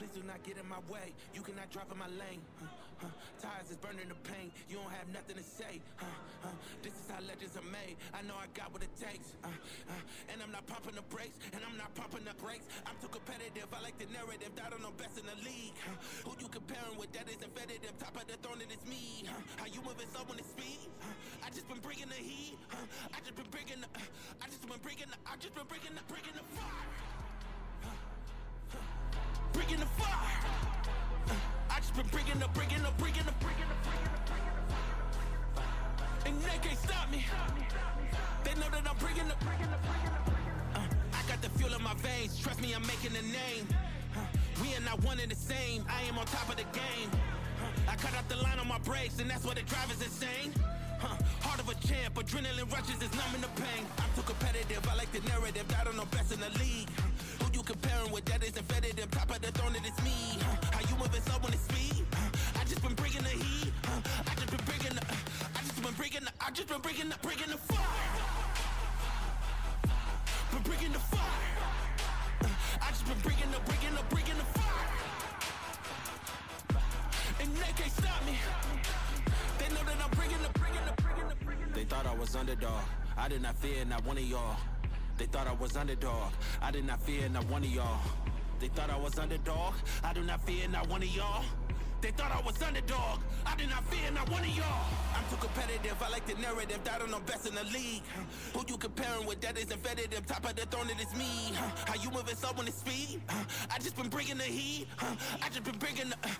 Please do not get in my way. You cannot drop in my lane. Tires is burning the pain. You don't have nothing to say. This is how legends are made. I know I got what it takes. And I'm not pumping the brakes. And I'm not pumping the brakes. I'm too competitive. I like the narrative. I don't know best in the league. Who you comparing with? That isn't competitive. Top of the throne, and it's me. How you moving so when it's speed? I just been bringing the heat. I just been bringing the fire. Bringing the fire. I just been bringing the. And they can't stop me. They know that I'm bringing the. I got the fuel in my veins. Trust me, I'm making a name. We are not one and the same. I am on top of the game. I cut out the line on my brakes, and that's why the drive is insane. Heart of a champ, adrenaline rushes is numbing the pain. I'm too competitive, I like the narrative. I don't know best in the league. Who you comparing with? That isn't competitive. Top of the throne, and it's me. How you moving so when it's speed? I just been bringing the heat. I just been bringing the fire. Been bringing the fire. I just been bringing the fire. And they can't stop me. They know that I'm bringing the. They thought I was underdog. I did not fear not one of y'all. They thought I was underdog. I did not fear not one of y'all. They thought I was underdog. I do not fear not one of y'all. They thought I was underdog. I did not fear not one of y'all. I'm too competitive. I like the narrative. I don't know best in the league. Who you comparing with? That isn't competitive. Top of the throne, and it's me. How you moving so when it's speed? I just been bringing the heat. I just been bringing the fire.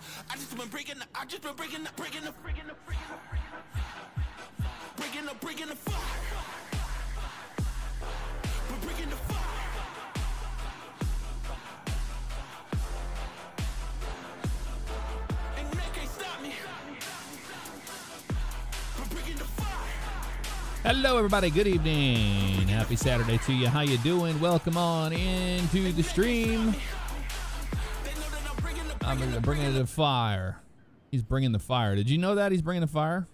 We're bringing the fire. And they can't stop me. We're bringing the fire. Hello, everybody. Good evening. Happy Saturday to you. How you doing? Welcome on into the stream. I'm bringing the fire. He's bringing the fire. Did you know that he's bringing the fire?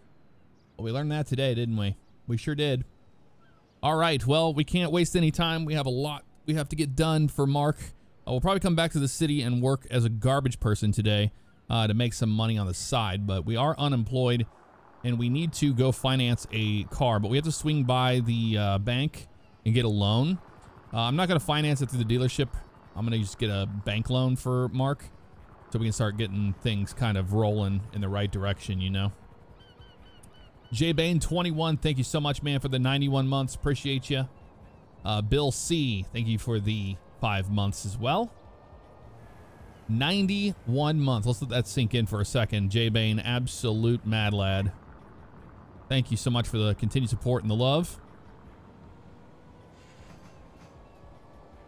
Well, we learned that today, didn't we? We sure did. All right. Well, we can't waste any time. We have a lot we have to get done for Mark. We'll probably come back to the city and work as a garbage person today to make some money on the side. But we are unemployed, and we need to go finance a car. But we have to swing by the bank and get a loan. I'm not going to finance it through the dealership. I'm going to just get a bank loan for Mark so we can start getting things kind of rolling in the right direction, you know. JBane21, thank you so much, man, for the 91 months. Appreciate you. Bill C, thank you for the 5 months as well. 91 months. Let's let that sink in for a second. JBane, absolute mad lad. Thank you so much for the continued support and the love.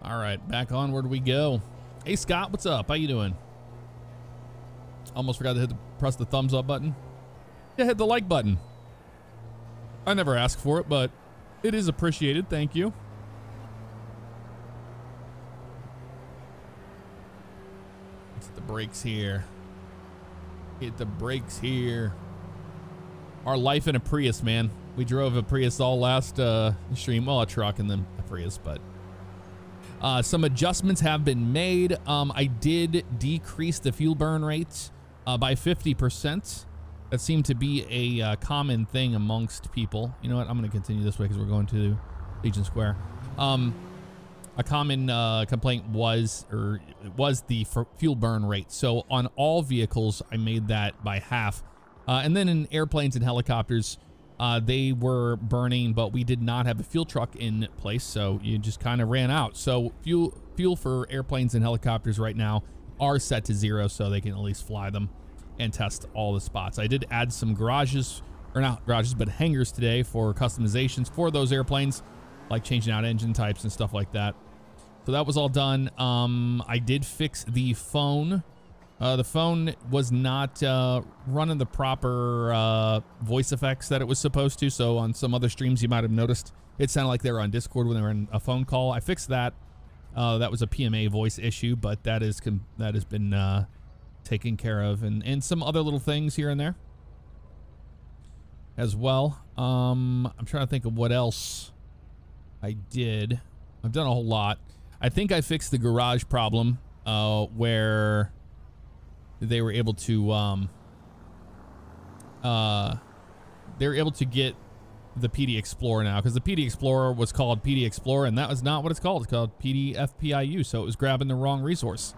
All right, back onward we go. Hey, Scott, what's up? How you doing? Almost forgot to press the thumbs up button. Yeah, hit the like button. I never ask for it, but it is appreciated. Thank you. Let's hit the brakes here. Hit the brakes here. Our life in a Prius, man. We drove a Prius all last stream. Well, a truck and then a Prius, but some adjustments have been made. I did decrease the fuel burn rates by 50%. That seemed to be a common thing amongst people. You know what? I'm going to continue this way because we're going to Legion Square. A common complaint was the fuel burn rate. So on all vehicles, I made that by half. And then in airplanes and helicopters, they were burning, but we did not have a fuel truck in place, so you just kind of ran out. So fuel for airplanes and helicopters right now are set to 0, so they can at least fly them and test all the spots. I did add some garages, or not garages, but hangars today for customizations for those airplanes, like changing out engine types and stuff like that. So that was all done. I did fix the phone. The phone was not running the proper voice effects that it was supposed to. So on some other streams, you might have noticed it sounded like they were on Discord when they were in a phone call. I fixed that. That was a PMA voice issue, but that has been taken care of, and some other little things here and there as well. I'm trying to think of what else I did. I've done a whole lot. I think I fixed the garage problem where they were able to get the PD Explorer now, because the PD Explorer was called PD Explorer, and that was not what it's called. It's called PDFPIU, so it was grabbing the wrong resource,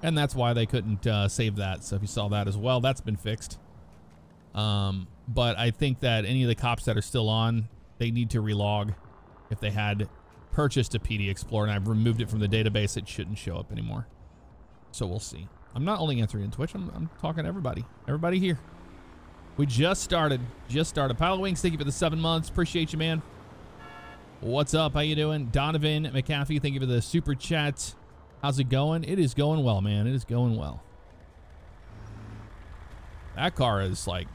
and that's why they couldn't save that. So if you saw that as well, that's been fixed. But I think that any of the cops that are still on, they need to relog. If they had purchased a PD Explorer and I've removed it from the database, it shouldn't show up anymore. So we'll see. I'm not only answering in Twitch, I'm talking to everybody. Everybody here. We just started. Pile of Wings, thank you for the 7 months. Appreciate you, man. What's up? How you doing? Donovan McAfee, thank you for the super chat. How's it going? It is going well, man. It is going well. That car is like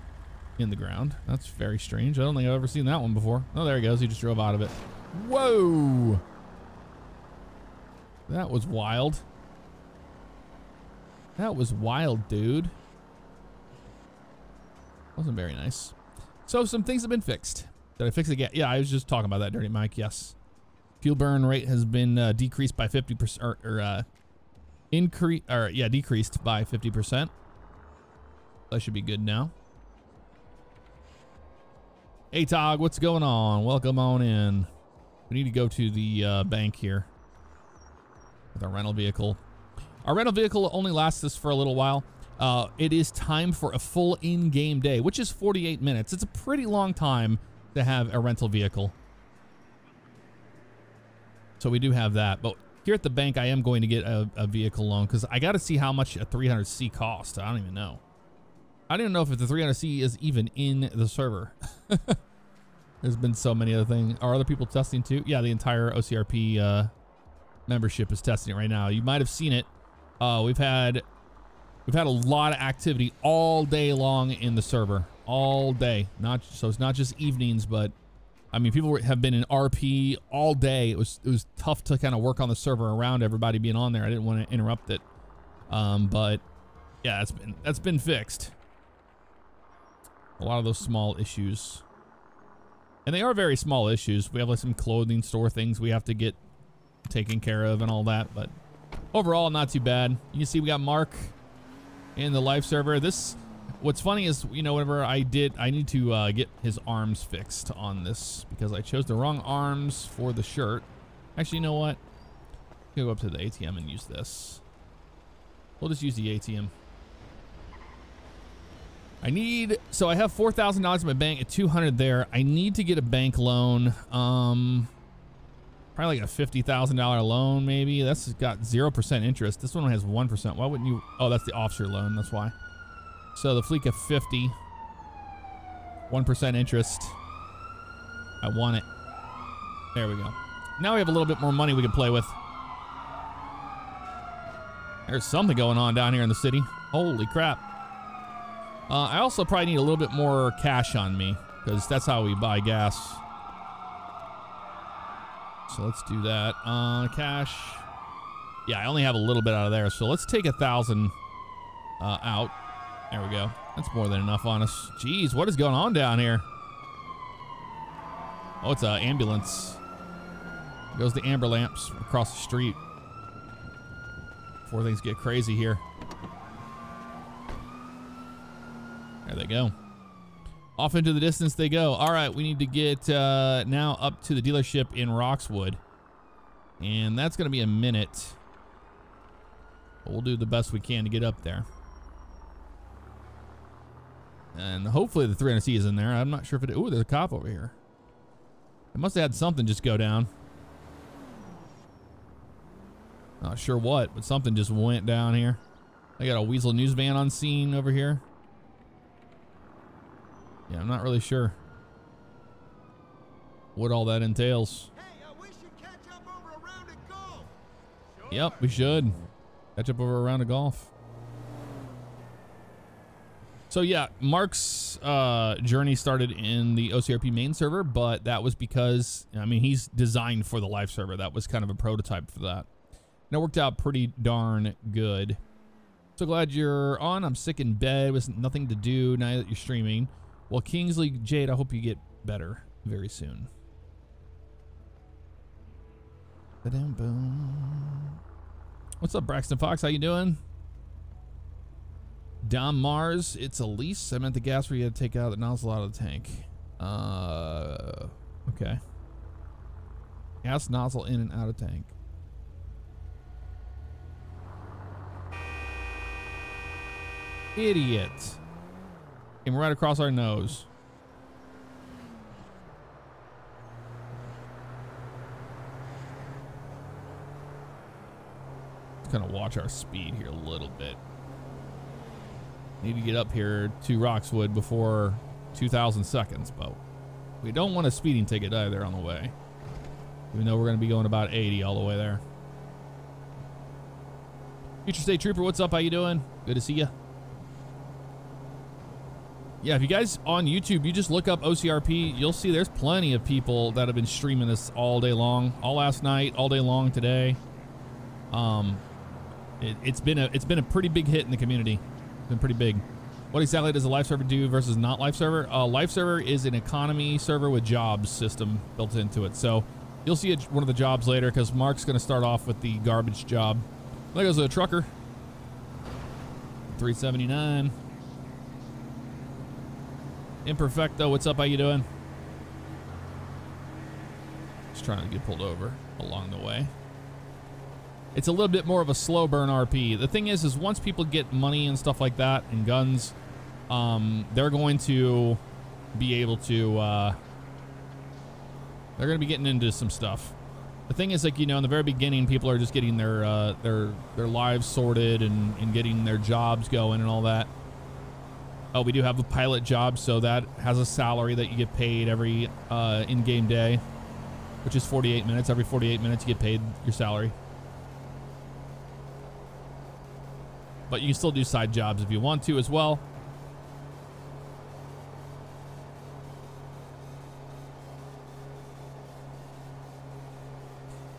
in the ground. That's very strange. I don't think I've ever seen that one before. Oh, there he goes. He just drove out of it. Whoa. That was wild. That was wild, dude. Wasn't very nice. So some things have been fixed. Did I fix it again? Yeah, I was just talking about that, Dirty Mike. Yes. Fuel burn rate has been decreased by 50%, decreased by 50%. That should be good now. Hey, Tog, what's going on? Welcome on in. We need to go to the bank here with our rental vehicle. Our rental vehicle only lasts us for a little while. It is time for a full in-game day, which is 48 minutes. It's a pretty long time to have a rental vehicle. So we do have that. But here at the bank, I am going to get a vehicle loan because I got to see how much a 300C costs. I don't even know. I don't even know if the 300C is even in the server. There's been so many other things. Are other people testing too? Yeah, the entire OCRP membership is testing it right now. You might have seen it. We've had a lot of activity all day long in the server, all day. So it's not just evenings, but I mean, people have been in RP all day. It was tough to kind of work on the server around everybody being on there. I didn't want to interrupt it, but yeah, that's been fixed. A lot of those small issues, and they are very small issues. We have like some clothing store things we have to get taken care of and all that, but overall, not too bad. You can see we got Mark in the live server. What's funny is, you know, whenever I need to get his arms fixed on this because I chose the wrong arms for the shirt. Actually, you know what? Go up to the ATM and use this. We'll just use the ATM. So I have $4,000 in my bank at 200 there. I need to get a bank loan. Probably like a $50,000 loan, maybe. That's got 0% interest. This one has 1%. Why wouldn't you? Oh, that's the officer loan. That's why. So the Fleek of 50, 1% interest. I want it. There we go. Now we have a little bit more money we can play with. There's something going on down here in the city. Holy crap. I also probably need a little bit more cash on me because that's how we buy gas. So let's do that. Cash. Yeah, I only have a little bit out of there. So let's take 1,000 out. There we go. That's more than enough on us. Jeez, what is going on down here? Oh, it's an ambulance. There goes the amber lamps across the street. Before things get crazy here. There they go. Off into the distance they go. All right, we need to get now up to the dealership in Roxwood. And that's going to be a minute. But we'll do the best we can to get up there. And hopefully the 300C is in there. I'm not sure if it... Ooh, there's a cop over here. It must have had something just go down. Not sure what, but something just went down here. I got a Weasel News van on scene over here. Yeah, I'm not really sure what all that entails. Hey, we should catch up over a round of golf. Sure. Yep, we should. Catch up over a round of golf. So yeah, Mark's journey started in the OCRP main server, but that was because, I mean, he's designed for the live server. That was kind of a prototype for that. And it worked out pretty darn good. So glad you're on. I'm sick in bed with nothing to do now that you're streaming. Well, Kingsley Jade, I hope you get better very soon. What's up, Braxton Fox? How you doing? Dom Mars, it's a lease. I meant the gas where you had to take out the nozzle out of the tank. Okay. Gas nozzle in and out of tank. Idiot. Came right across our nose. Let's kind of watch our speed here a little bit. Need to get up here to Roxwood before 2,000 seconds, but we don't want a speeding ticket either on the way. Even though we're going to be going about 80 all the way there. Future State Trooper, what's up? How you doing? Good to see you. Yeah, if you guys on YouTube, you just look up OCRP, you'll see there's plenty of people that have been streaming this all day long, all last night, all day long today. It's been a pretty big hit in the community. It's been pretty big. What exactly does a live server do versus not live server? Live server is an economy server with jobs system built into it. So you'll see one of the jobs later because Mark's going to start off with the garbage job. There goes a trucker. 379. Imperfecto, what's up? How you doing? Just trying to get pulled over along the way. It's a little bit more of a slow burn RP. The thing is once people get money and stuff like that and guns, they're going to be able to, they're going to be getting into some stuff. The thing is, like, you know, in the very beginning, people are just getting their lives sorted and getting their jobs going and all that. Oh, we do have a pilot job, so that has a salary that you get paid every in-game day, which is 48 minutes. Every 48 minutes, you get paid your salary. But you can still do side jobs if you want to as well.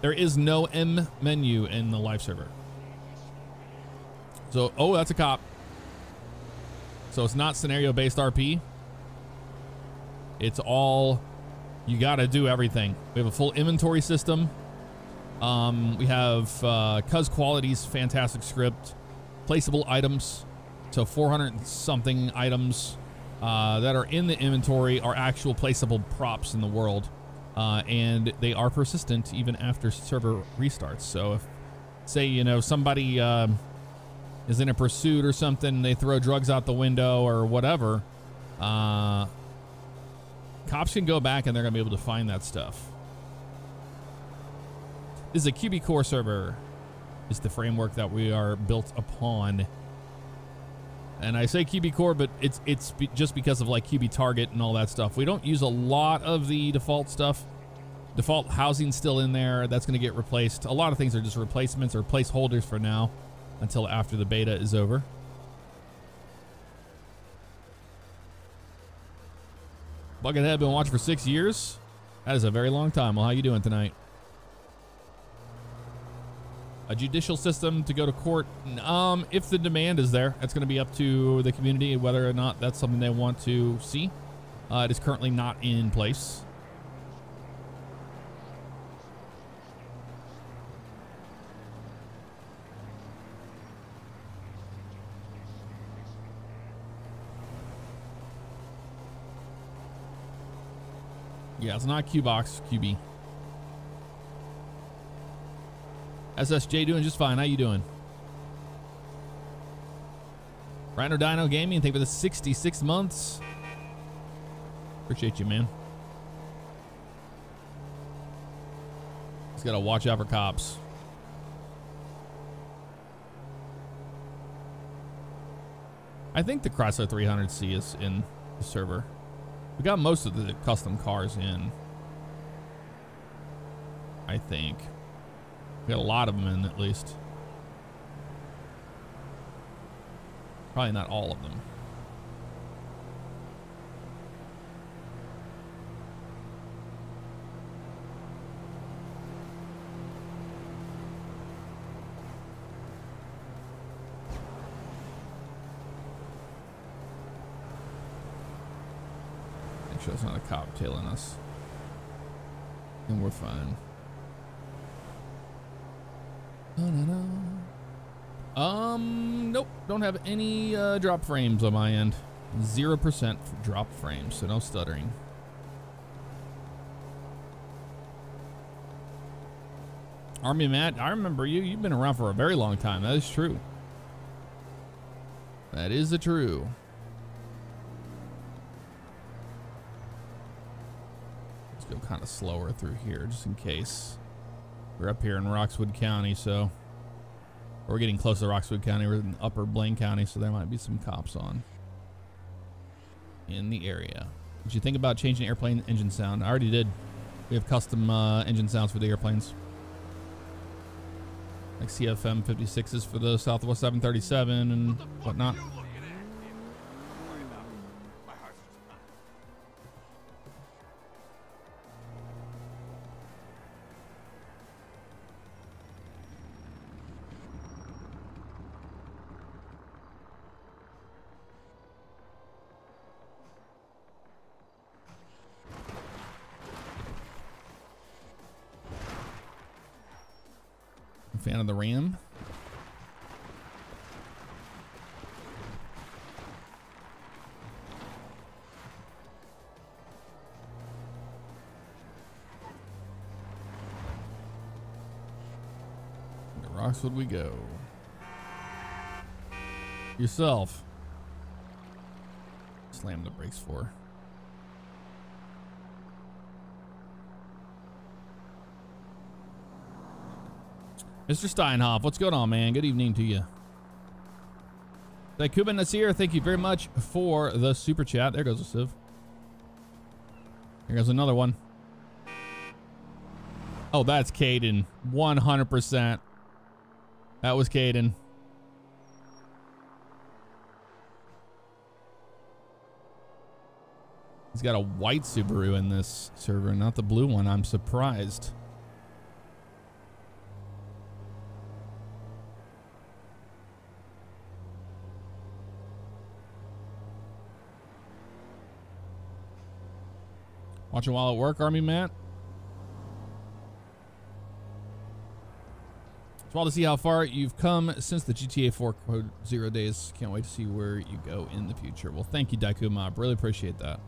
There is no M menu in the live server. So, oh, that's a cop. So it's not scenario-based RP. It's all, you gotta do everything. We have a full inventory system. We have Cuz Quality's fantastic script. Placeable items. So 400 something items that are in the inventory are actual placeable props in the world. And they are persistent even after server restarts. So if, say, you know, somebody is in a pursuit or something, they throw drugs out the window or whatever, cops can go back and they're gonna be able to find that stuff. This is a QB Core server. Is the framework that we are built upon. And I say QB Core, but it's just because of like QB Target and all that stuff. We don't use a lot of the default stuff. Default housing's still in there. That's going to get replaced. A lot of things are just replacements or placeholders for now until after the beta is over. Buckethead, been watching for 6 years. That is a very long time. Well, how you doing tonight? A judicial system to go to court. If the demand is there, it's going to be up to the community whether or not that's something they want to see. It is currently not in place. Yeah, it's not Qbox, QB. SSJ doing just fine. How you doing? Rhino Dino Gaming, thank you for the 66 months. Appreciate you, man. Just gotta watch out for cops. I think the Chrysler 300C is in the server. We got most of the custom cars in, I think. We got a lot of them in, at least. Probably not all of them. Make sure it's not a cop tailing us. And we're fine. No, no, no. Nope. Don't have any drop frames on my end. 0% for drop frames, so no stuttering. Army Matt, I remember you. You've been around for a very long time. That is true. That is the true. Let's go kind of slower through here just in case. We're up here in Roxwood County, so we're getting close to Roxwood County. We're in Upper Blaine County, so there might be some cops on in the area. Did you think about changing airplane engine sound? I already did. We have custom engine sounds for the airplanes. Like CFM 56s for the Southwest 737 and whatnot. Fan of the Ram. To Roxwood we go. Yourself. Slam the brakes for. Mr. Steinhoff, what's going on, man? Good evening to you. Kuba Nasir, thank you very much for the super chat. There goes a Civ. Here goes another one. Oh, that's Caden. 100%. That was Caden. He's got a white Subaru in this server, not the blue one. I'm surprised. Watching while at work, Army Matt? It's wild to see how far you've come since the GTA 4 Code 0 days. Can't wait to see where you go in the future. Well, thank you, Daiku Mob. Really appreciate that.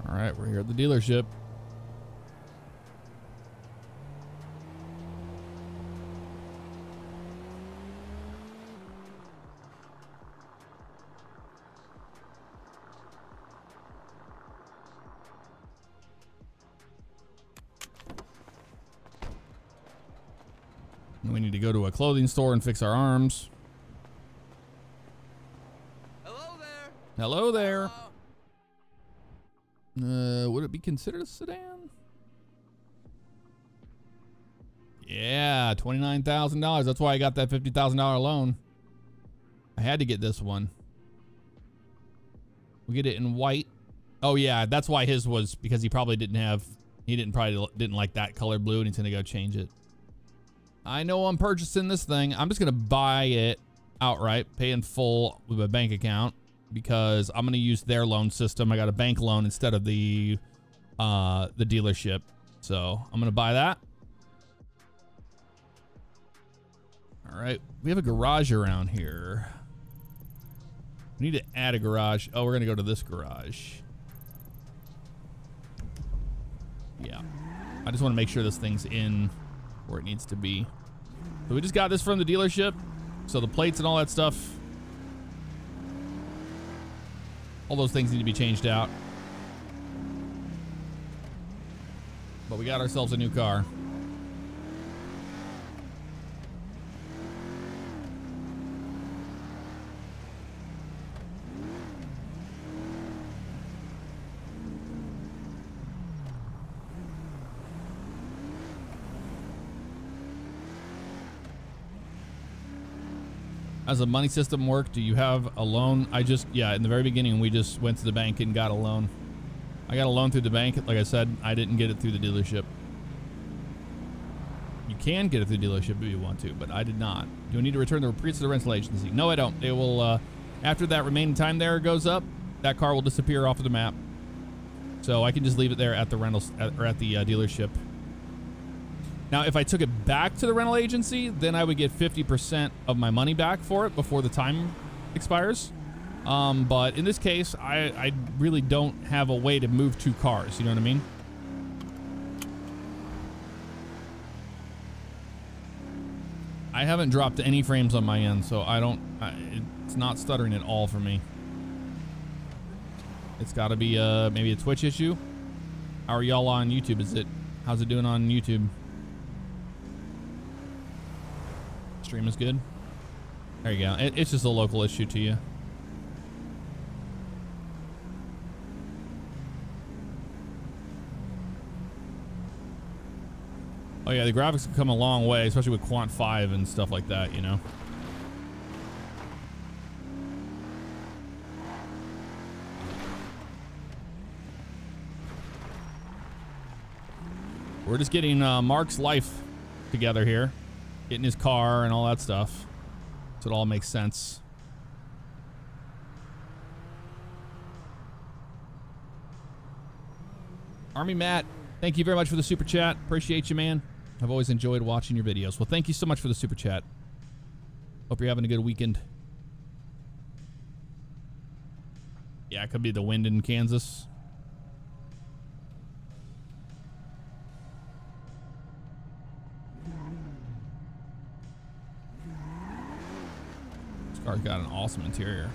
All right, we're here at the dealership. We need to go to a clothing store and fix our arms. Hello there. Hello there. Would it be considered a sedan? Yeah, $29,000. That's why I got that $50,000 loan. I had to get this one. We get it in white. Oh yeah, that's why his was, because he probably didn't like that color blue, and he's gonna go change it. I know I'm purchasing this thing. I'm just gonna buy it outright, pay in full with a bank account, because I'm gonna use their loan system. I got a bank loan instead of the dealership, so I'm gonna buy that. All right, we have a garage around here. We need to add a garage. Oh, we're gonna go to this garage. Yeah, I just want to make sure this thing's in where it needs to be. So we just got this from the dealership. So the plates and all that stuff, all those things need to be changed out. But we got ourselves a new car. How's the money system work? Do you have a loan? Yeah, in the very beginning, we just went to the bank and got a loan. I got a loan through the bank. Like I said, I didn't get it through the dealership. You can get it through the dealership if you want to, but I did not. Do you need to return the Prius to the rental agency? No, I don't. It will, after that remaining time there goes up, that car will disappear off of the map. So I can just leave it there at the rentals or at the dealership. Now, if I took it back to the rental agency, then I would get 50% of my money back for it before the time expires. But in this case, I really don't have a way to move 2 cars. You know what I mean? I haven't dropped any frames on my end, so it's not stuttering at all for me. It's got to be maybe a Twitch issue. How are y'all on YouTube? How's it doing on YouTube? Stream is good. There you go. It's just a local issue to you. Oh yeah, the graphics have come a long way, especially with Quant 5 and stuff like that, you know. We're just getting Mark's life together here. Getting his car and all that stuff. So it all makes sense. Army Matt, thank you very much for the super chat. Appreciate you, man. I've always enjoyed watching your videos. Well, thank you so much for the super chat. Hope you're having a good weekend. Yeah, it could be the wind in Kansas. This car's got an awesome interior.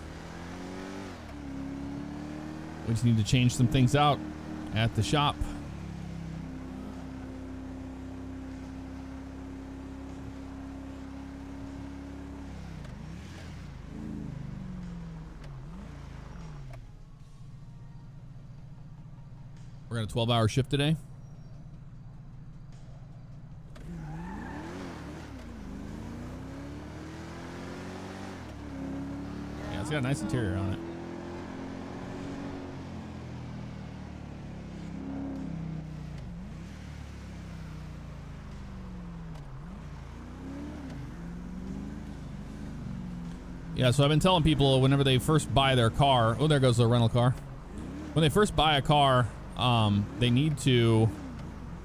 We just need to change some things out at the shop. We're at a 12-hour shift today. Yeah, it's got a nice interior on it. Yeah, so I've been telling people whenever they first buy their car, oh, there goes the rental car. When they first buy a car, they need to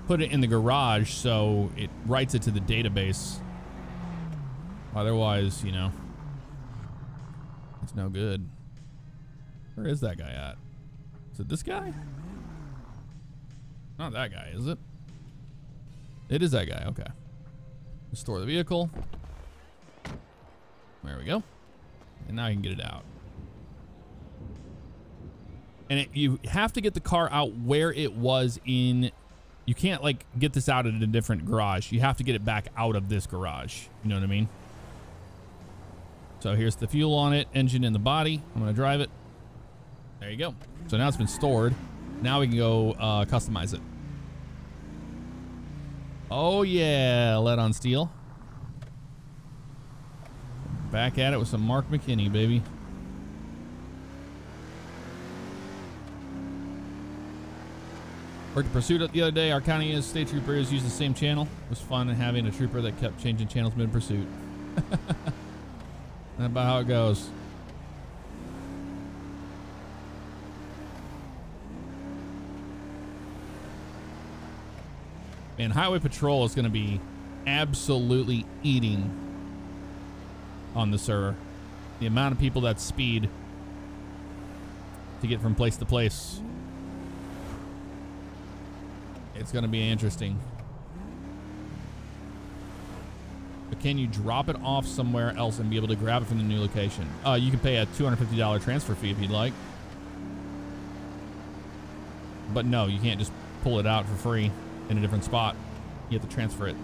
put it in the garage so it writes it to the database. Otherwise, you know, it's no good. Where is that guy at? Is it this guy? Not that guy, is it? It is that guy, okay. Restore the vehicle. There we go. And now I can get it out. And you have to get the car out where it was in. You can't like get this out at a different garage. You have to get it back out of this garage. You know what I mean? So here's the fuel on it, engine in the body. I'm gonna drive it. There you go. So now it's been stored. Now we can go customize it. Oh yeah, lead on steel. Back at it with some Mark McKinney, baby. Worked a pursuit the other day. Our county state troopers used the same channel. It was fun having a trooper that kept changing channels mid-pursuit. That's about how it goes. Man, Highway Patrol is going to be absolutely eating on the server. The amount of people that speed to get from place to place. It's going to be interesting. But can you drop it off somewhere else and be able to grab it from the new location? You can pay a $250 transfer fee if you'd like. But no, you can't just pull it out for free in a different spot. You have to transfer it.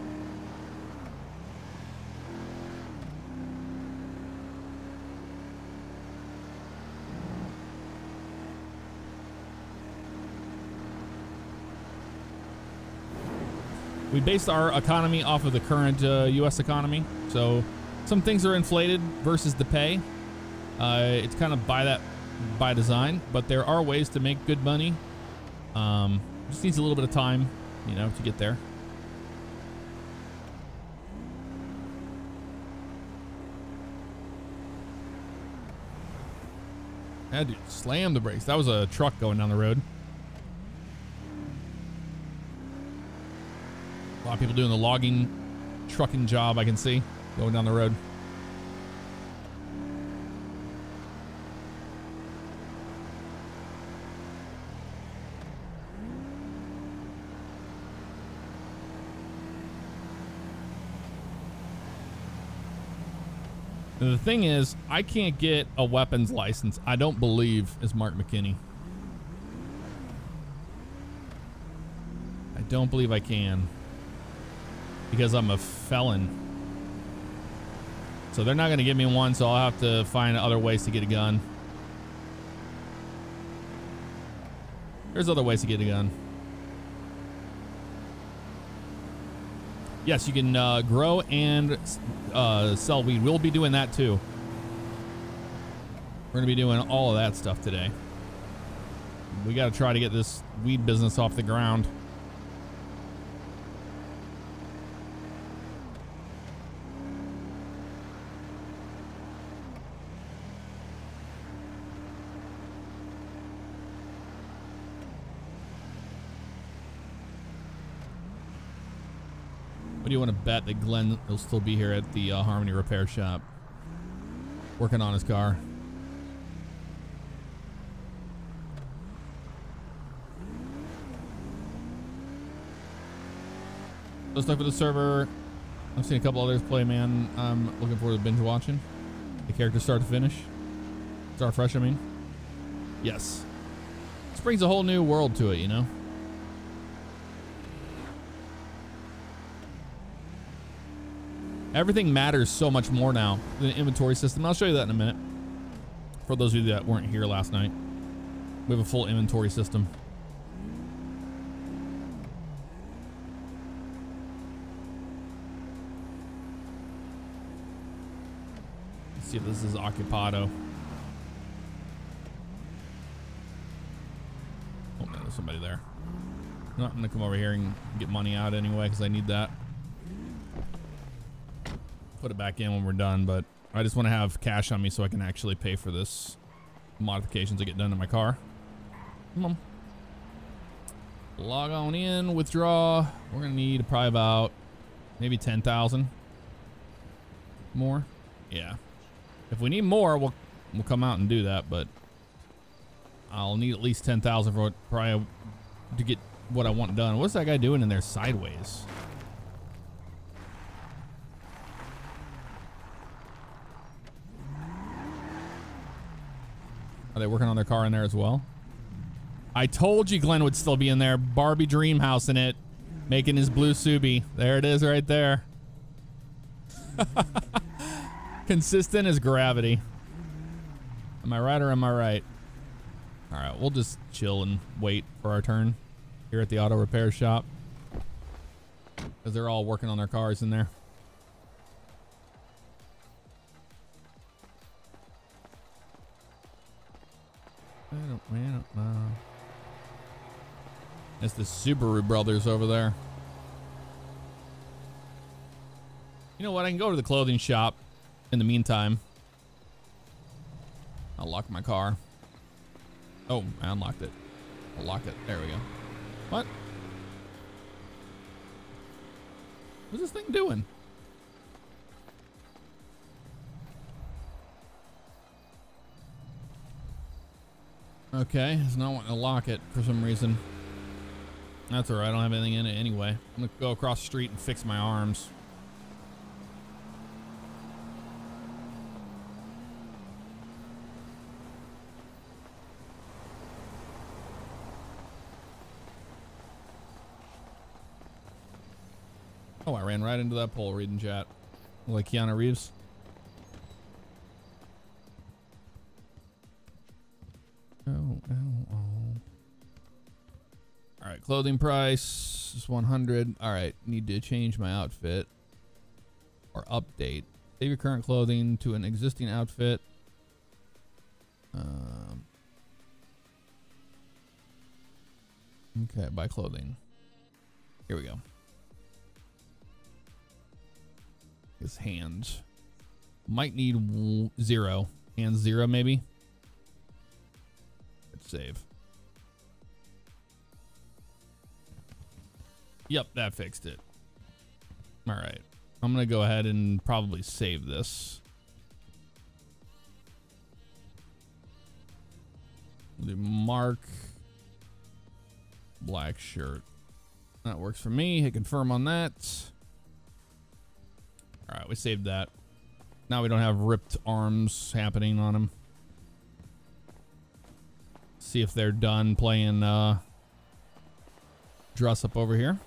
We based our economy off of the current U.S. economy, so some things are inflated versus the pay. It's kind of by design, but there are ways to make good money. Just needs a little bit of time, you know, to get there. I had to slam the brakes. That was a truck going down the road. A lot of people doing the logging, trucking job, I can see, going down the road. The thing is, I can't get a weapons license, I don't believe, as Mark McKinney. I don't believe I can. Because I'm a felon. So they're not going to give me one, so I'll have to find other ways to get a gun. There's other ways to get a gun. Yes, you can grow and sell weed. We'll be doing that too. We're going to be doing all of that stuff today. We got to try to get this weed business off the ground. What do you want to bet that Glenn will still be here at the Harmony repair shop working on his car? Let's look for the server. I've seen a couple others play, man. I'm looking forward to binge watching the character start to finish. Start fresh, I mean. Yes. This brings a whole new world to it, you know? Everything matters so much more now. The inventory system. I'll show you that in a minute. For those of you that weren't here last night, we have a full inventory system. Let's see if this is Occupado. Oh, no, there's somebody there. No, I'm gonna come over here and get money out anyway because I need that. Put it back in when we're done, but I just want to have cash on me so I can actually pay for this modifications that get done to my car. Come on. Log on in, withdraw. We're gonna need probably about maybe 10,000 more. Yeah. If we need more, we'll come out and do that, but I'll need at least 10,000 for probably to get what I want done. What's that guy doing in there sideways? Are they working on their car in there as well? I told you Glenn would still be in there. Barbie Dreamhouse in it. Making his blue Subi. There it is right there. Consistent as gravity. Am I right or am I right? Alright, we'll just chill and wait for our turn here at the auto repair shop. Because they're all working on their cars in there. I don't know. It's the Subaru brothers over there. You know what? I can go to the clothing shop in the meantime. I'll lock my car. Oh, I unlocked it. I'll lock it. There we go. What? What's this thing doing? Okay, it's not wanting to lock it for some reason. That's alright, I don't have anything in it anyway. I'm gonna go across the street and fix my arms. Oh, I ran right into that pole reading chat. Like Keanu Reeves. Oh. All right, clothing price is 100. All right, need to change my outfit or update. Save your current clothing to an existing outfit. Okay, buy clothing. Here we go. His hands. Might need 0. Hands 0 maybe. Let's save. Yep, that fixed it. All right. I'm going to go ahead and probably save this. We'll do Mark. Black shirt. That works for me. Hit confirm on that. All right, we saved that. Now we don't have ripped arms happening on him. See if they're done playing dress up over here.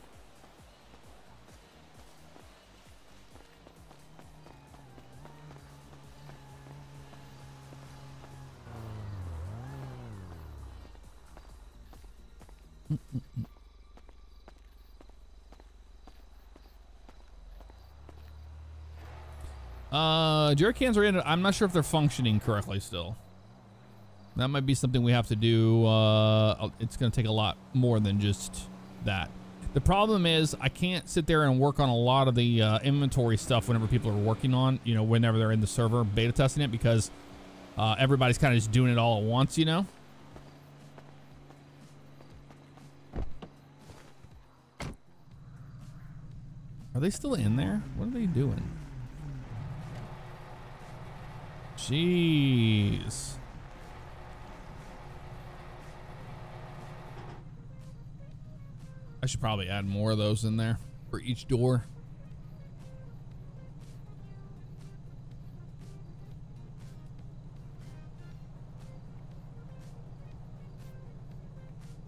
Jerry cans are in. I'm not sure if they're functioning correctly still. That might be something we have to do. It's going to take a lot more than just that. The problem is I can't sit there and work on a lot of the inventory stuff whenever people are working on, you know, whenever they're in the server beta testing it, because everybody's kind of just doing it all at once, you know? Are they still in there? What are they doing? Jeez. I should probably add more of those in there for each door.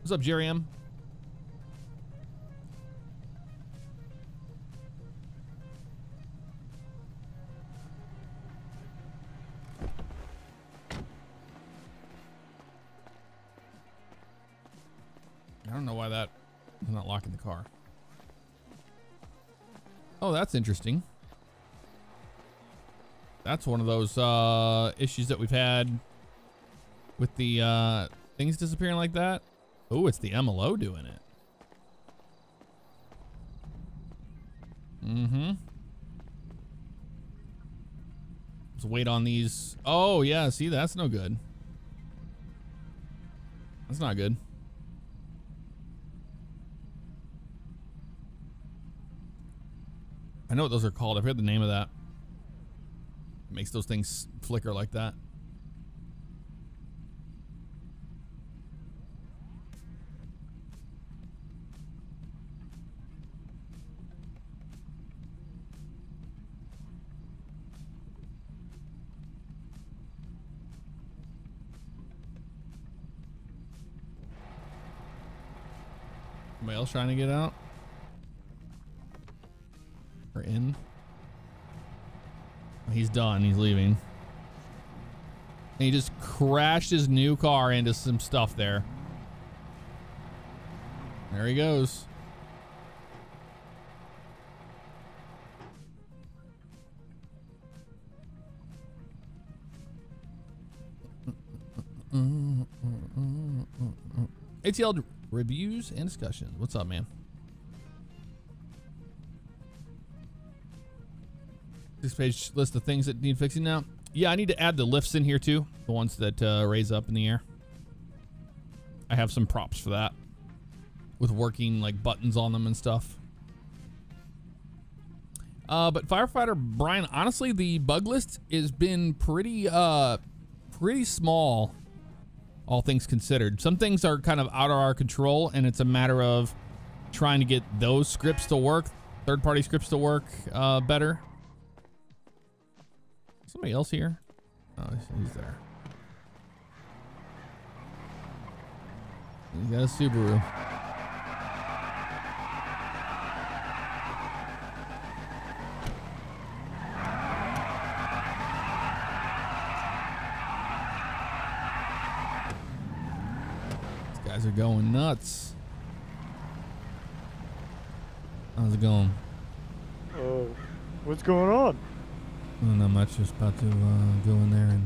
What's up, Jerry M? I don't know why that is not locking the car. Oh, that's interesting. That's one of those issues that we've had with the things disappearing like that. Oh, it's the MLO doing it. Mm-hmm. Let's wait on these. Oh, yeah. See, that's no good. That's not good. I know what those are called. I've heard the name of that. It makes those things flicker like that. Somebody else trying to get out? Or in? He's done. He's leaving. And he just crashed his new car into some stuff there. There he goes. ATL reviews and discussions. What's up, man? This page list of things that need fixing now. Yeah, I need to add the lifts in here too. The ones that raise up in the air. I have some props for that. With working like buttons on them and stuff. But Firefighter Brian, honestly, the bug list has been pretty small, all things considered. Some things are kind of out of our control, and it's a matter of trying to get those scripts to work, third-party scripts to work better. Somebody else here? Oh, he's there. He's got a Subaru. These guys are going nuts. How's it going? Oh, what's going on? Not much. Just about to go in there and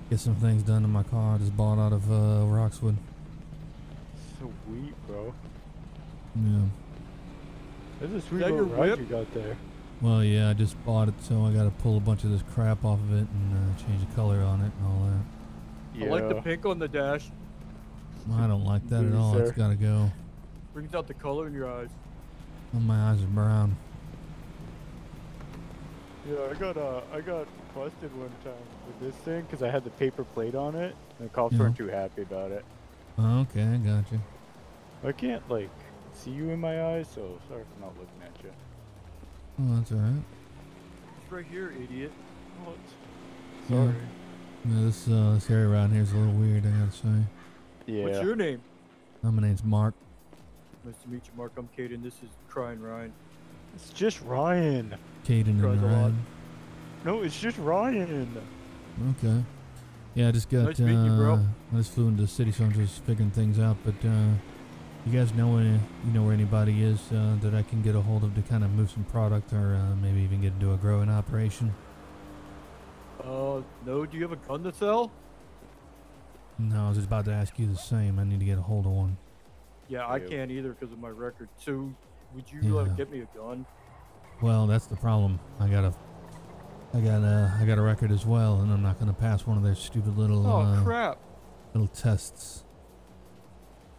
get some things done to my car. I just bought out of Roxwood. Sweet, bro. Yeah. That's a sweet little ride you got there. Well, yeah, I just bought it, so I got to pull a bunch of this crap off of it and change the color on it and all that. Yeah. I like the pink on the dash. Well, I don't like that at all. It's got to go. Brings out the color in your eyes. Oh, my eyes are brown. Yeah, I got busted one time with this thing because I had the paper plate on it, and the cops Yeah. weren't too happy about it. Oh, okay, I got you. I can't like see you in my eyes, so sorry for not looking at you. Oh, that's alright. It's right here, idiot. What? Yeah. Sorry. Yeah, this area around here is a little weird, I gotta say. Yeah. What's your name? My name's Mark. Nice to meet you, Mark. I'm Caden. This is Crying Ryan. It's just Ryan. Caden Tries and a lot. Ryan. No, it's just Ryan. Okay. Yeah, I just got, Nice meeting you, bro. I just flew into the city, so I'm just figuring things out, but, you guys know where anybody is, that I can get a hold of to kind of move some product or, maybe even get into a growing operation? No. Do you have a gun to sell? No, I was just about to ask you the same. I need to get a hold of one. Yeah, I Ew. can't either because of my record. So, would you Yeah. get me a gun? Well, that's the problem. I got a record as well, and I'm not gonna pass one of their stupid little Oh crap! little tests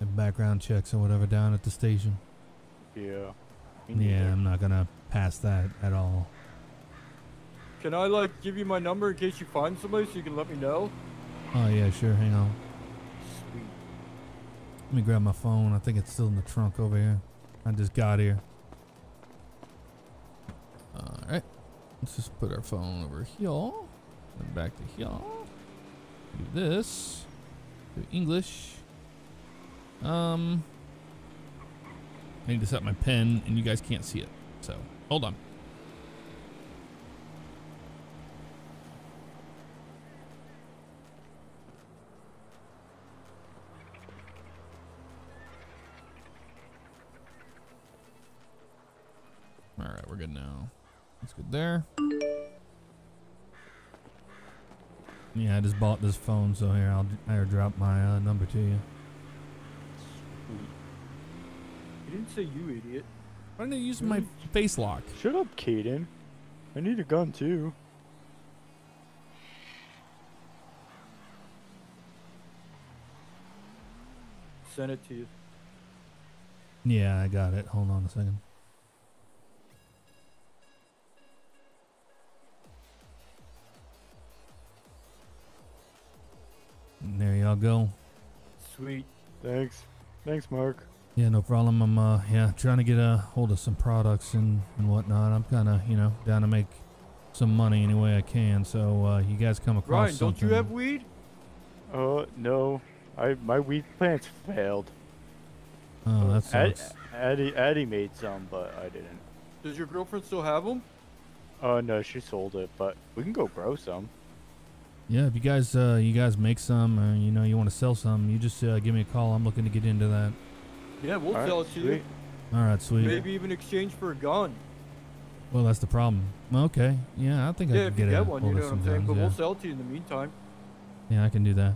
and background checks or whatever down at the station. Yeah. Yeah, I'm not gonna pass that at all. Can I like give you my number in case you find somebody so you can let me know? Oh yeah, sure. Hang on. Sweet. Let me grab my phone. I think it's still in the trunk over here. I just got here. All right. Let's just put our phone over here. Then back to here. Do this. Do English. I need to set my pen, and you guys can't see it. So hold on. All right, we're good now. That's good there. Yeah, I just bought this phone, so here I'll airdrop my number to you. You didn't say you idiot. Why didn't I use my face lock? Shut up, Caden. I need a gun too. Send it to you. Yeah, I got it. Hold on a second. And there y'all go. Sweet. Thanks. Thanks, Mark. Yeah, no problem. I'm trying to get a hold of some products and whatnot. I'm kind of down to make some money any way I can. So you guys come across Ryan, something. don't you have weed? No. My weed plants failed. Oh, that sucks. Addie made some, but I didn't. Does your girlfriend still have them? Oh no, she sold it, but we can go grow some. Yeah, if you guys make some, or you want to sell some, you just give me a call. I'm looking to get into that. Yeah, we'll All sell right, it to you. sweet. All right, sweet. Maybe even exchange for a gun. Well, that's the problem. Okay. Yeah, I think I Yeah, can if get you a get one, you hold know of what I'm some saying. guns, But yeah. we'll sell it to you in the meantime. Yeah, I can do that.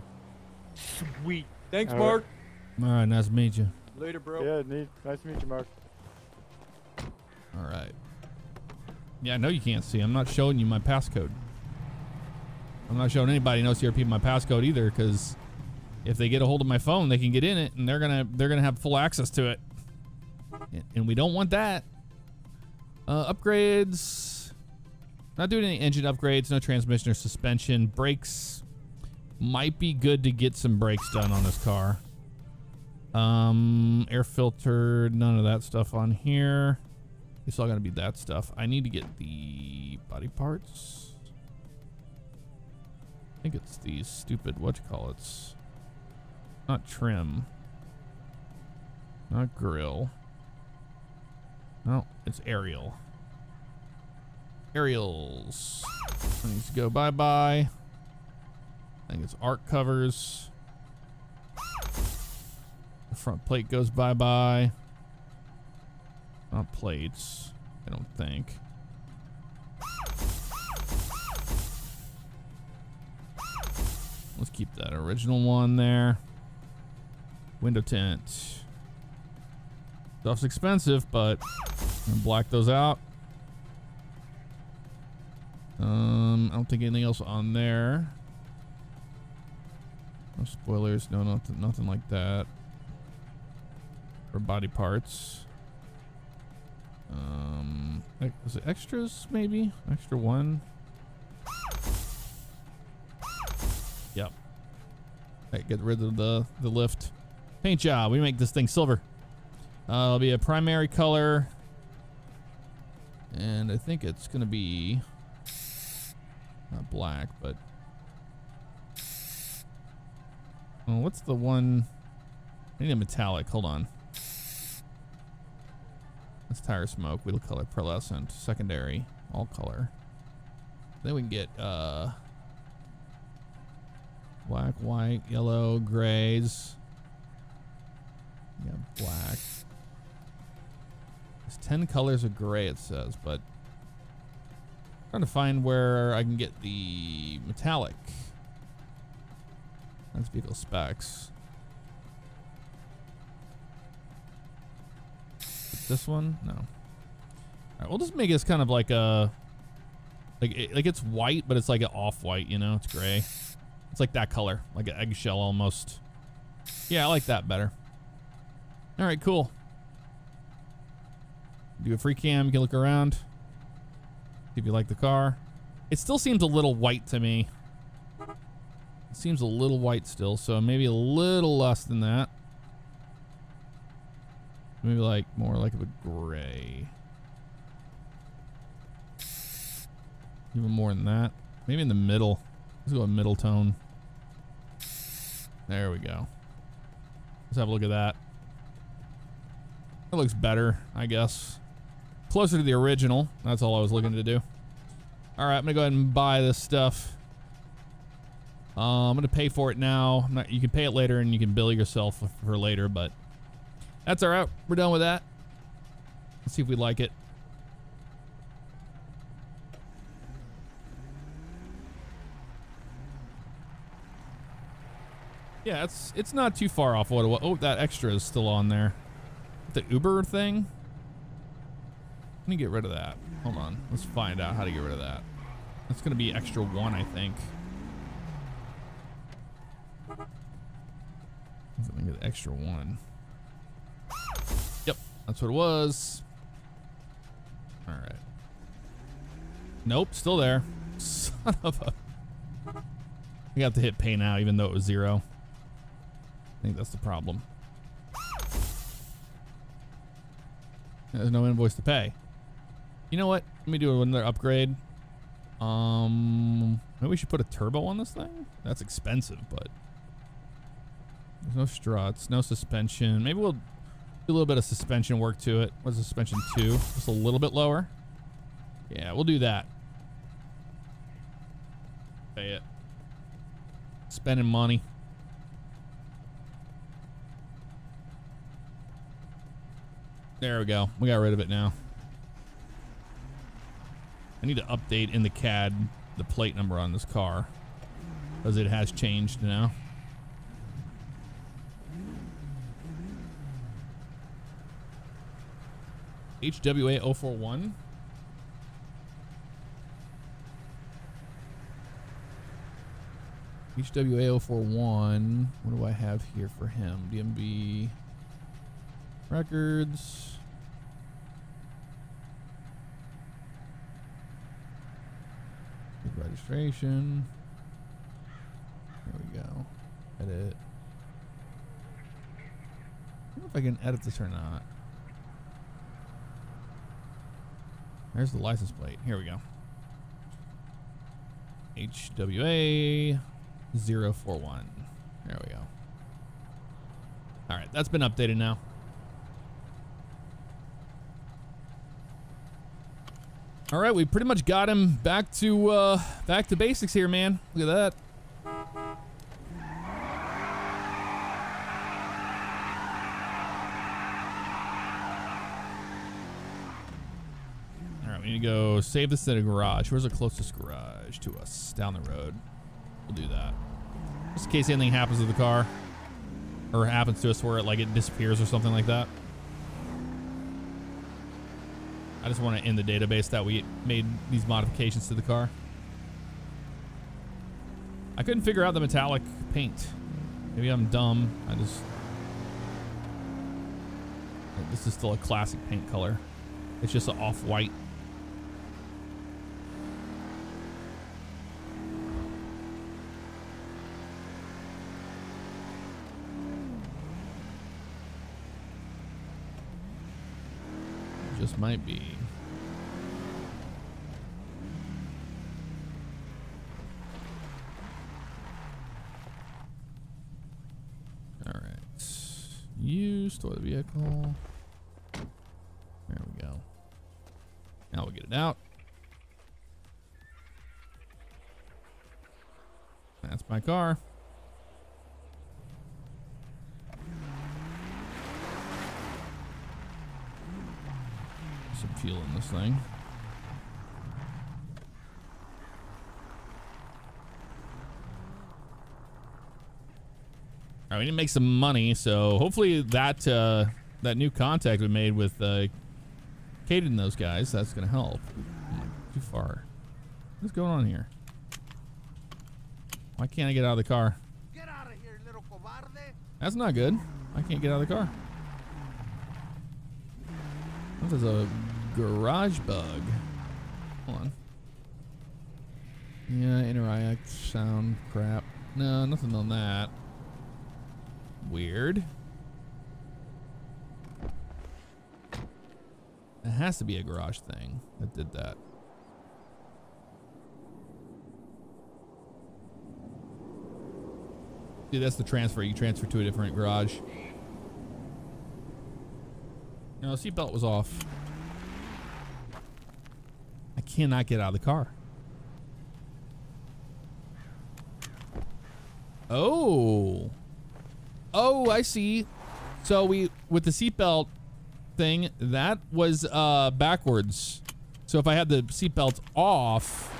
Sweet. Thanks, All Mark. All right, nice to meet you. Later, bro. Yeah, nice to meet you, Mark. All right. Yeah, I know you can't see. I'm not showing you my passcode. I'm not showing anybody in OCRP my passcode either, because if they get a hold of my phone, they can get in it, and they're gonna have full access to it, and we don't want that. Upgrades. Not doing any engine upgrades. No transmission or suspension. Brakes. Might be good to get some brakes done on this car. Air filter. None of that stuff on here. It's all gonna be that stuff. I need to get the body parts. I think it's these stupid whatchamacallits. Not trim. Not grill. No, it's aerial. Aerials. That needs to go bye-bye. I think it's arc covers. The front plate goes bye-bye. Not plates, I don't think. Let's keep that original one there. Window tint. Stuff's expensive, but I'm gonna black those out. I don't think anything else on there. No spoilers, no nothing like that. For body parts. Was it extras maybe? Extra 1. Yep. Right, get rid of the lift. Paint job. We make this thing silver. It'll be a primary color. And I think it's gonna be not black, but oh, what's the one? I need a metallic. Hold on. That's tire smoke. Wheel color, pearlescent, secondary, all color. Then we can get black, white, yellow, grays. Yeah, black. There's 10 colors of gray, it says, but I'm trying to find where I can get the metallic. That's vehicle specs. This one? No. All right, we'll just make this kind of like a like it's white, but it's like an off-white, you know? It's gray. It's like that color, like an eggshell almost. Yeah, I like that better. All right, cool. Do a free cam, you can look around. See if you like the car. It still seems a little white to me. It seems a little white still, so maybe a little less than that. Maybe like more like of a gray. Even more than that. Maybe in the middle. Let's go a middle tone. There we go. Let's have a look at that. That looks better, I guess. Closer to the original. That's all I was looking to do. All right, I'm gonna go ahead and buy this stuff. I'm gonna pay for it now. You can pay it later and you can bill yourself for later, but that's all right. We're done with that. Let's see if we like it. Yeah, it's not too far off what it was. Oh, that extra is still on there. The Uber thing. Let me get rid of that. Hold on. Let's find out how to get rid of that. That's going to be extra 1, I think. Let me get extra 1. Yep, that's what it was. All right. Nope, still there. Son of a... We have to hit pay now, even though it was 0. I think that's the problem. There's no invoice to pay. You know what? Let me do another upgrade. Maybe we should put a turbo on this thing? That's expensive, but there's no struts, no suspension. Maybe we'll do a little bit of suspension work to it. What's suspension 2? Just a little bit lower. Yeah, we'll do that. Pay it. Spending money. There we go. We got rid of it now. I need to update in the CAD the plate number on this car because it has changed now. HWA 041. HWA 041. What do I have here for him? DMV records. Registration. There we go. Edit. I don't know if I can edit this or not. There's the license plate. Here we go. HWA 041. There we go. All right, that's been updated now. All right, we pretty much got him back to basics here, man. Look at that. All right, we need to go save this in a garage. Where's the closest garage to us? Down the road. We'll do that. Just in case anything happens to the car, or happens to us where it disappears or something like that. I just want to end the database that we made these modifications to the car. I couldn't figure out the metallic paint. Maybe I'm dumb. This is still a classic paint color. It's just an off-white. Just might be. All right. You store the vehicle. There we go. Now we'll get it out. That's my car. Some fuel in this thing. All right, we need to make some money, so hopefully that that new contact we made with Kate and those guys, that's gonna help. Too far. What's going on here? Why can't I get out of the car? Get out of here, little cobarde. That's not good. I can't get out of the car. What is a garage bug? Hold on. Yeah, interact, sound, crap. No, nothing on that. Weird. It has to be a garage thing that did that. See, that's the transfer. You transfer to a different garage. No, seatbelt was off. I cannot get out of the car. Oh. Oh, I see. So with the seatbelt thing, that was backwards. So if I had the seatbelt off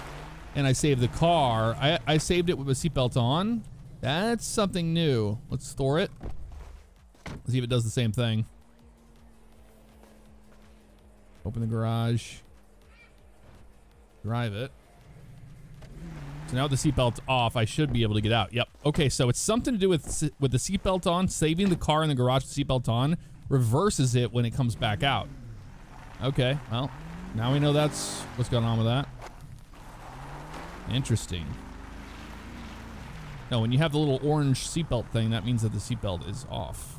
and I saved the car, I saved it with the seatbelt on. That's something new. Let's store it. Let's see if it does the same thing. Open the garage. Drive it. So now with the seatbelt's off, I should be able to get out. Yep. Okay, so it's something to do with the seatbelt on, saving the car in the garage with the seatbelt on, reverses it when it comes back out. Okay, well, now we know that's what's going on with that. Interesting. No, when you have the little orange seatbelt thing, that means that the seatbelt is off.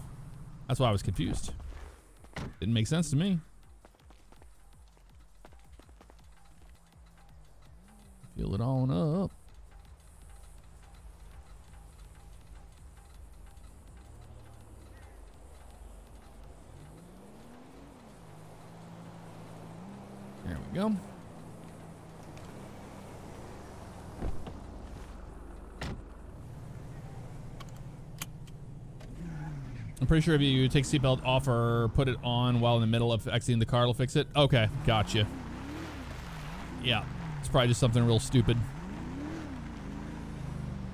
That's why I was confused. Didn't make sense to me. Fill it on up. There we go. I'm pretty sure if you take seatbelt off or put it on while in the middle of exiting the car, it'll fix it. Okay, gotcha. Yeah, it's probably just something real stupid.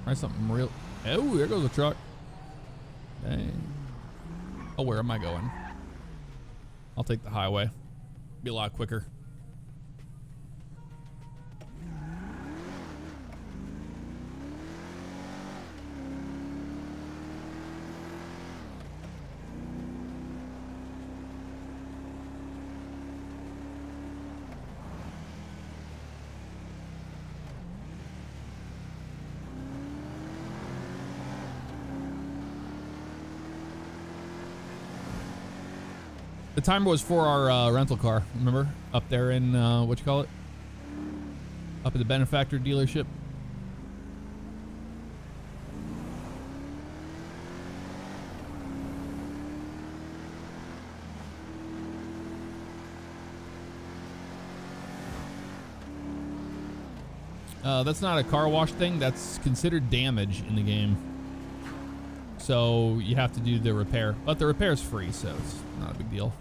Try something real. Oh, there goes a truck. Dang. Oh, where am I going? I'll take the highway. Be a lot quicker. The timer was for our rental car, remember? Up there in, what you call it? Up at the benefactor dealership. That's not a car wash thing. That's considered damage in the game. So you have to do the repair. But the repair is free, so it's not a big deal.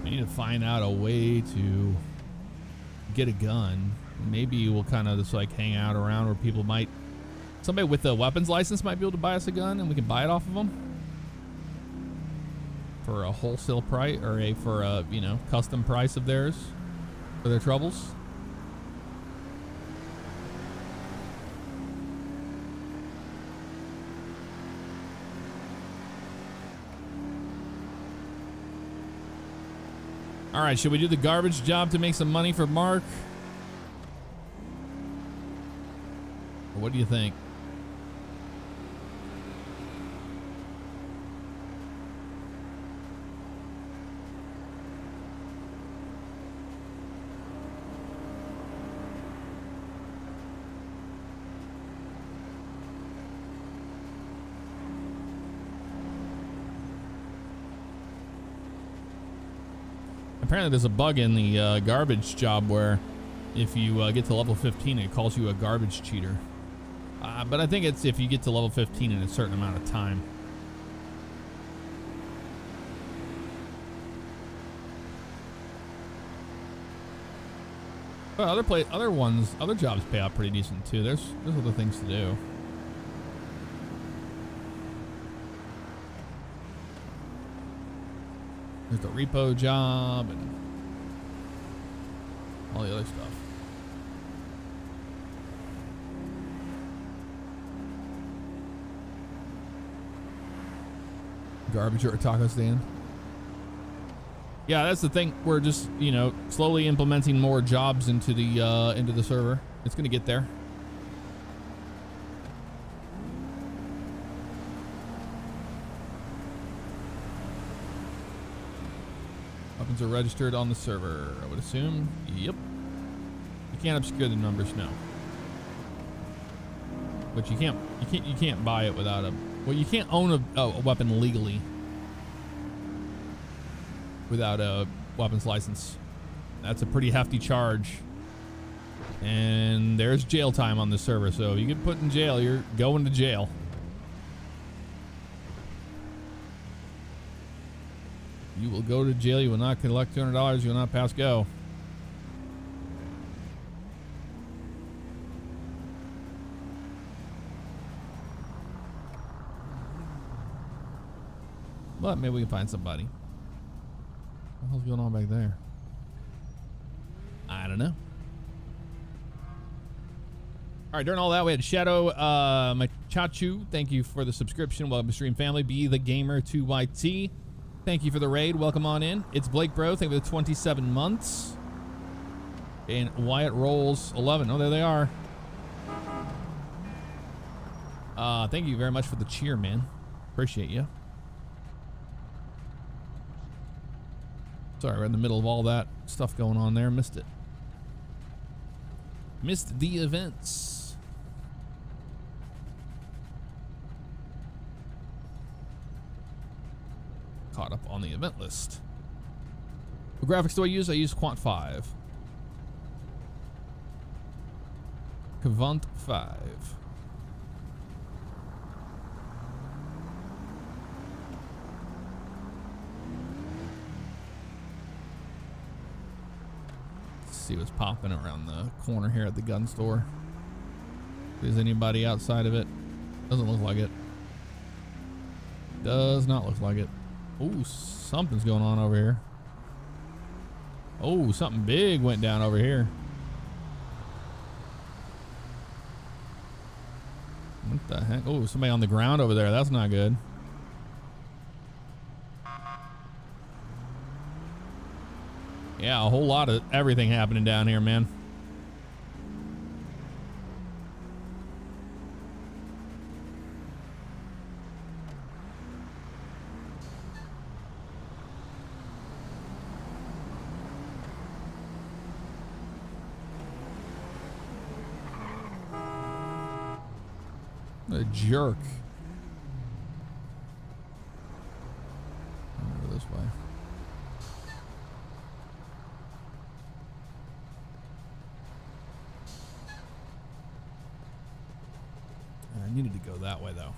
We need to find out a way to get a gun. Maybe we'll kind of just like hang out around where people might, somebody with a weapons license might be able to buy us a gun and we can buy it off of them for a wholesale price or for a, you know, custom price of theirs for their troubles. All right, should we do the garbage job to make some money for Mark? Or what do you think? Apparently there's a bug in the garbage job where if you get to level 15, it calls you a garbage cheater. But I think it's if you get to level 15 in a certain amount of time. But other jobs pay out pretty decent too. There's other things to do. There's the repo job and all the other stuff. Garbage or a taco stand. Yeah, that's the thing. We're just, you know, slowly implementing more jobs into the server. It's gonna get there. Weapons are registered on the server, I would assume. Yep. You can't obscure the numbers, no. But you can't buy it without a, well, you can't own a weapon legally without a weapons license. That's a pretty hefty charge. And there's jail time on the server, so if you get put in jail, you're going to jail. You will go to jail. You will not collect $200. You will not pass go. But maybe we can find somebody. What the hell's going on back there? I don't know. All right, during all that, we had Shadow Machachu. Thank you for the subscription. Welcome to Stream Family. Be the Gamer 2YT. Thank you for the raid. Welcome on in. It's Blake Bro. Thank you for the 27 months. And Wyatt Rolls 11. Oh, there they are. Thank you very much for the cheer, man. Appreciate you. Sorry, we're in the middle of all that stuff going on there. Missed it. Missed the events. Caught up on the event list. What graphics do I use? I use Quant 5. Quant 5. Let's see what's popping around the corner here at the gun store. If there's anybody outside of it. Doesn't look like it. Does not look like it. Oh, something's going on over here. Oh, something big went down over here. What the heck? Oh, somebody on the ground over there. That's not good. Yeah, a whole lot of everything happening down here, man. A jerk. I'll go this way. I needed to go that way, though.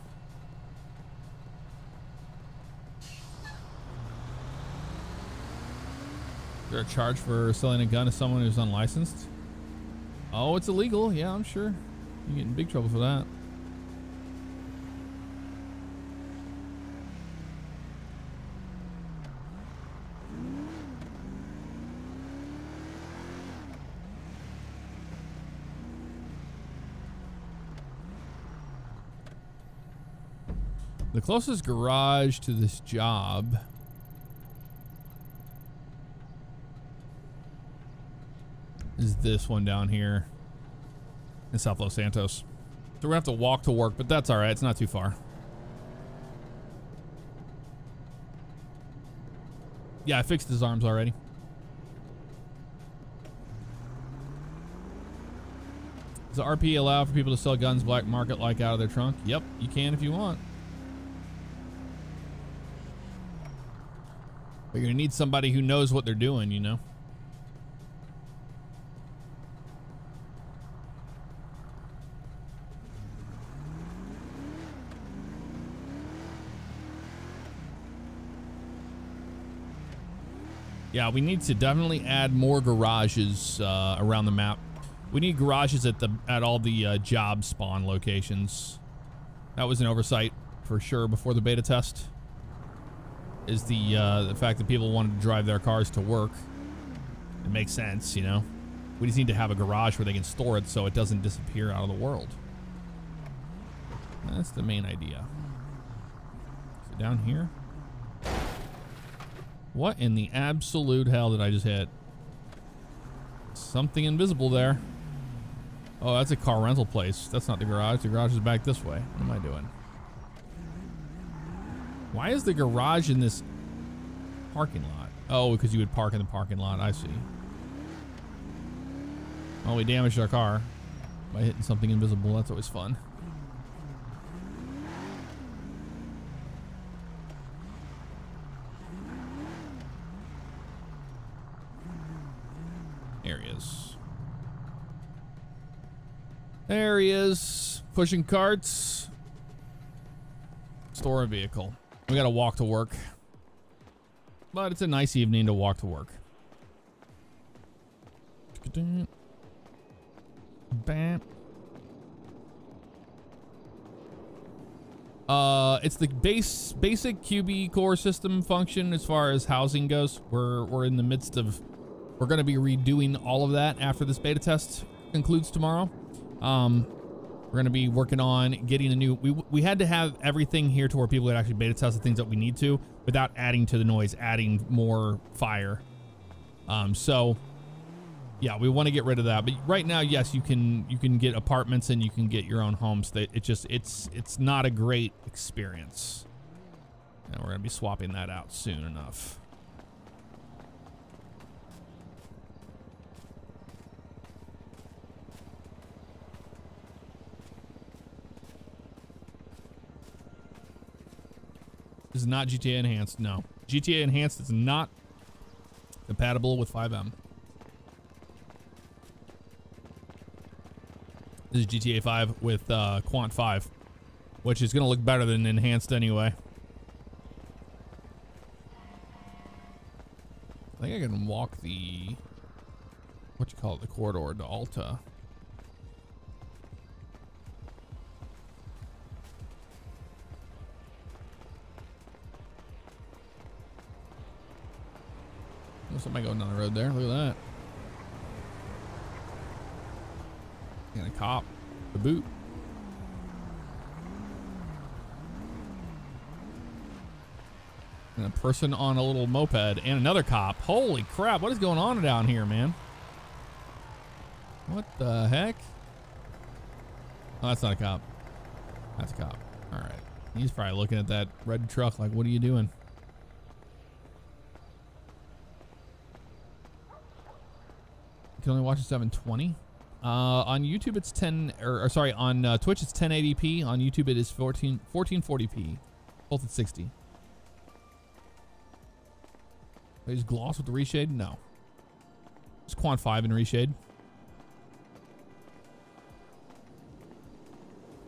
Is there a charge for selling a gun to someone who's unlicensed? Oh, it's illegal. Yeah, I'm sure. You get in big trouble for that. The closest garage to this job is this one down here in South Los Santos. So we're gonna have to walk to work, but that's all right. It's not too far. Yeah, I fixed his arms already. Does the RP allow for people to sell guns black market like out of their trunk? Yep, you can if you want. But you're gonna need somebody who knows what they're doing, you know? Yeah, we need to definitely add more garages around the map. We need garages at all the job spawn locations. That was an oversight for sure before the beta test. Is the fact that people wanted to drive their cars to work. It makes sense, you know. We just need to have a garage where they can store it so it doesn't disappear out of the world. That's the main idea. So down here. What in the absolute hell did I just hit? Something invisible there. Oh, that's a car rental place. That's not the garage. The garage is back this way. What am I doing? Why is the garage in this parking lot? Oh, because you would park in the parking lot. I see. Oh, we damaged our car by hitting something invisible. That's always fun. There he is. There he is. Pushing carts. Store a vehicle. We gotta walk to work. But it's a nice evening to walk to work. Bam. It's the basic QB core system function as far as housing goes. We're in the midst of, we're gonna be redoing all of that after this beta test concludes tomorrow. We're gonna be working on getting a new, we had to have everything here to where people could actually beta test the things that we need to without adding to the noise, adding more fire. So yeah, we want to get rid of that. But right now, yes, you can get apartments and you can get your own homes. It's not a great experience. And we're gonna be swapping that out soon enough. This is not GTA Enhanced, no. GTA Enhanced is not compatible with 5M. This is GTA 5 with Quant 5, which is going to look better than Enhanced anyway. I think I can walk the, what you call it, the corridor to Alta. Somebody going down the road there. Look at that. And a cop. The boot. And a person on a little moped and another cop. Holy crap. What is going on down here, man? What the heck? Oh, that's not a cop. That's a cop. All right. He's probably looking at that red truck like, what are you doing? You can only watch it 720. On YouTube it's 10, or sorry, on Twitch it's 1080p. On YouTube it is 1440p. Both at 60. Is gloss with the reshade? No. It's Quant 5 in reshade.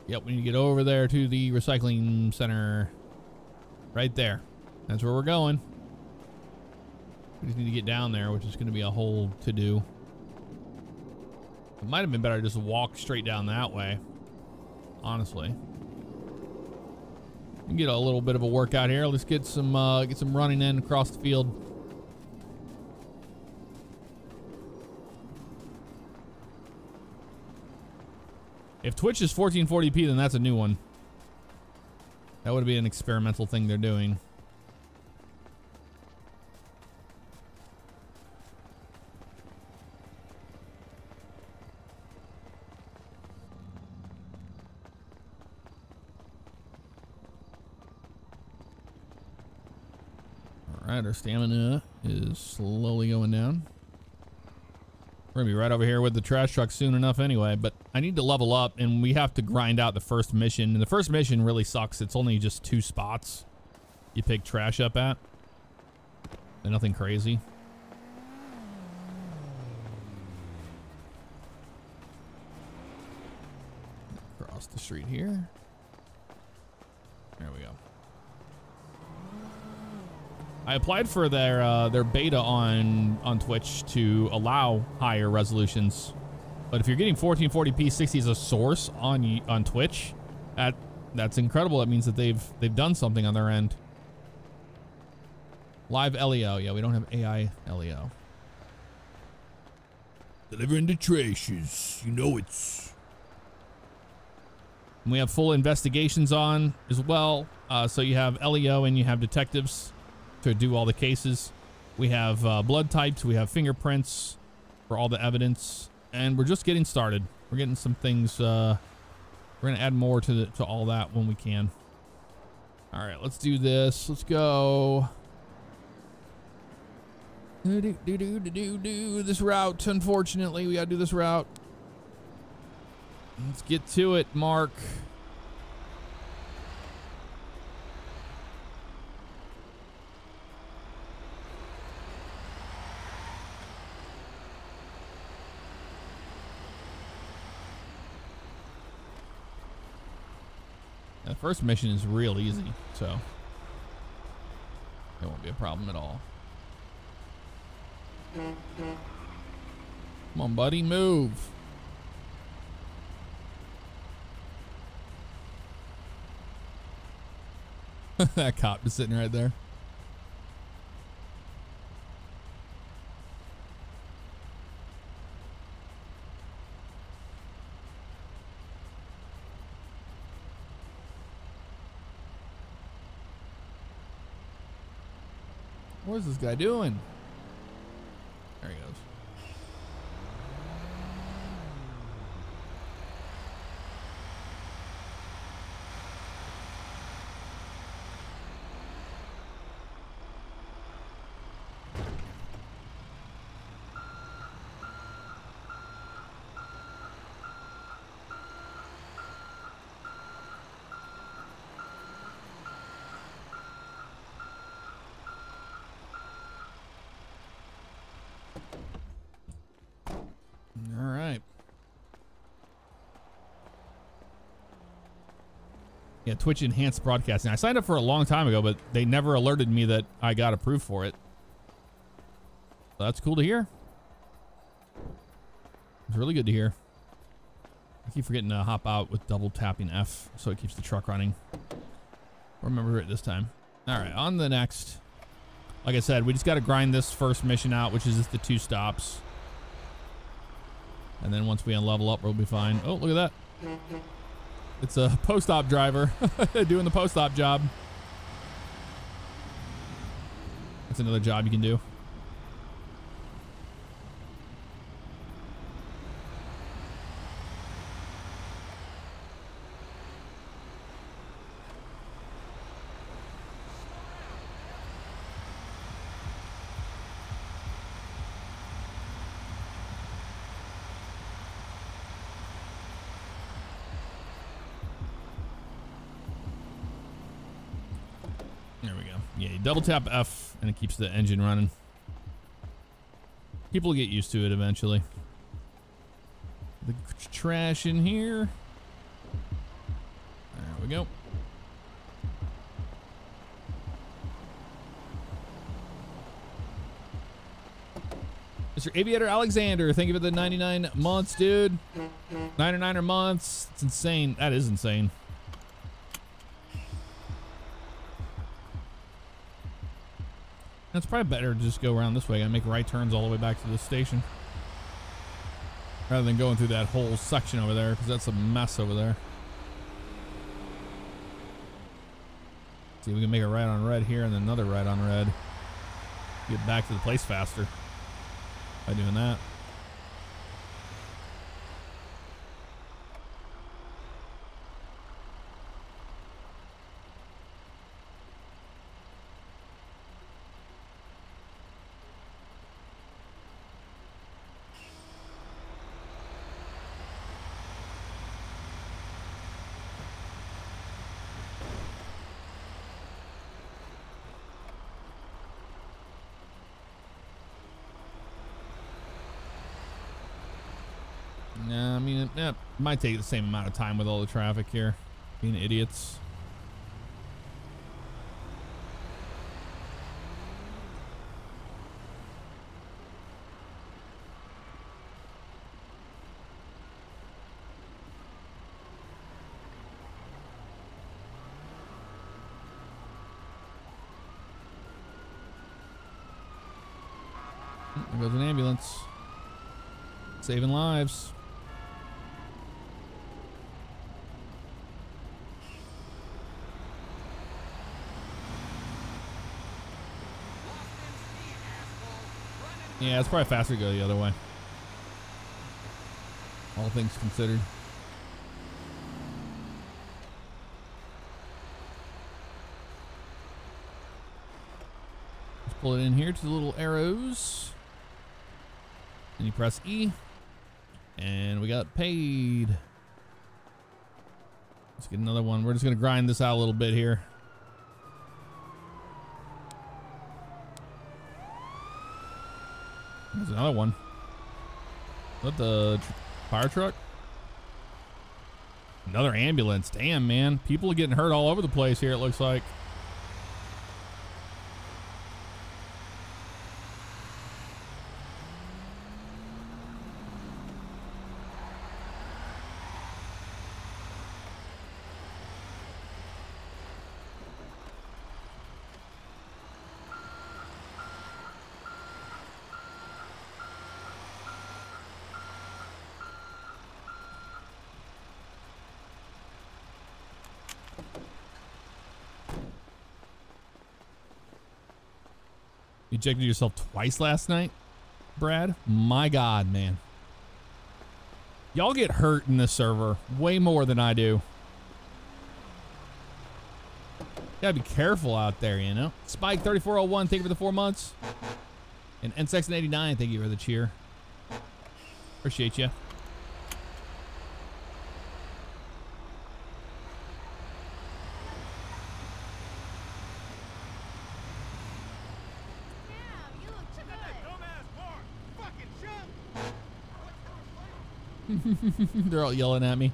Yep, we need to get over there to the recycling center. Right there. That's where we're going. We just need to get down there, which is going to be a whole to-do. It might have been better to just walk straight down that way. Honestly. We can get a little bit of a workout here. Let's get some running in across the field. If Twitch is 1440p, then that's a new one. That would be an experimental thing they're doing. All right, our stamina is slowly going down. We're gonna be right over here with the trash truck soon enough anyway, but I need to level up and we have to grind out the first mission. And the first mission really sucks. It's only just 2 spots you pick trash up at. And nothing crazy. Across the street here. There we go. I applied for their beta on Twitch to allow higher resolutions, but if you're getting 1440p 60 as a source on Twitch, that's incredible. That means that they've done something on their end. Live LEO, yeah, we don't have AI LEO. Delivering the trashes, you know it's. And we have full investigations on as well, so you have LEO and you have detectives to do all the cases. We have blood types, we have fingerprints for all the evidence, and we're just getting started. We're getting some things. We're gonna add more to all that when we can. All right, let's do this. Let's go. Do this route. Unfortunately, we gotta do this route. Let's get to it, Mark. The first mission is real easy, so it won't be a problem at all. Come on, buddy, move. That cop is sitting right there. What is this guy doing? There he goes. All right. Yeah, Twitch enhanced broadcasting. I signed up for it a long time ago, but they never alerted me that I got approved for it. So that's cool to hear. It's really good to hear. I keep forgetting to hop out with double tapping F so it keeps the truck running. Remember it this time. All right, on the next. Like I said, we just got to grind this first mission out, which is just the 2 stops. And then once we unlevel up, we'll be fine. Oh, look at that. It's a post-op driver doing the post-op job. That's another job you can do. There we go. Yeah, you double tap F and it keeps the engine running. People get used to it eventually. The trash in here. There we go. This Mr. Aviator Alexander, thank you for the 99 months, dude. 99er months. It's insane. That is insane. It's probably better to just go around this way and make right turns all the way back to the station, rather than going through that whole section over there, because that's a mess over there. See if we can make a right on red here and then another right on red. Get back to the place faster by doing that. Nah, I mean, it might take the same amount of time with all the traffic here. Being idiots. There goes an ambulance. Saving lives. Yeah, it's probably faster to go the other way. All things considered. Let's pull it in here to the little arrows. And you press E. And we got paid. Let's get another one. We're just going to grind this out a little bit here. There's another one. Is that the fire truck? Another ambulance. Damn, man. People are getting hurt all over the place here, it looks like. You ejected yourself twice last night, Brad? My God, man. Y'all get hurt in this server way more than I do. Gotta be careful out there, you know? Spike 3401, thank you for the 4 months. And N689, thank you for the cheer. Appreciate you. They're all yelling at me.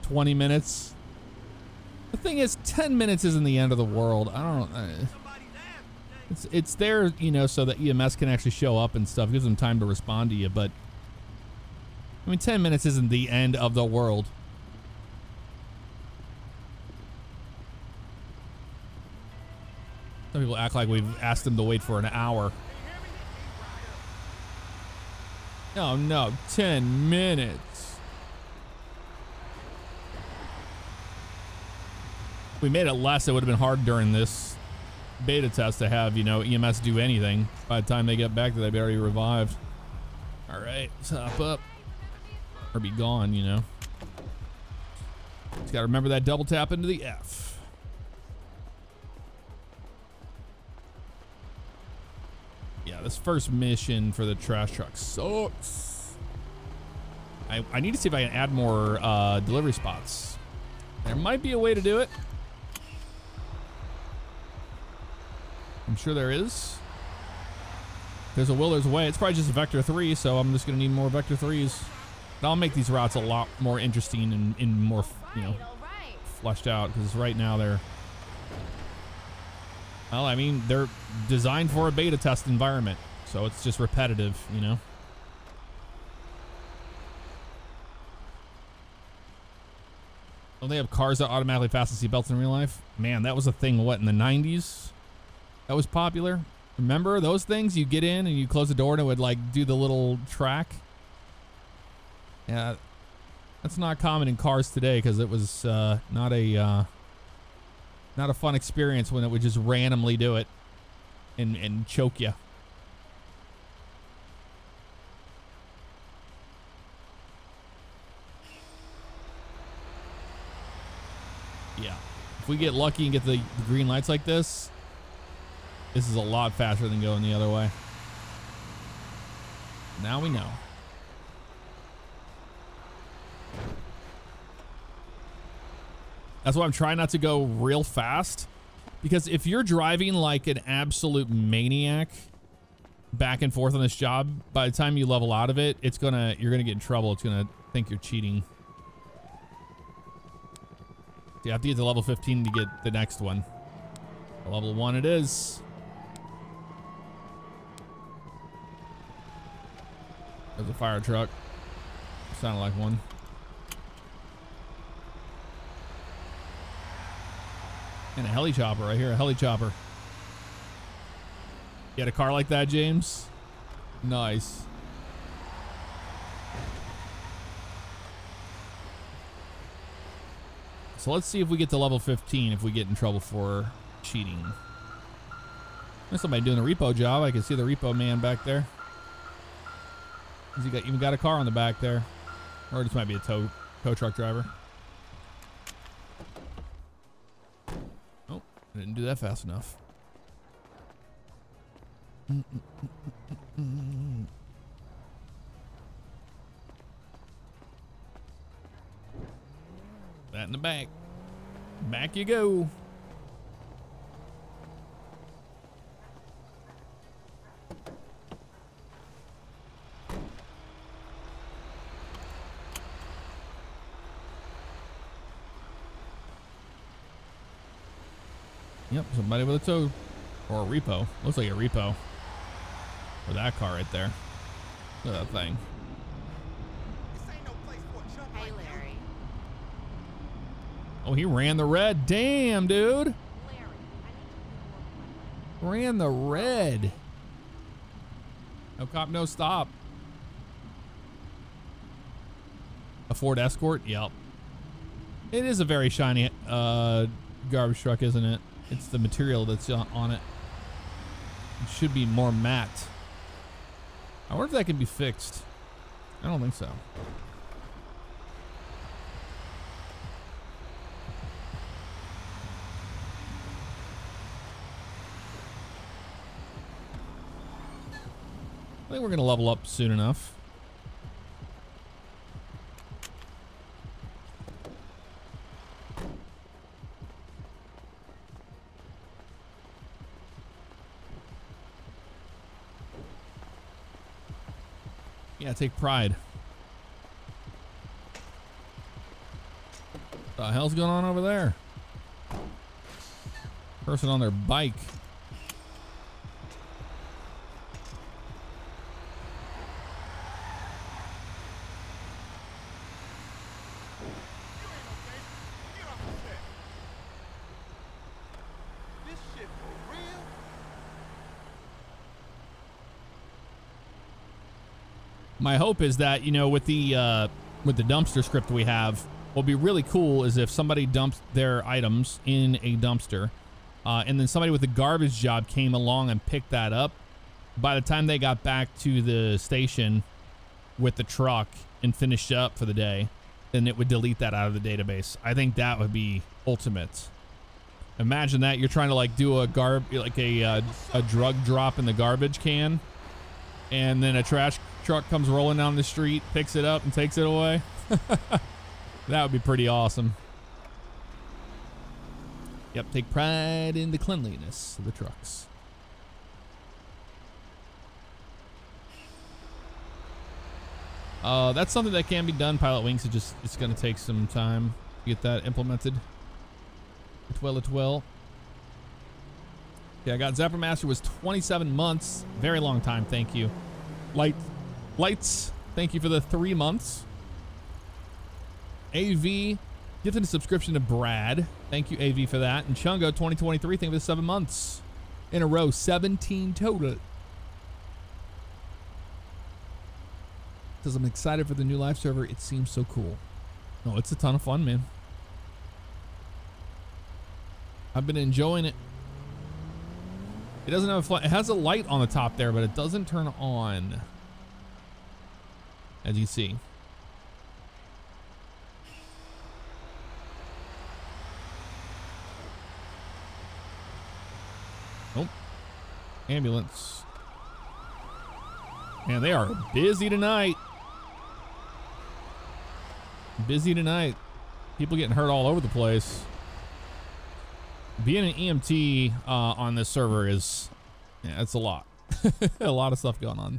20 minutes. The thing is, 10 minutes isn't the end of the world. I don't know. It's there, you know, so that EMS can actually show up and stuff. Gives them time to respond to you, but I mean, 10 minutes isn't the end of the world. Some people act like we've asked them to wait for an hour. Oh no, 10 minutes. If we made it less, it would have been hard during this beta test to have, you know, EMS do anything. By the time they get back, they'd be already revived. All right, let's hop up. Or be gone, you know. Just gotta remember that double tap into the F. Yeah, this first mission for the trash truck sucks. I need to see if I can add more delivery spots. There might be a way to do it. I'm sure there is. There's a will, there's a way. It's probably just Vector 3, so I'm just going to need more Vector 3s. That'll make these routes a lot more interesting and more, you know, fleshed out, because right now they're Well, I mean, they're designed for a beta test environment, so it's just repetitive, you know? Don't they have cars that automatically fasten seatbelts in real life? Man, that was a thing, what, in the 90s? That was popular. Remember those things? You get in and you close the door and it would like do the little track. Yeah, that's not common in cars today because it was not a fun experience when it would just randomly do it and choke you. Yeah, if we get lucky and get the green lights like this is a lot faster than going the other way. Now we know. That's why I'm trying not to go real fast, because if you're driving like an absolute maniac back and forth on this job, by the time you level out of it, you're gonna get in trouble. It's gonna think you're cheating. You have to get to level 15 to get the next one. Level 1 it is. There's a fire truck. Sounded like one. And a heli chopper right here. A heli chopper. You had a car like that, James? Nice. So let's see if we get to level 15 if we get in trouble for cheating. There's somebody doing the repo job. I can see the repo man back there. Has he even got a car on the back there? Or this might be a tow truck driver. Oh, I didn't do that fast enough. That in the back. Back you go. Yep, somebody with a tow or a repo. Looks like a repo. For that car right there. Look at that thing. This ain't no place for a chump Hey, like you. Larry. Oh, he ran the red. Damn, dude. Larry, I need to do more. Ran the red. No cop, no stop. A Ford Escort? Yep. It is a very shiny garbage truck, isn't it? It's the material that's on it. It should be more matte. I wonder if that can be fixed. I don't think so. I think we're going to level up soon enough. Yeah, take pride. What the hell's going on over there? Person on their bike. Get off the set. This shit for real? My hope is that, you know, with the dumpster script we have, what'll be really cool is if somebody dumps their items in a dumpster, and then somebody with the garbage job came along and picked that up. By the time they got back to the station with the truck and finished up for the day, then it would delete that out of the database. I think that would be ultimate. Imagine that you're trying to like do a drug drop in the garbage can, and then a trash truck comes rolling down the street, picks it up and takes it away. That would be pretty awesome. Yep, take pride in the cleanliness of the trucks. That's something that can be done. Pilot Wings, it's going to take some time to get that implemented. It will. Okay, I got Zapper Master was 27 months. Very long time. Thank you. Lights. Thank you for the 3 months. AV. Gifted a subscription to Brad. Thank you, AV, for that. And Chungo 2023. Thank you for the 7 months in a row. 17 total. Says I'm excited for the new live server. It seems so cool. No, it's a ton of fun, man. I've been enjoying it. It doesn't have a it has a light on the top there, but it doesn't turn on, as you see. Nope. Ambulance. Man, they are busy tonight. Busy tonight. People getting hurt all over the place. Being an EMT on this server is, yeah, it's a lot. A lot of stuff going on.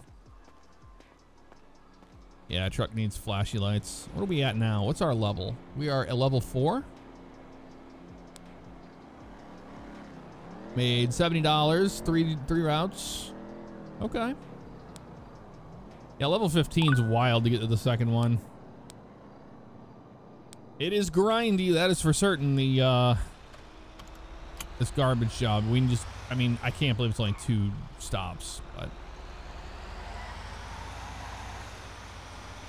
Yeah, truck needs flashy lights. What are we at now? What's our level? We are at level 4. Made $70, three routes. Okay. Yeah, level 15 is wild to get to the second one. It is grindy, that is for certain. The this garbage job. We can just, I mean, I can't believe it's only 2 stops, but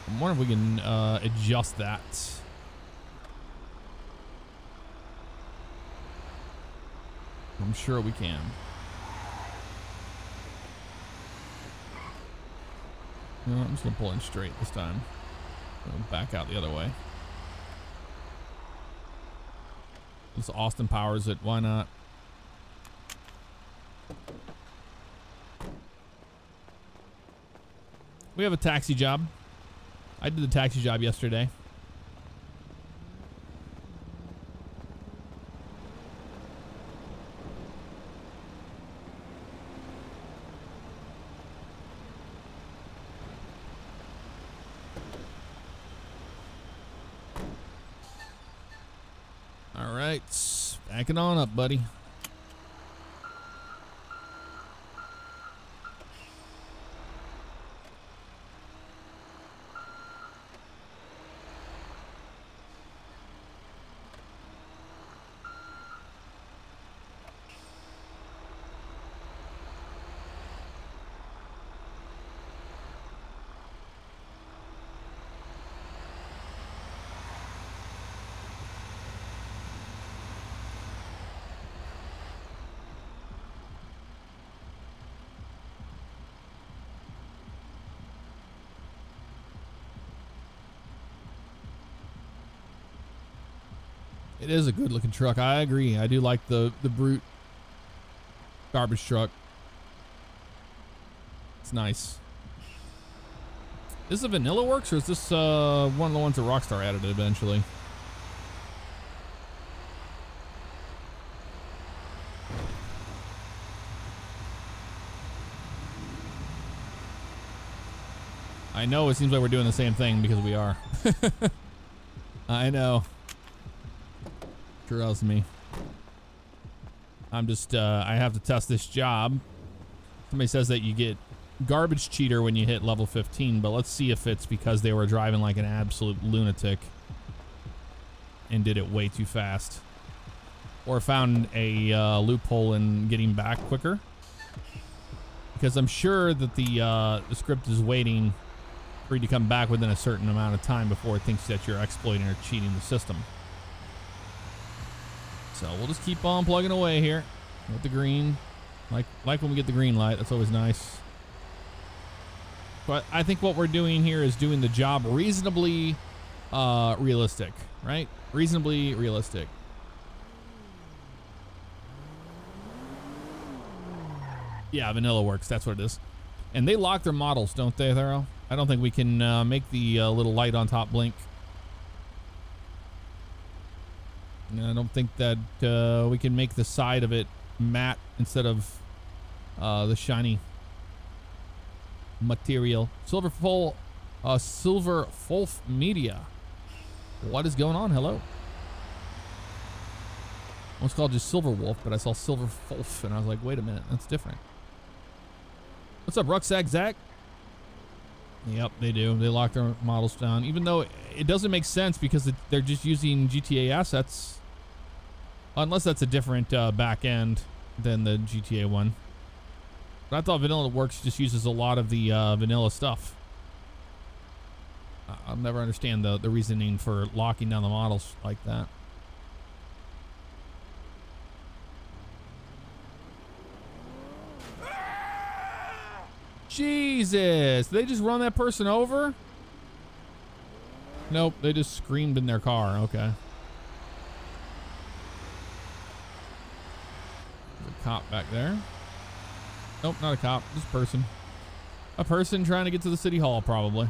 I'm wondering if we can adjust that. I'm sure we can. No, I'm just gonna pull in straight this time. I'll back out the other way. This Austin powers it. Why not? We have a taxi job. I did the taxi job yesterday. All right, backing on up, buddy. It is a good looking truck. I agree. I do like the brute garbage truck. It's nice. Is this a Vanilla Works or is this one of the ones that Rockstar added eventually? I know it seems like we're doing the same thing because we are. I know. Trust me. I'm just, I have to test this job. Somebody says that you get garbage cheater when you hit level 15, but let's see if it's because they were driving like an absolute lunatic and did it way too fast. Or found a loophole in getting back quicker. Because I'm sure that the script is waiting for you to come back within a certain amount of time before it thinks that you're exploiting or cheating the system. So we'll just keep on plugging away here with the green. Like when we get the green light, that's always nice. But I think what we're doing here is doing the job reasonably realistic, right? Reasonably realistic. Yeah, Vanilla Works, that's what it is. And they lock their models, don't they, Thero? I don't think we can make the little light on top blink. I don't think that we can make the side of it matte instead of the shiny material. Silver Fulf Media. What is going on? Hello. Almost called just Silver Wolf, but I saw Silver Wolf, and I was like, wait a minute, that's different. What's up, Rucksack Zach? Yep, they do. They lock their models down, even though it doesn't make sense because they're just using GTA assets. Unless that's a different back end than the GTA one. But I thought Vanilla Works just uses a lot of the vanilla stuff. I'll never understand the reasoning for locking down the models like that. Jesus, did they just run that person over? Nope, they just screamed in their car. Okay. There's a cop back there. Nope, not a cop, just a person. A person trying to get to the city hall, probably.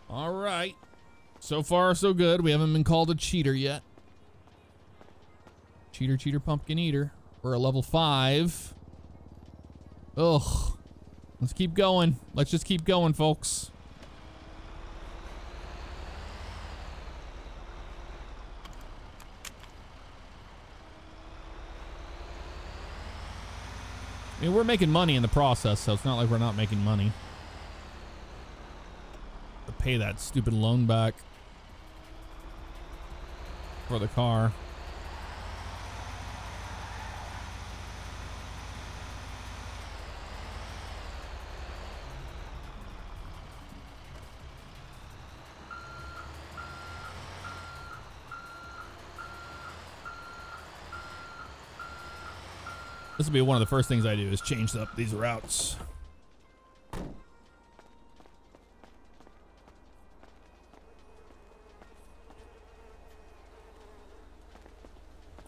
All right. So far, so good. We haven't been called a cheater yet. Cheater, cheater, pumpkin eater. We're a level 5. Ugh. Let's keep going. Let's just keep going, folks. I mean, we're making money in the process, so it's not like we're not making money. To pay that stupid loan back for the car. This will be one of the first things I do is change up these routes.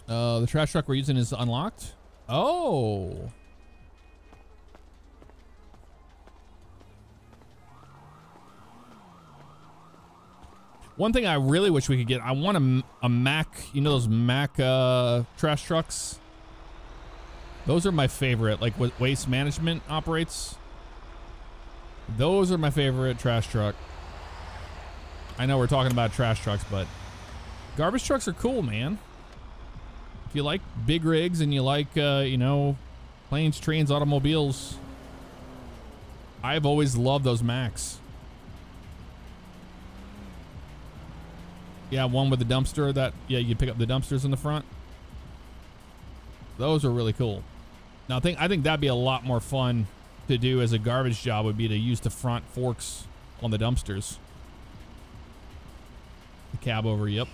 The trash truck we're using is unlocked. Oh. One thing I really wish we could get, I want a Mack, you know those Mack trash trucks? Those are my favorite, like what Waste Management operates. Those are my favorite trash truck. I know we're talking about trash trucks, but garbage trucks are cool, man. If you like big rigs and you like, you know, planes, trains, automobiles, I've always loved those Macks. Yeah, one with the dumpster that, yeah, you pick up the dumpsters in the front. Those are really cool. Now, I think that'd be a lot more fun to do as a garbage job would be to use the front forks on the dumpsters. The cab over, yep.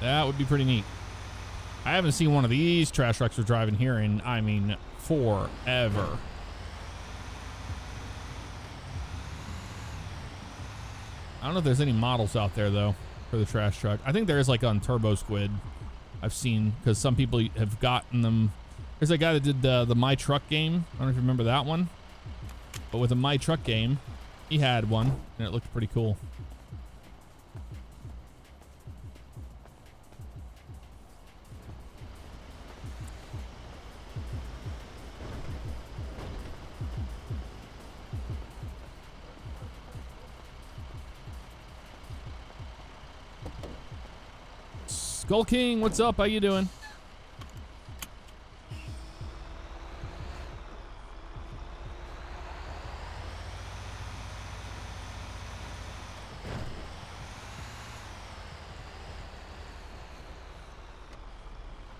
That would be pretty neat. I haven't seen one of these trash trucks we're driving here in, I mean, forever. I don't know if there's any models out there, though, for the trash truck. I think there is, like, on Turbo Squid. I've seen, because some people have gotten them. There's a guy that did the My Truck game. I don't know if you remember that one. But with the My Truck game, he had one, and it looked pretty cool. Skull King, what's up? How you doing?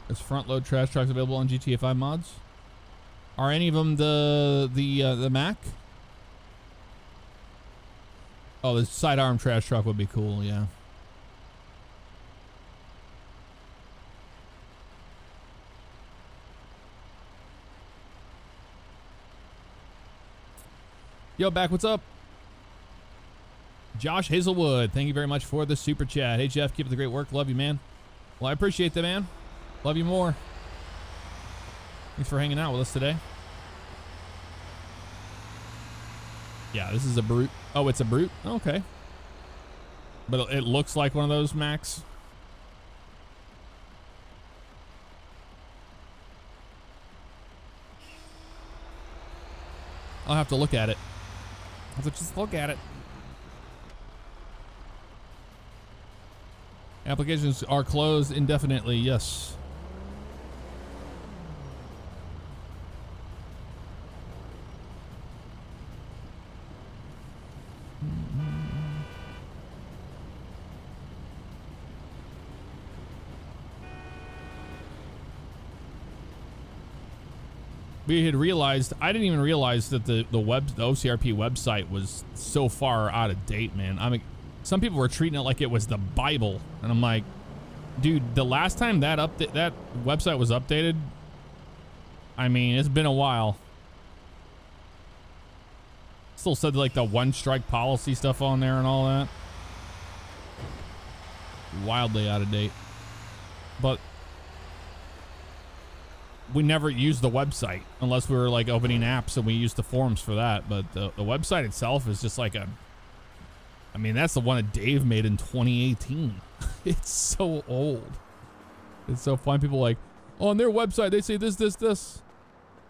Is front load trash trucks available on GTA 5 mods? Are any of them the Mack? Oh, the sidearm trash truck would be cool, yeah. Yo, back, what's up? Josh Hazelwood, thank you very much for the super chat. Hey, Jeff, keep up the great work. Love you, man. Well, I appreciate that, man. Love you more. Thanks for hanging out with us today. Yeah, this is a brute. Oh, it's a brute? Okay. But it looks like one of those Macks. I'll have to look at it. I'll have to just look at it. Applications are closed indefinitely. Yes. We had realized, I didn't even realize that the OCRP website was so far out of date, man. I mean, some people were treating it like it was the Bible, and I'm like, dude, the last time that website was updated, I mean, it's been a while. Still said like the one strike policy stuff on there and all that. Wildly out of date. But we never used the website unless we were like opening apps, and we used the forums for that. But the website itself is just like I mean, that's the one that Dave made in 2018. It's so old. It's so fun. People are like, oh, on their website, they say this, this, this.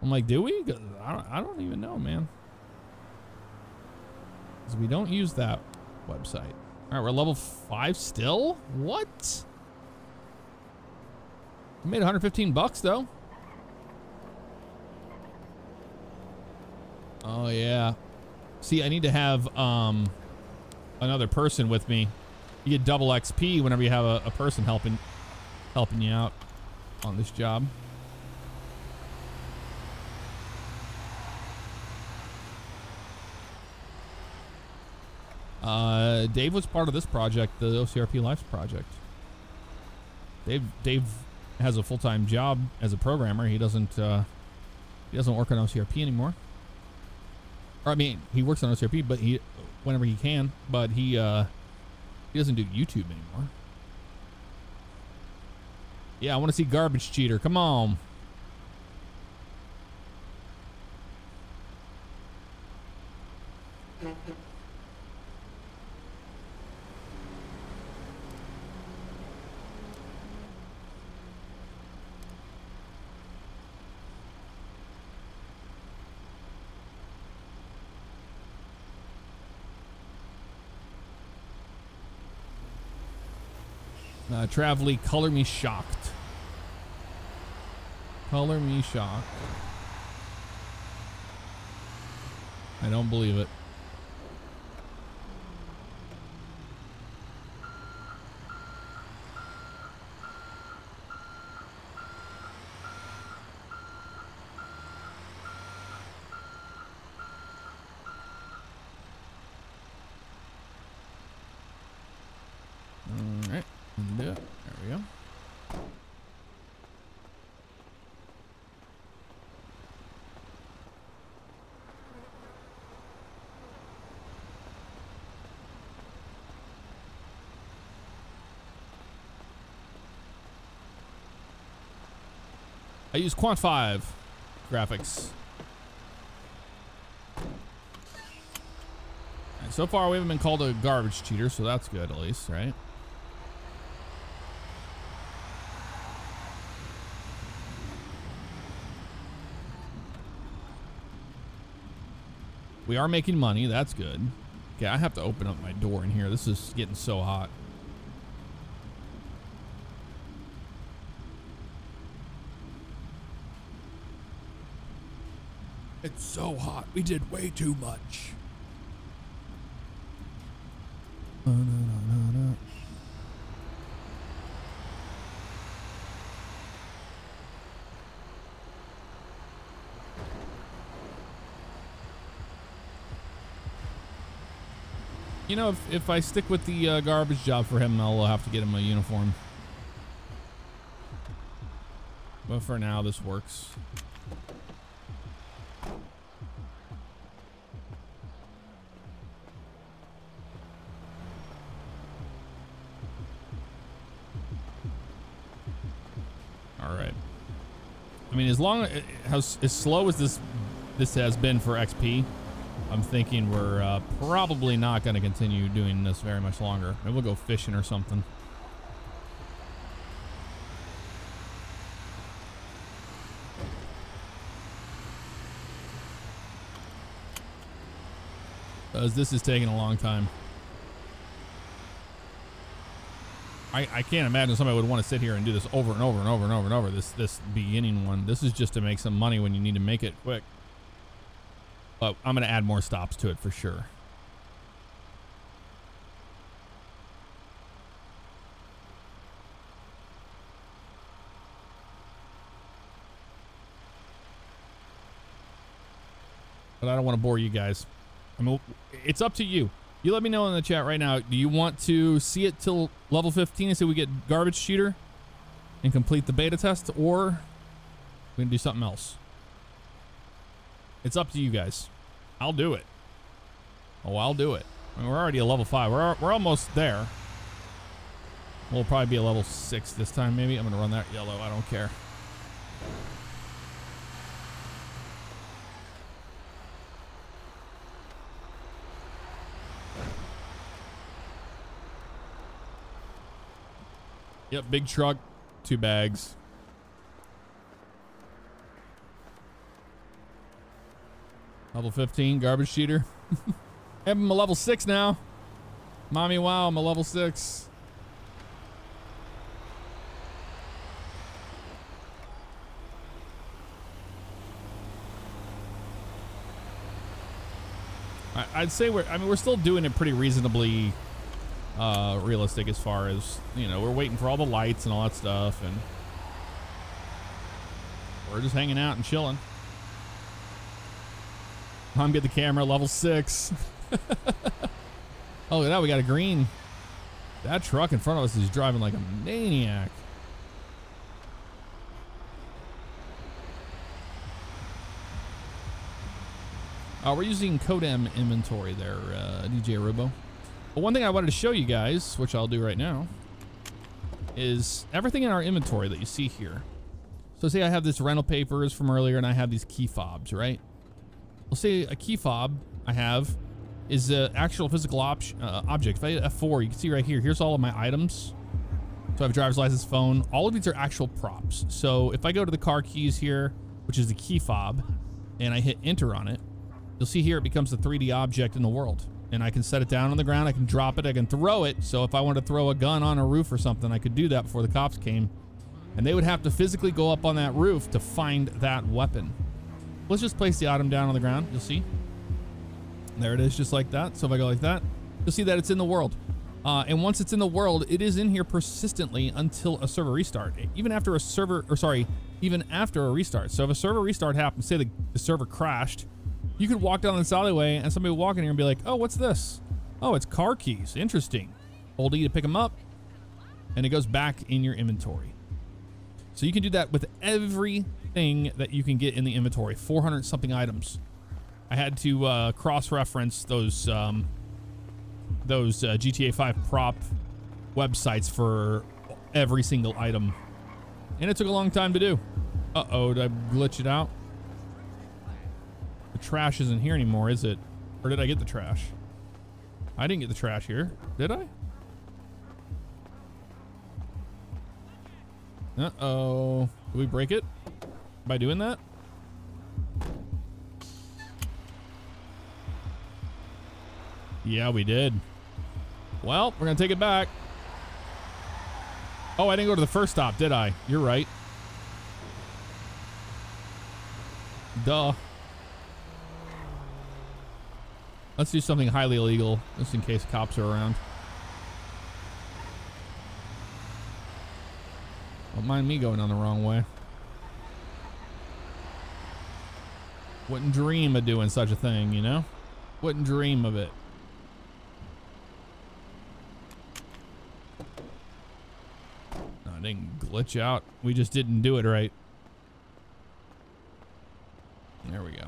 I'm like, do we? I don't even know, man. Because we don't use that website. All right, we're level 5 still? What? We made $115 though. Oh yeah. See, I need to have another person with me. You get double XP whenever you have a person helping you out on this job. Dave was part of this project, the OCRP Lives project. Dave has a full-time job as a programmer. He doesn't work on OCRP anymore. Or I mean, he works on OCRP, but whenever he can, but he doesn't do YouTube anymore. Yeah, I want to see Garbage Cheater. Come on. Travelly, color me shocked. Color me shocked. I don't believe it. All right. There we go. I use Quant 5 graphics. And so far, we haven't been called a garbage cheater, so that's good at least, right? We are making money. That's good. Okay, I have to open up my door in here. This is getting so hot. It's so hot. We did way too much. You know, if I stick with the garbage job for him, I'll have to get him a uniform. But for now, this works. All right. I mean, as long as slow as this has been for XP, I'm thinking we're probably not going to continue doing this very much longer. Maybe we'll go fishing or something. Because this is taking a long time. I can't imagine somebody would want to sit here and do this over and over and over and over and over. This beginning one. This is just to make some money when you need to make it quick. But I'm going to add more stops to it for sure. But I don't want to bore you guys. I mean, it's up to you. You let me know in the chat right now. Do you want to see it till level 15 and say we get garbage shooter and complete the beta test, or we can do something else? It's up to you guys. I'll do it. Oh, I'll do it. I mean, we're already at level 5. We're almost there. We'll probably be a level 6 this time, maybe. I'm going to run that yellow. I don't care. Yep, big truck, 2 bags. Level 15, garbage shooter. I'm a level 6 now. Mommy, wow, I'm a level 6. I'd say we're still doing it pretty reasonably realistic as far as, you know, we're waiting for all the lights and all that stuff, and we're just hanging out and chilling. Mom, get the camera, level 6. Oh, now we got a green. That truck in front of us is driving like a maniac. We're using Codem inventory there, DJ Robo. But one thing I wanted to show you guys, which I'll do right now, is everything in our inventory that you see here. So say I have this rental papers from earlier and I have these key fobs, right? We'll say a key fob I have is an actual physical object. If I hit F4, you can see right here, here's all of my items. So I have a driver's license, phone. All of these are actual props. So if I go to the car keys here, which is the key fob, and I hit enter on it, you'll see here it becomes the 3D object in the world. And I can set it down on the ground, I can drop it, I can throw it. So if I wanted to throw a gun on a roof or something, I could do that before the cops came. And they would have to physically go up on that roof to find that weapon. Let's just place the item down on the ground, you'll see. There it is, just like that. So if I go like that, you'll see that it's in the world. And once it's in the world, it is in here persistently until a server restart. Even after a even after a restart. So if a server restart happens, say the server crashed, you could walk down this alleyway and somebody would walk in here and be like, oh, what's this? Oh, it's car keys. Interesting. Hold E to pick them up, and it goes back in your inventory. So you can do that with everything that you can get in the inventory. 400 something items. I had to cross-reference those GTA 5 prop websites for every single item, and it took a long time to do. Uh-oh, did I glitch it out? The trash isn't here anymore, is it? Or did I get the trash? I didn't get the trash here, did I? Uh-oh. Did we break it by doing that? Yeah, we did. Well, we're gonna take it back. Oh, I didn't go to the first stop, did I? You're right. Duh. Let's do something highly illegal, just in case cops are around. Don't mind me going on the wrong way. Wouldn't dream of doing such a thing, you know? Wouldn't dream of it. No, I didn't glitch out. We just didn't do it right. There we go.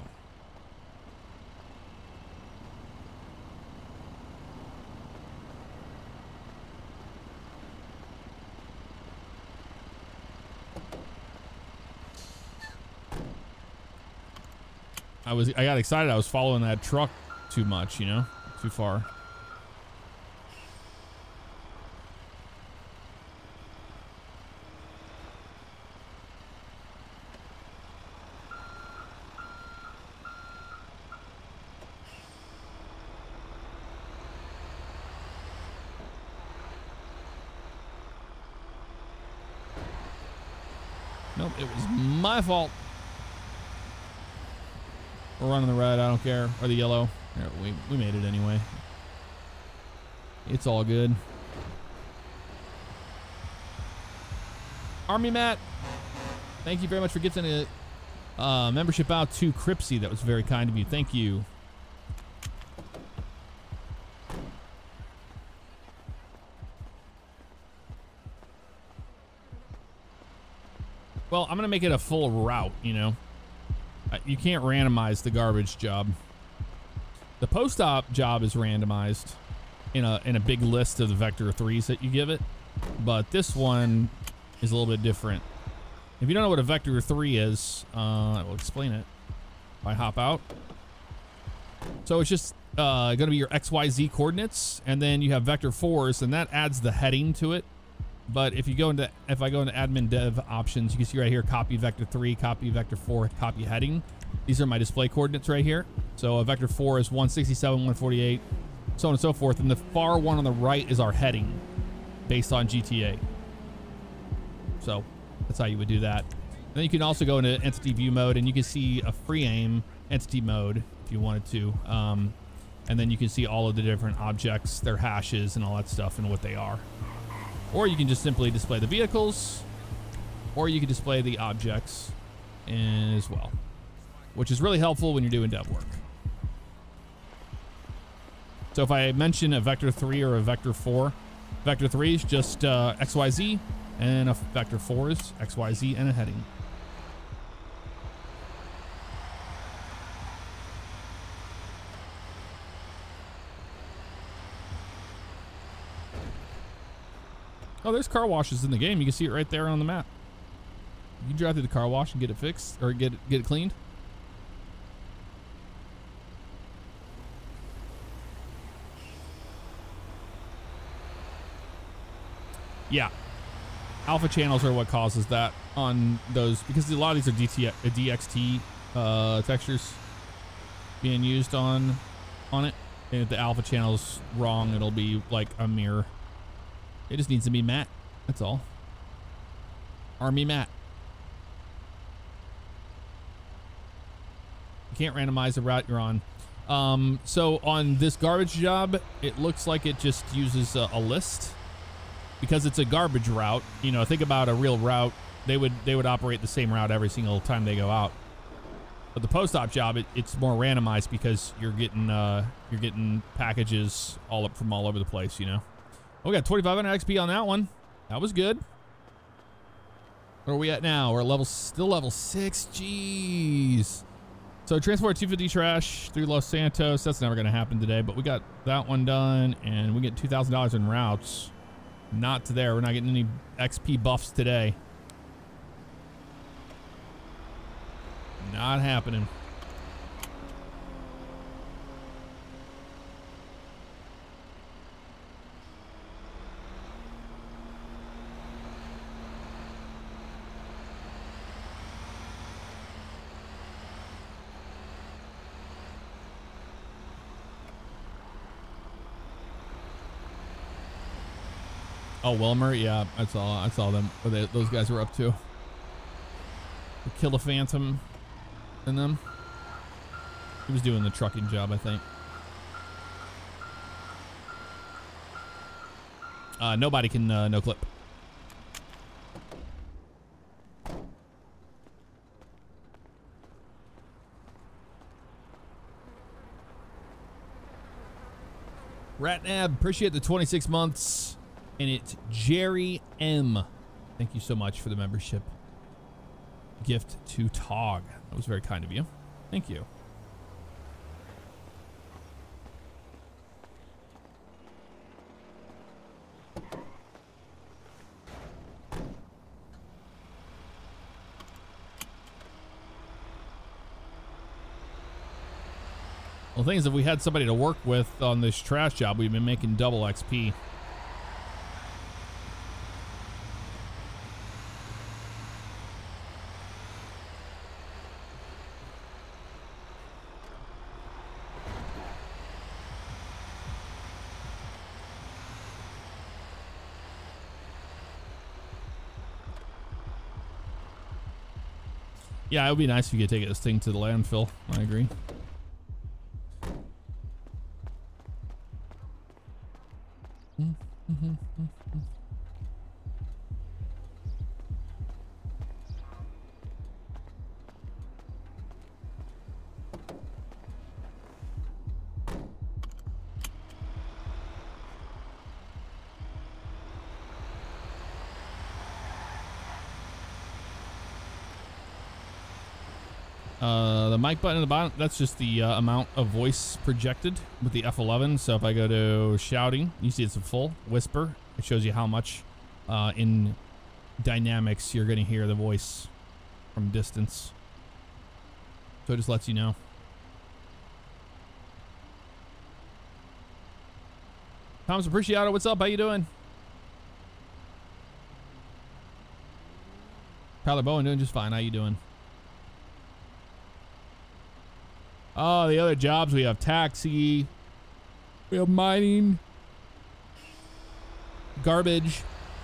I got excited. I was following that truck too much, you know, too far. Nope, it was my fault. We're running the red, I don't care. Or the yellow. Yeah, we made it anyway. It's all good. Army Matt, thank you very much for gifting a membership out to Cripsy. That was very kind of you. Thank you. Well, I'm going to make it a full route, you know. You can't randomize the garbage job. The post-op job is randomized in a big list of the vector 3s that you give it. But this one is a little bit different. If you don't know what a vector 3 is, I will explain it if I hop out. So it's just going to be your XYZ coordinates, and then you have vector 4s, and that adds the heading to it. But if I go into admin dev options, you can see right here, copy vector 3, copy vector 4, copy heading. These are my display coordinates right here. So a vector 4 is 167, 148, so on and so forth. And the far one on the right is our heading based on GTA. So that's how you would do that. And then you can also go into entity view mode, and you can see a free aim entity mode if you wanted to. And then you can see all of the different objects, their hashes and all that stuff and what they are. Or you can just simply display the vehicles, or you can display the objects as well, which is really helpful when you're doing dev work. So if I mention a vector 3 or a vector 4, vector 3 is just XYZ, and a vector 4 is XYZ and a heading. Oh, there's car washes in the game. You can see it right there on the map. You can drive through the car wash and get it fixed, or get it cleaned. Yeah. Alpha channels are what causes that on those, because a lot of these are DXT textures being used on it. And if the alpha channel's wrong, it'll be like a mirror. It just needs to be matte. That's all. Army matte. You can't randomize the route you're on. So on this garbage job, it looks like it just uses a list. Because it's a garbage route, you know, think about a real route. They would operate the same route every single time they go out. But the post-op job, it's more randomized because you're getting packages from all over the place, you know. Oh, we got 2,500 XP on that one. That was good. Where are we at now? We're still level 6. Jeez. So transport 250 trash through Los Santos. That's never going to happen today, but we got that one done, and we get $2,000 in routes. Not to there. We're not getting any XP buffs today. Not happening. Oh, Wilmer, yeah, I saw them. What those guys were up to. We killed a Phantom in them. He was doing the trucking job, I think. Nobody can no clip. Ratnab, appreciate the 26 months. And it's Jerry M. Thank you so much for the membership gift to Tog. That was very kind of you. Thank you. Well, the thing is, if we had somebody to work with on this trash job, we've been making double XP. Yeah, it would be nice if you could take this thing to the landfill. I agree. The mic button at the bottom, that's just the amount of voice projected with the F11. So if I go to shouting, you see it's a full whisper. It shows you how much in dynamics you're going to hear the voice from distance. So it just lets you know. Tom's Appreciato, what's up? How you doing? Tyler Bowen doing just fine. How you doing? Oh, the other jobs, we have taxi, we have mining, garbage,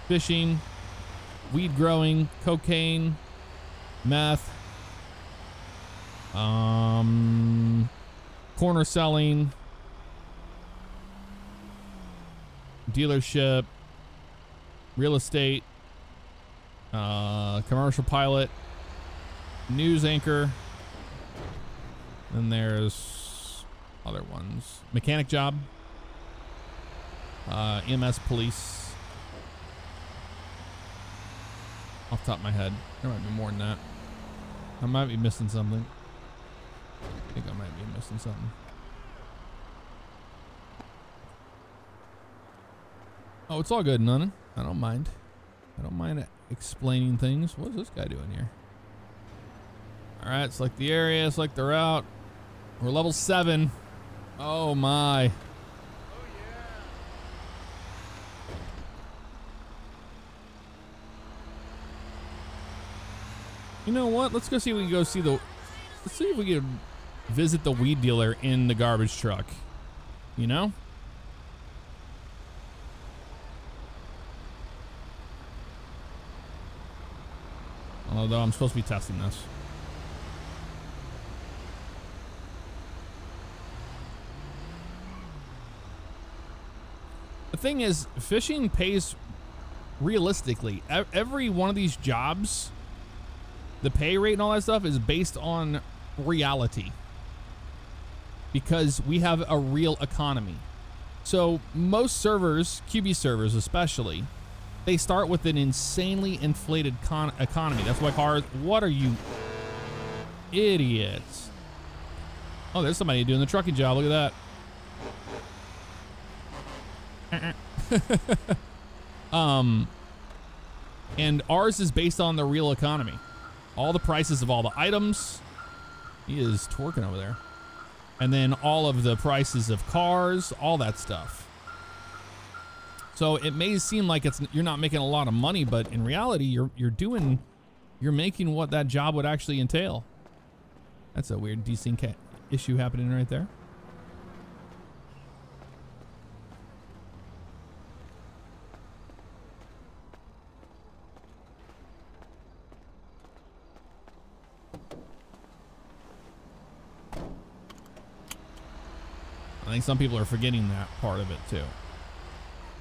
fishing, weed growing, cocaine, meth, corner selling, dealership, real estate, commercial pilot, news anchor. Then there's other ones. Mechanic job. EMS police. Off the top of my head. There might be more than that. I might be missing something. I think I might be missing something. Oh, it's all good, none. I don't mind. I don't mind explaining things. What's this guy doing here? Alright, select the area, select the route. We're level 7. Oh my. You know what? Let's go see if we can go see the... Let's see if we can visit the weed dealer in the garbage truck. You know? Although I'm supposed to be testing this. The thing is, fishing pays realistically. Every one of these jobs, the pay rate and all that stuff is based on reality. Because we have a real economy. So most servers, QB servers especially, they start with an insanely inflated economy. That's why cars... What are you idiots? Oh, there's somebody doing the trucking job. Look at that. And ours is based on the real economy. All the prices of all the items. He is twerking over there. And then all of the prices of cars, all that stuff. So it may seem like you're not making a lot of money, but in reality, you're making what that job would actually entail. That's a weird desync issue happening right there. I think some people are forgetting that part of it too.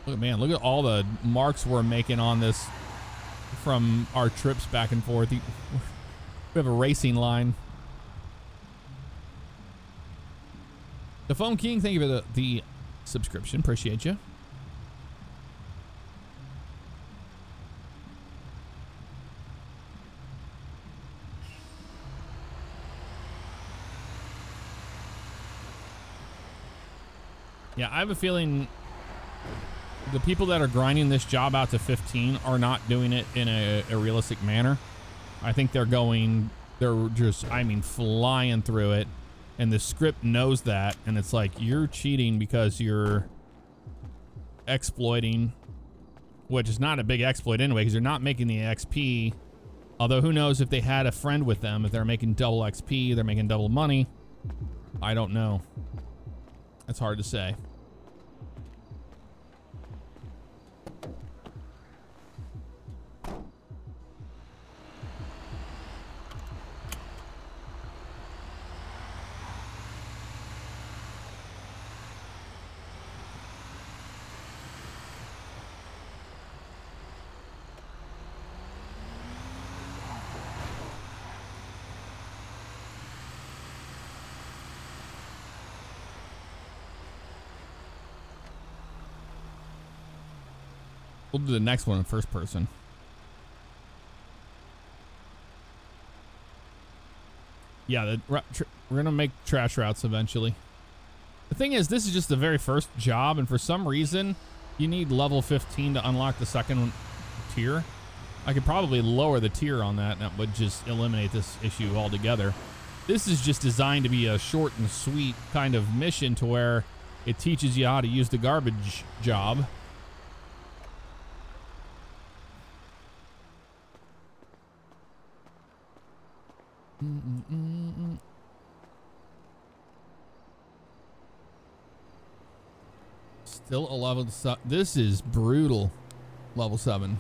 Look, man, look at all the marks we're making on this from our trips back and forth. We have a racing line. The Phone King, thank you for the subscription. Appreciate you. Yeah, I have a feeling the people that are grinding this job out to 15 are not doing it in a realistic manner. I think they're just, I mean, flying through it. And the script knows that. And it's like, you're cheating because you're exploiting, which is not a big exploit anyway, because you're not making the XP. Although who knows if they had a friend with them, if they're making double XP, they're making double money. I don't know. That's hard to say. We'll do the next one in first person. Yeah, we're going to make trash routes eventually. The thing is, this is just the very first job, and for some reason, you need level 15 to unlock the second tier. I could probably lower the tier on that, and that would just eliminate this issue altogether. This is just designed to be a short and sweet kind of mission to where it teaches you how to use the garbage job. Still a level 7. This is brutal. Level 7.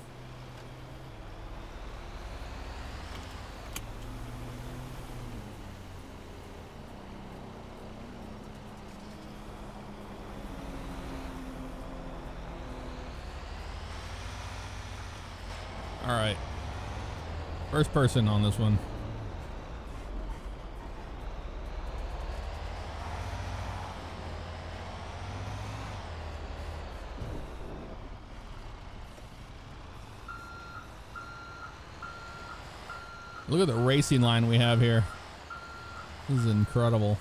All right. First person on this one. Look at the racing line we have here. This is incredible.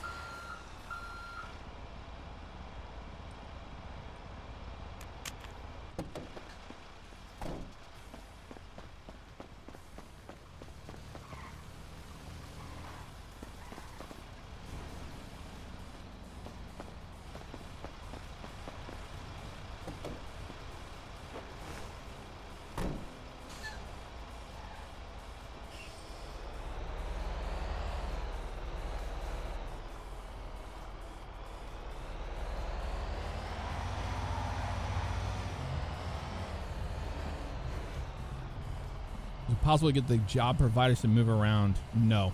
Possible to get the job providers to move around? No,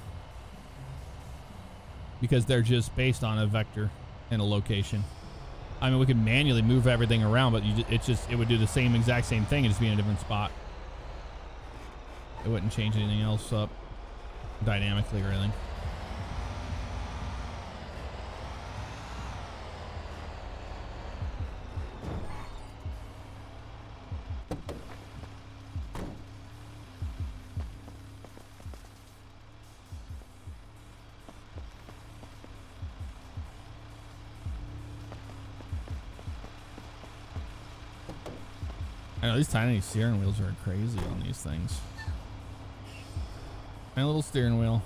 because they're just based on a vector and a location. I mean, we could manually move everything around, but it would do the exact same thing and just be in a different spot. It wouldn't change anything else up dynamically or anything. I know these tiny steering wheels are crazy on these things. Tiny little steering wheel.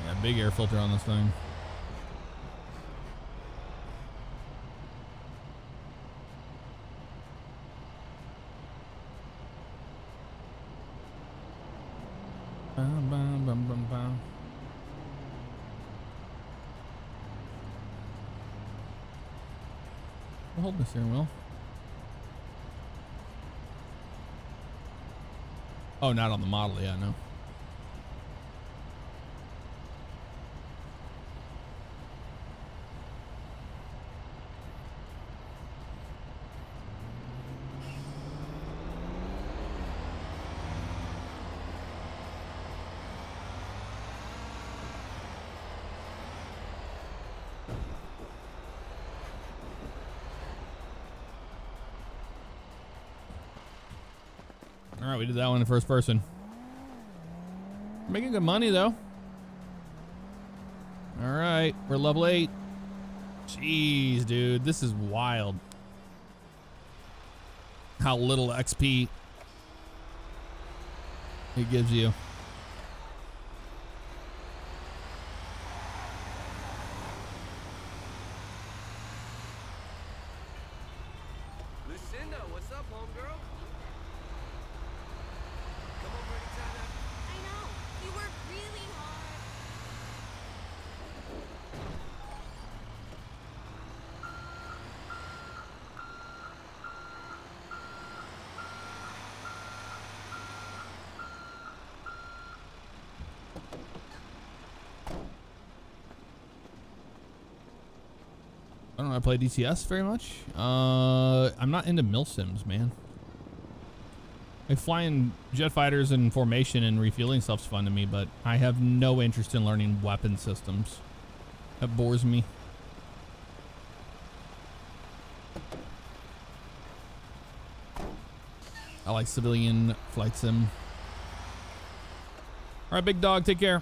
Yeah, big air filter on this thing. Bum, bum, bum, bum, bum. I'll hold the steering wheel. Oh, not on the model, yeah, no. All right, we did that one in first person. Making good money, though. All right, we're level 8. Jeez, dude, this is wild. How little XP it gives you. Lucinda, what's up, homegirl? Come over anytime after I don't know. I play DCS very much. I'm not into mil sims, man. Like flying jet fighters and formation and refueling stuff's fun to me, but I have no interest in learning weapon systems. That bores me. I like civilian flight sim. All right, big dog, take care.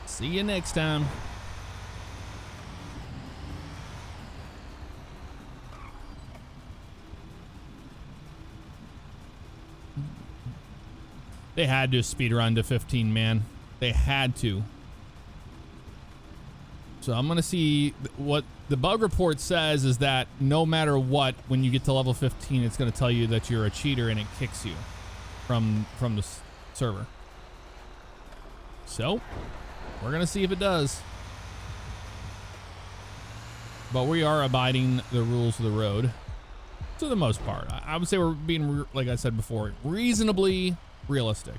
See you next time. They had to speed run to 15, man. They had to. So I'm going to see what the bug report says is that no matter what, when you get to level 15, it's going to tell you that you're a cheater and it kicks you from the server. So we're going to see if it does. But we are abiding the rules of the road to the most part. I would say we're being, like I said before, reasonably realistic.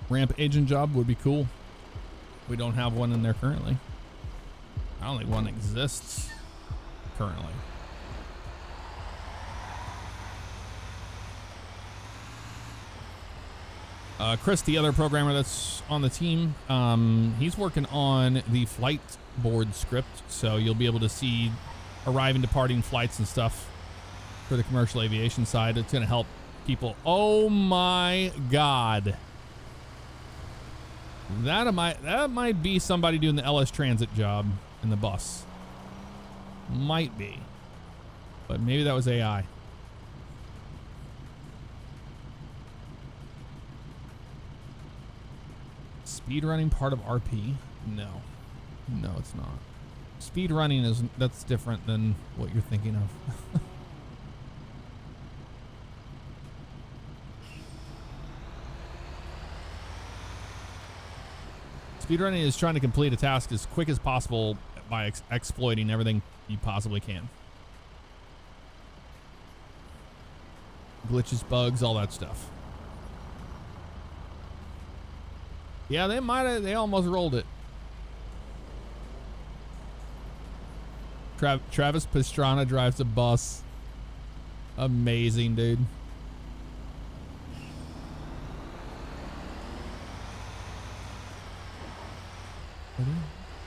Ramp agent job would be cool. We don't have one in there currently. I don't think one exists currently. Chris, the other programmer that's on the team, he's working on the flight board script, so you'll be able to see arriving, departing flights and stuff for the commercial aviation side. It's going to help people. Oh my God. That might be somebody doing the LS Transit job in the bus. Might be. But maybe that was AI. Speedrunning part of RP? No. No, it's not. Speedrunning that's different than what you're thinking of. Speedrunning is trying to complete a task as quick as possible by exploiting everything you possibly can. Glitches, bugs, all that stuff. Yeah, they almost rolled it. Travis Pastrana drives a bus. Amazing, dude.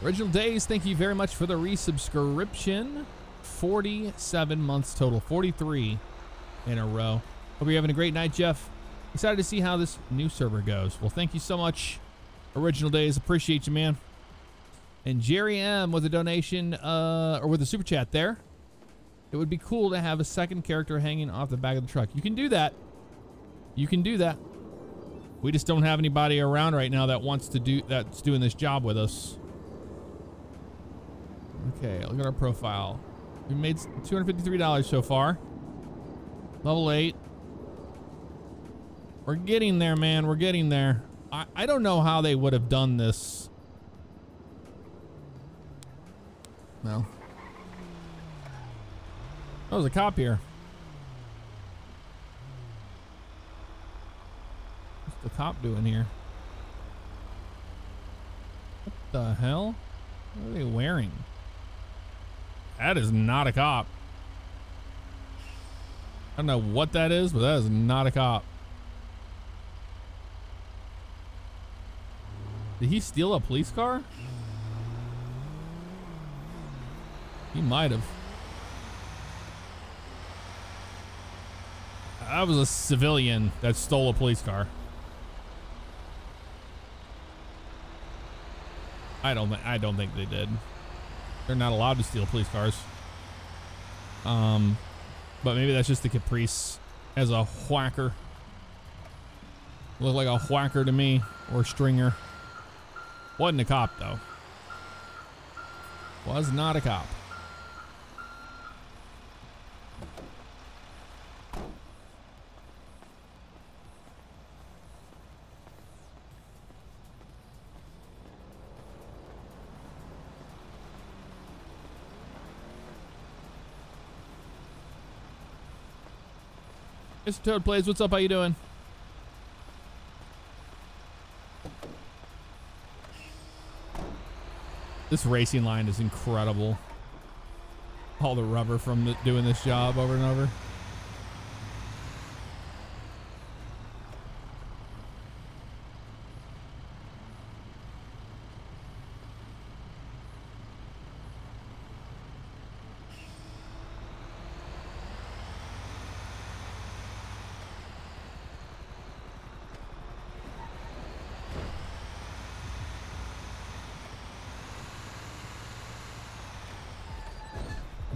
Original Days, thank you very much for the resubscription. 47 months total, 43 in a row. Hope you're having a great night, Jeff. Excited to see how this new server goes. Well, thank you so much, Original Days. Appreciate you, man. And Jerry M with a donation, or with a super chat there. It would be cool to have a second character hanging off the back of the truck. You can do that. You can do that. We just don't have anybody around right now that wants to do that's doing this job with us. Okay, look at our profile. We made $253 so far. Level 8. We're getting there, man. We're getting there. I don't know how they would have done this. No. Oh, there's a cop here. What's the cop doing here? What the hell? What are they wearing? That is not a cop. I don't know what that is, but that is not a cop. Did he steal a police car? He might have. That was a civilian that stole a police car. I don't think they did. They're not allowed to steal police cars. But maybe that's just the caprice as a whacker. Looked like a whacker to me, or stringer. Wasn't a cop though. Was not a cop. Mr. Toad Plays, what's up? How you doing? This racing line is incredible. All the rubber from doing this job over and over.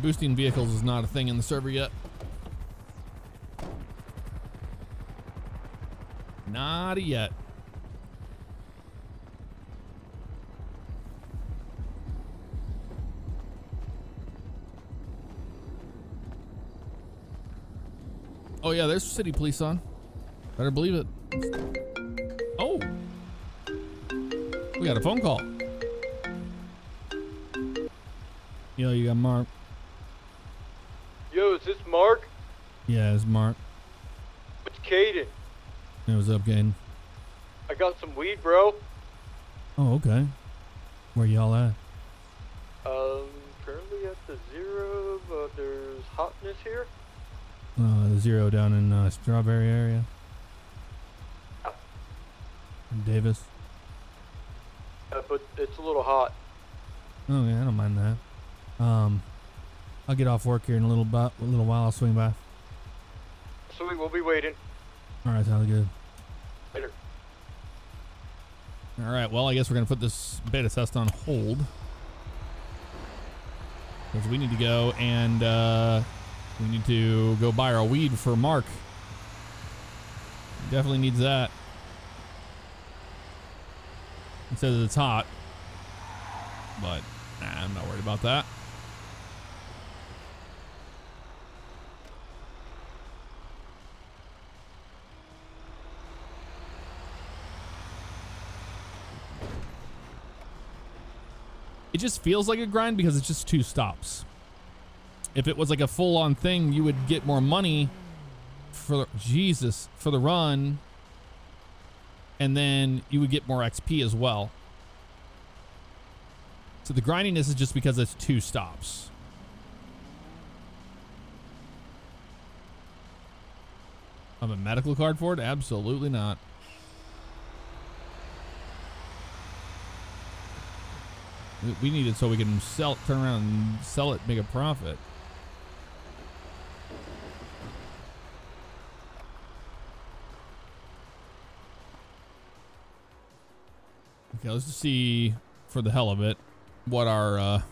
Boosting vehicles is not a thing in the server yet. Not yet. Oh yeah, there's city police on. Better believe it. Oh, we got a phone call. Yo, you got Mark. Yo, is this Mark? Yeah, it's Mark. It's Caden. Hey, what's up, Gaten? I got some weed, bro. Oh, okay. Where y'all at? Currently at the Zero, but there's hotness here. The Zero down in Strawberry area. Davis. But it's a little hot. Oh yeah, I don't mind that. I'll get off work here in a little while. I'll swing by. Sweet, we'll be waiting. All right, sounds good. Later. All right, well, I guess we're gonna put this beta test on hold because we need to go and we need to go buy our weed for Mark. He definitely needs that. He says it's hot, but I'm not worried about that. It just feels like a grind because it's just 2 stops. If it was like a full-on thing, you would get more money for the run, and then you would get more XP as well. So the grindiness is just because it's 2 stops. Have a medical card for it? Absolutely not. We need it so we can turn around and sell it, make a profit. Okay, let's just see, for the hell of it, what our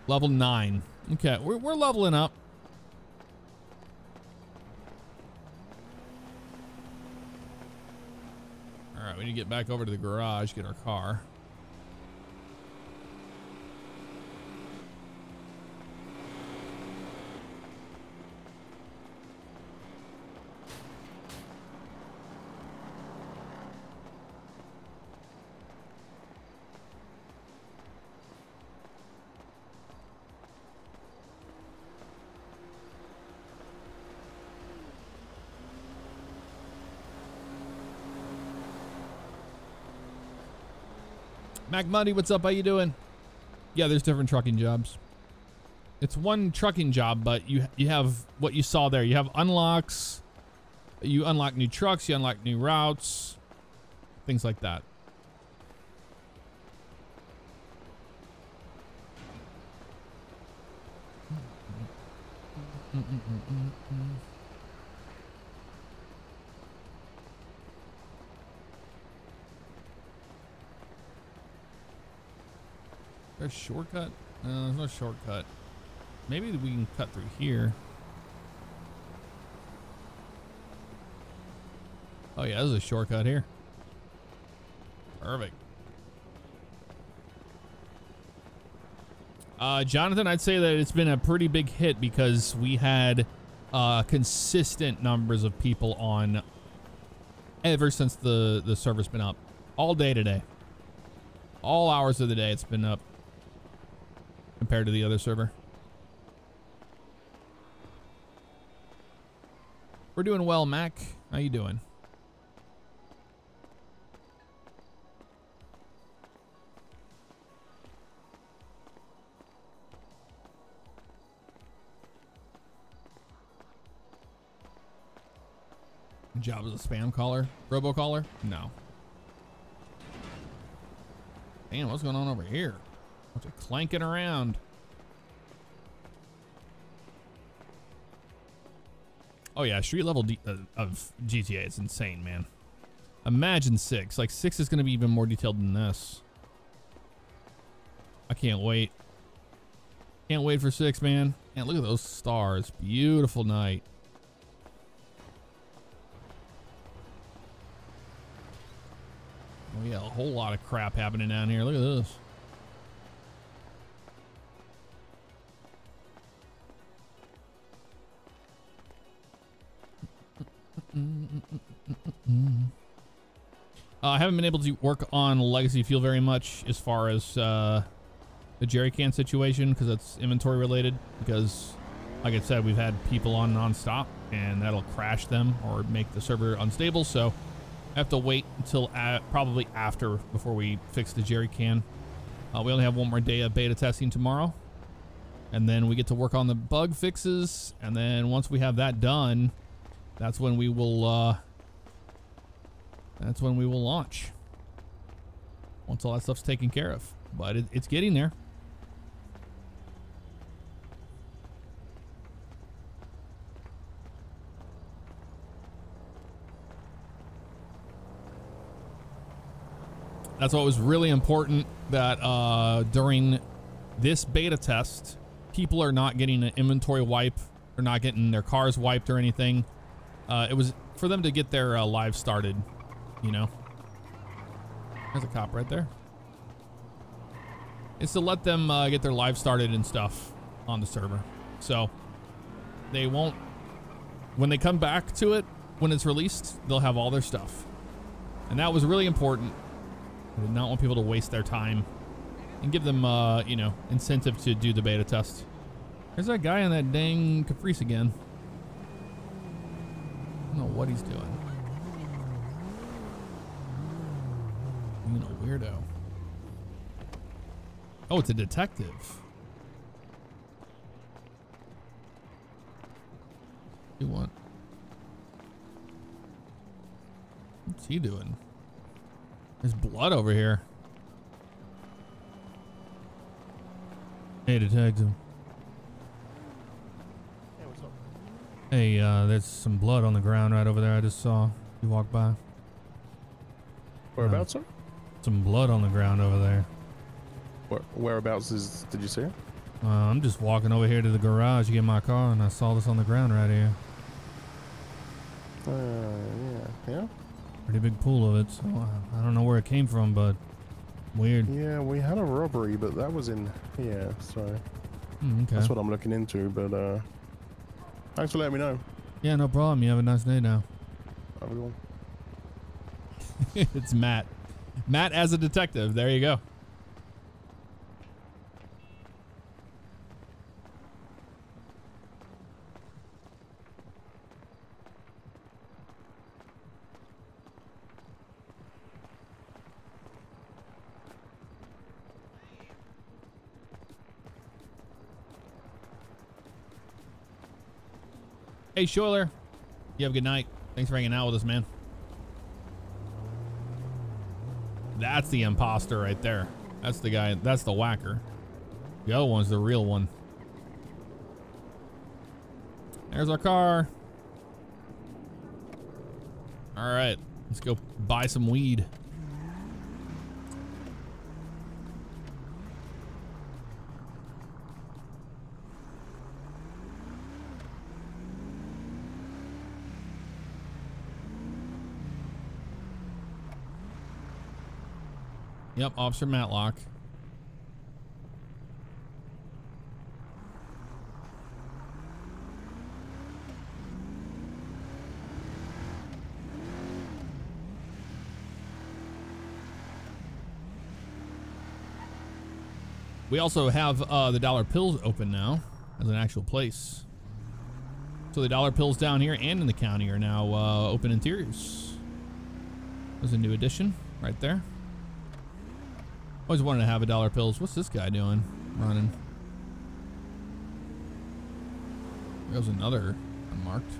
level 9. Okay, we're leveling up. All right, we need to get back over to the garage, get our car. Mac Money, what's up? How you doing? Yeah, there's different trucking jobs. It's one trucking job, but you have what you saw there. You have unlocks. You unlock new trucks. You unlock new routes. Things like that. There's a shortcut? No, there's no shortcut. Maybe we can cut through here. Oh yeah, there's a shortcut here. Perfect. Jonathan, I'd say that it's been a pretty big hit because we had consistent numbers of people on ever since the server's been up. All day today. All hours of the day it's been up compared to the other server. We're doing well, Mac. How you doing? Good job as a spam caller, robocaller? No. Damn, what's going on over here? What's it clanking around? Oh yeah, street level of GTA is insane, man. Imagine 6. Like 6 is going to be even more detailed than this. I can't wait. Can't wait for 6, man. And look at those stars. Beautiful night. Oh yeah, a whole lot of crap happening down here. Look at this. I haven't been able to work on Legacy Fuel very much as far as the jerry can situation because that's inventory related. Because, like I said, we've had people on non-stop and that'll crash them or make the server unstable. So I have to wait until probably after before we fix the jerry can. We only have one more day of beta testing tomorrow, and then we get to work on the bug fixes. And then once we have that done, that's when we will launch. Once all that stuff's taken care of, but it's getting there. That's what was really important, that during this beta test, people are not getting an inventory wipe. They're not getting their cars wiped or anything. It was for them to get their lives started, you know. There's a cop right there. It's to let them get their lives started and stuff on the server. So they won't, when they come back to it, when it's released, they'll have all their stuff. And that was really important. I did not want people to waste their time and give them, you know, incentive to do the beta test. There's that guy in that dang Caprice again. I don't know what he's doing. Being a weirdo. Oh, it's a detective. You want? What's he doing? There's blood over here. Hey, detective. Hey, what's up? Hey, there's some blood on the ground right over there. I just saw you walk by. Whereabouts, sir? Some blood on the ground over there. Whereabouts did you see it? I'm just walking over here to the garage to get my car, and I saw this on the ground right here. Yeah. Pretty big pool of it, so I don't know where it came from, but weird. Yeah, we had a robbery, but that was in here, so Okay. that's what I'm looking into, but thanks for letting me know. Yeah, no problem. You have a nice day now. Have a good one. It's Matt. Matt as a detective. There you go. Hey, Shoiler. You have a good night. Thanks for hanging out with us, man. That's the imposter right there. That's the guy. That's the whacker. The other one's the real one. There's our car. All right. Let's go buy some weed. Yep, Officer Matlock. We also have the Dollar Pills open now as an actual place. So the dollar pills down here and in the county are now open interiors. There's a new addition right there. Always wanted to have a dollar pills. What's this guy doing? Running. There's another unmarked.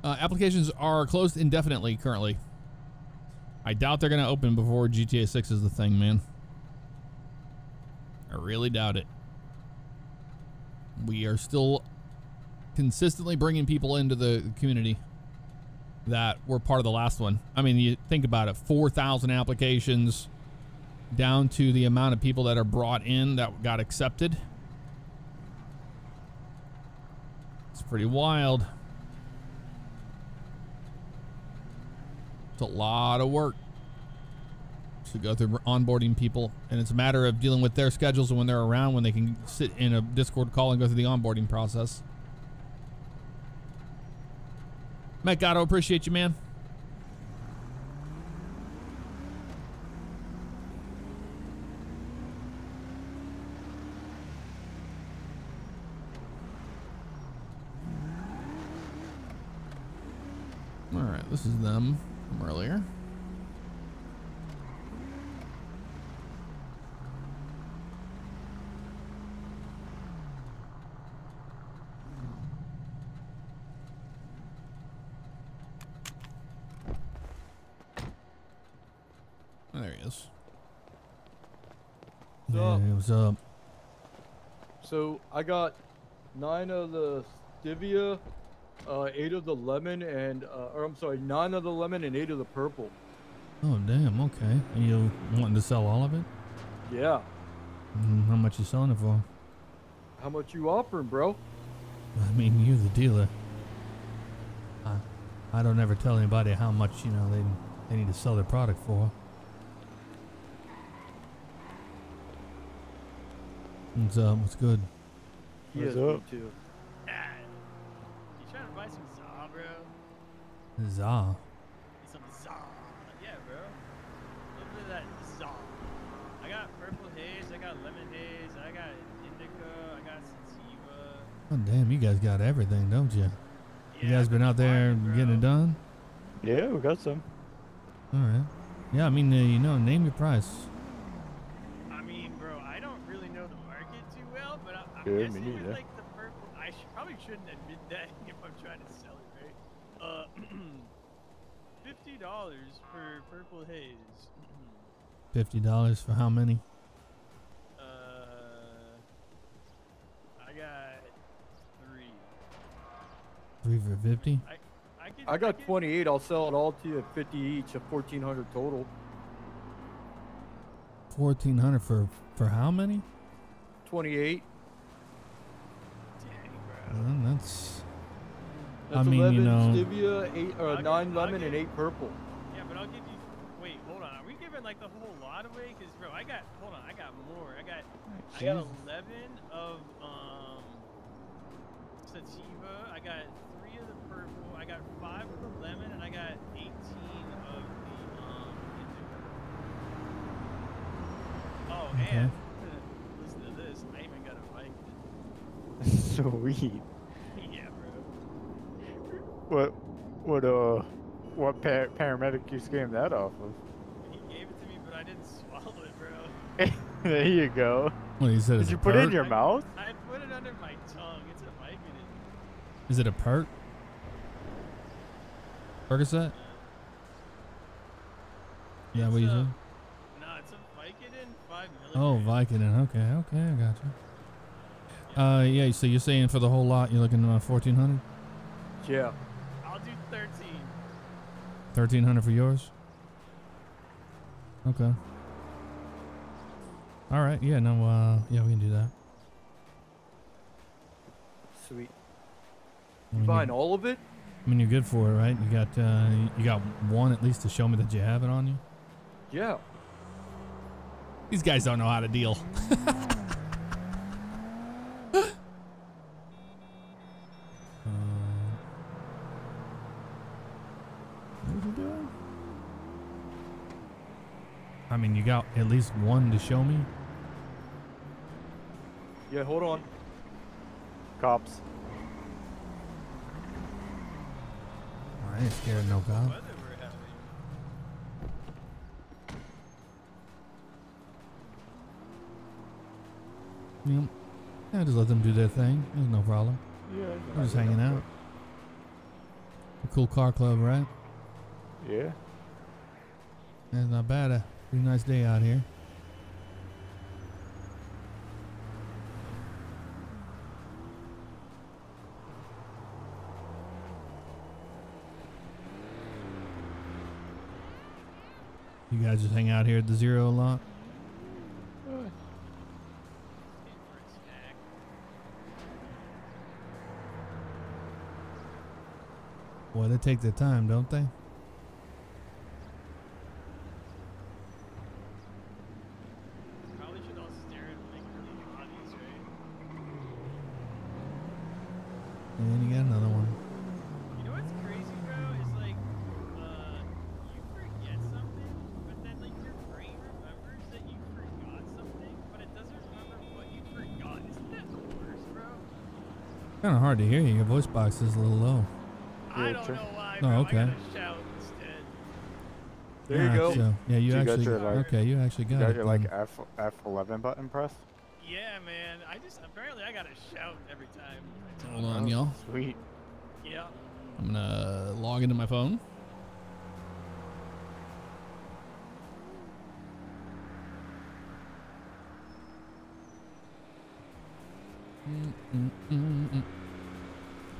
Applications are closed indefinitely currently. I doubt they're going to open before GTA 6 is the thing, man. I really doubt it. We are still consistently bringing people into the community that were part of the last one. I mean, you think about it, 4,000 applications down to the amount of people that are brought in that got accepted. It's pretty wild. It's a lot of work to go through onboarding people, and it's a matter of dealing with their schedules and when they're around, when they can sit in a Discord call and go through the onboarding process. Matt Gatto, appreciate you, man. All right, this is them from earlier. Oh, there he is. What's up? Hey, what's up? So I got 9 of the stevia, 8 of the lemon, and or I'm sorry, 9 of the lemon and 8 of the purple. Oh, damn. Okay. And you wanting to sell all of it? Yeah. How much you selling it for? How much you offering, bro? I mean, you're the dealer. I don't ever tell anybody how much, you know, they need to sell their product for. What's up? What's good? What's Yes, me up? too. You trying to buy some Zaw, bro? Zah. Some Zaw. Yeah, bro. A little bit of that Zaw. I got purple haze, I got lemon haze, I got indica, I got sativa. Oh, damn. You guys got everything, don't you? You Yeah, guys been out there bro. getting it done? Yeah, we got some. All right. Yeah, I mean, you know, name your price. I mean, bro, I don't really know the market too well, but I'm Yeah, me guessing with neither. like the purple. Probably shouldn't admit that if I'm trying to sell it, right? $50 for purple haze. $50 for how many? I got 3. 3 for 50? I got 28. I'll sell it all to you at 50 each, at 1,400 total. 1,400 for how many? 28. Dang, bro. That's. That's I mean, 11 you know. stevia, 8 I'll 9 give- I'll lemon, and give- 8 purple. Yeah, but I'll give you. Wait, hold on. Are we giving like the whole lot away? Cause bro, I got. Hold on, I got more. I got 11 of sativa. I got 3 of the purple. I got 5 of the lemon, and I got 18 of the indica. Oh, Okay. and listen to this. I even got a Viking. Sweet. Yeah, bro. What paramedic you scammed that off of? He gave it to me, but I didn't swallow it, bro. There you go. What you said? Did you put it in your mouth? I put it under my tongue. It's a Vicodin. Is it a perk? Percocet? Yeah, what you said? No, it's a Vicodin 5 Oh, milligrams. Vicodin. Okay, I got you. Yeah. So you're saying for the whole lot, you're looking at 1,400, Yeah. I'll do 13. 1,300 for yours. Okay. All right. Yeah. No. Yeah, we can do that. Sweet. I You mean, buying all of it? I mean, you're good for it, right? You got one at least to show me that you have it on you. Yeah. These guys don't know how to deal. What are you doing? I mean, you got at least one to show me. Yeah, hold on. Cops. I ain't scared of no cop. Weather we're having. Yep. Yeah, just let them do their thing. There's no problem. Yeah. We're just hanging out. A cool car club, right? Yeah. It's not bad. A pretty nice day out here. You guys just hang out here at the Zero a lot? For a snack. Boy, they take their time, don't they? Probably should all stare at like really obvious, right? And you got another one. You know what's crazy, bro? Is like, you forget something, but then like your brain remembers that you forgot something, but it doesn't remember what you forgot. Isn't that the worst, bro? Kind of hard to hear you. Your voice box is a little low. I Yeah, don't sure. know why, Oh, bro. okay. I gotta shout instead. There you Alright, go. So, yeah, you So you got actually. your, like- okay, you actually got You got it. your like then. F11 button pressed? Yeah, man. Apparently I gotta shout every time. I talk. Hold on, y'all. Sweet. Yeah. I'm gonna log into my phone.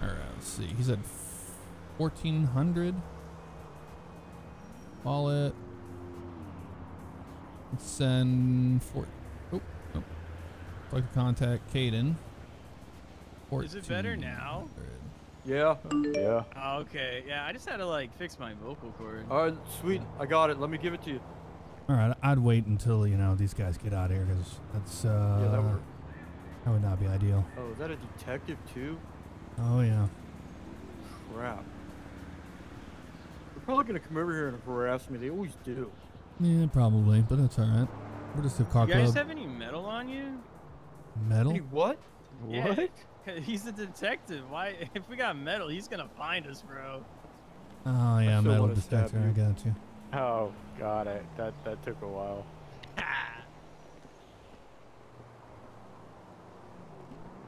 All right, let's see. He said 1,400. Wallet. Let's send four. Oh, oh. Like to contact Caden. Is it better now? 1,400. Yeah. Yeah. Oh, okay. Yeah, I just had to like fix my vocal cord. All right, sweet. I got it. Let me give it to you. All right, I'd wait until these guys get out of here because that's Yeah, that worked. that would not be ideal. Oh, is that a detective too? Oh yeah. Crap. They're probably gonna come over here and harass me. They always do. Yeah, probably, but that's all right. We're just a car You guys club. have any metal on you? Metal. Hey, what? Yeah. What? He's a detective. Why? If we got metal, he's gonna find us, bro. Oh yeah, still metal wanna stab detector. I got you. Oh, got it. That took a while.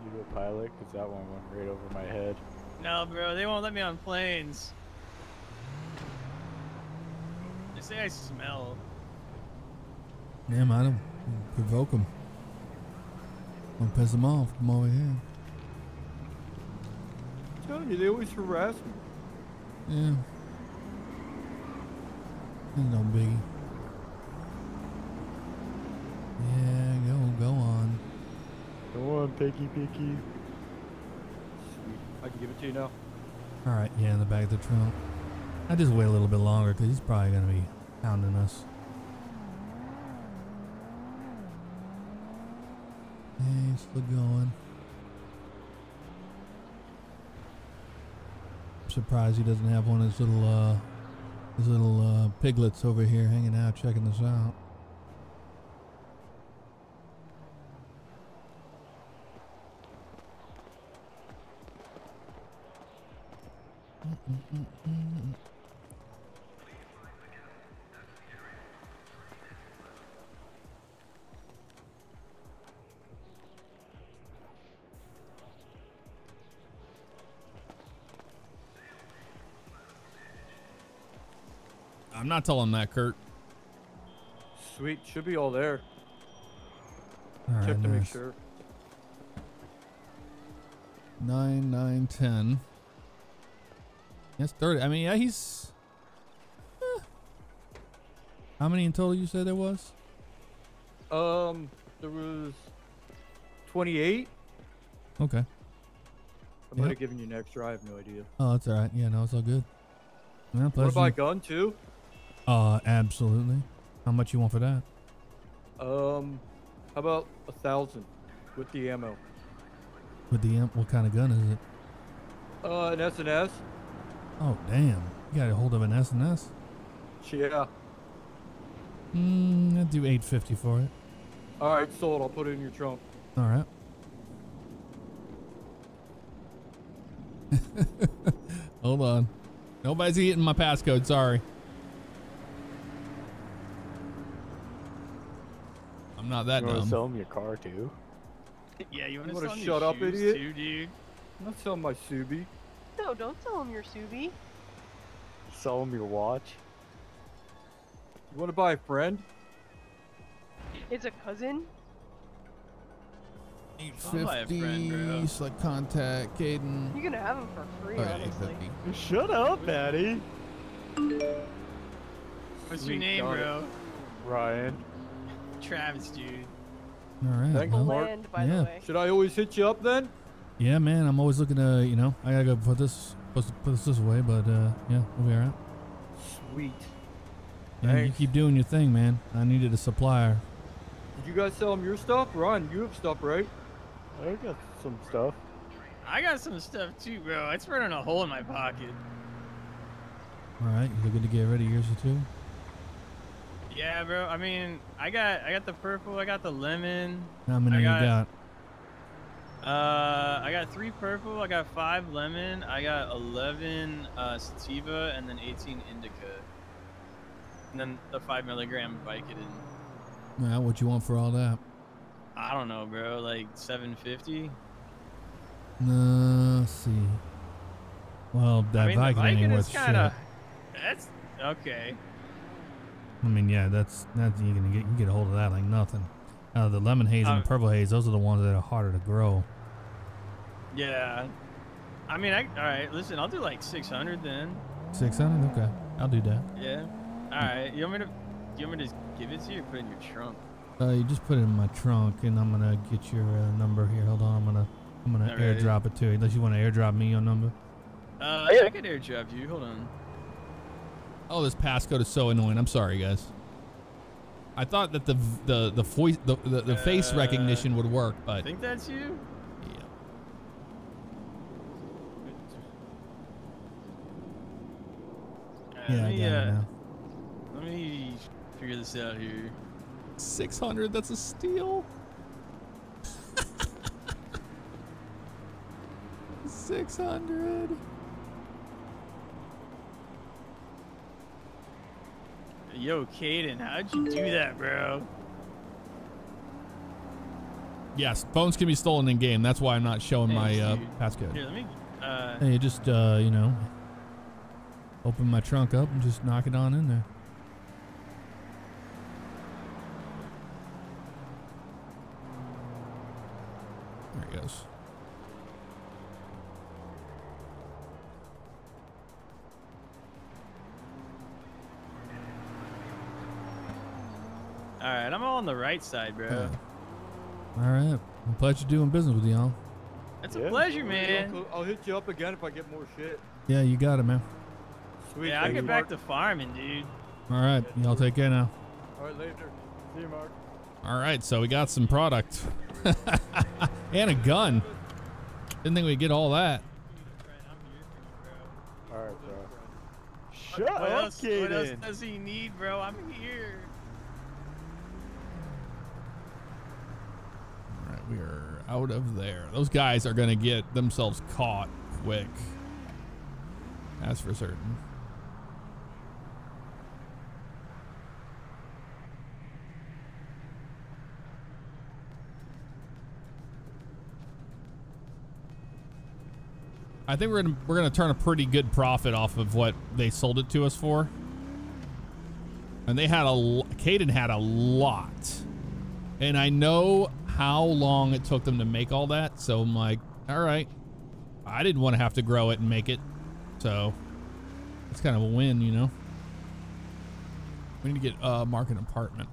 You a pilot? Because that one went right over my head. No, bro. They won't let me on planes. They say I smell. Yeah, madam. Provoke them. Don't piss them off. Come over here. I'm telling you, they always harass me. Yeah. There's no biggie. Yeah, go on. Go on, picky. Sweet. I can give it to you now. All right, yeah, in the back of the trunk. I just wait a little bit longer because he's probably gonna be hounding us. Hey, still going. I'm surprised he doesn't have one of his little piglets over here hanging out, checking this out. I'm not telling that, Kurt. Sweet. Should be all there. All right, Check to make nice. sure. 9, 9, 10. That's 30. I mean, yeah, he's. How many in total you said there was? There was 28. Okay. I might have given you an extra. I have no idea. Oh, that's all right. Yeah, no, it's all good. Yeah, What pleasure. about a gun too? Absolutely. How much you want for that? How about 1,000 with the ammo? With the what kind of gun is it? An S&S. Oh damn! You got a hold of an S&S? Yeah. I'd do 850 for it. All right, sold. I'll put it in your trunk. All right. Hold on. Nobody's eating my passcode. Sorry. I'm not that You want to dumb. sell him your car too? Yeah, you want You to wanna sell me shut up, shoes idiot? too, dude? I'm not selling my Subi. No, don't tell him your Subi. Sell him your watch? You want to buy a friend? It's a cousin. 850. bro. Select contact. Caden. You can have him for free, Okay, honestly. 850. Shut up, Patty. What's Sweet, your name, got it. bro? Ryan. Travis, dude. All right. Thanks, well, Mark. Land, by yeah. the way. Should I always hit you up then? yeah, man. I'm always looking to, you know, I gotta go put this away, but yeah, we'll be alright. Sweet. Yeah, you Thanks. keep doing your thing, man. I needed a supplier. Did you guys sell him your stuff? Ron, you have stuff, right? I got some stuff. I got some stuff too, bro. It's burning a hole in my pocket. All right, you looking to get rid of yours too? Yeah, bro. I mean, I got the purple. I got the lemon. How many I you got- got? I got 3 purple. I got 5 lemon. I got 11 sativa, and then 18 indica. And then the 5 milligram Vicodin. Well, what you want for all that? I don't know, bro. Like 750. Let's see. Well, that I mean, the Vicodin ain't Vicodin's worth shit. kind of. That's okay. I mean, yeah, that's you can get a hold of that like nothing. The lemon haze and the purple haze, those are the ones that are harder to grow. Yeah. I mean, all right. Listen, I'll do like 600 then. 600, okay, I'll do that. Yeah. All right. You want me to just give it to you or put it in your trunk? You just put it in my trunk, and I'm gonna get your number here. Hold on, I'm gonna Alright. airdrop it to you. Unless you want to airdrop me your number. Yeah, I could airdrop you. Hold on. Oh, this passcode is so annoying. I'm sorry, guys. I thought that the voice the face recognition would work, I but think that's you. yeah. Alright, Yeah, I got it now. let me figure this out here. 600. That's a steal. 600. Yo, Caden, how'd you do that, bro? Yes, phones can be stolen in game. That's why I'm not showing my Thanks, dude. passcode. Here, let me. Hey, just you know, open my trunk up and just knock it on in there. There it goes. All right, I'm all on the right side, bro. Yeah. All right. A pleasure doing business with y'all. It's Yeah. a pleasure, man. I'll hit you up again if I get more shit. Yeah, you got it, man. Sweet. Yeah, I'll thank get you, back Mark. to farming, dude. All right. Y'all take care now. All right, later. See you, Mark. All right. So we got some product and a gun. Didn't think we'd get all that. Alright, bro. Shut What up, else Kaden. does he need, bro? I'm here. All right. We are out of there. Those guys are going to get themselves caught quick. That's for certain. I think we're gonna turn a pretty good profit off of what they sold it to us for. And they had Caden had a lot. And I know how long it took them to make all that, so I'm like, all right. I didn't want to have to grow it and make it. So it's kind of a win, you know. We need to get Mark an apartment.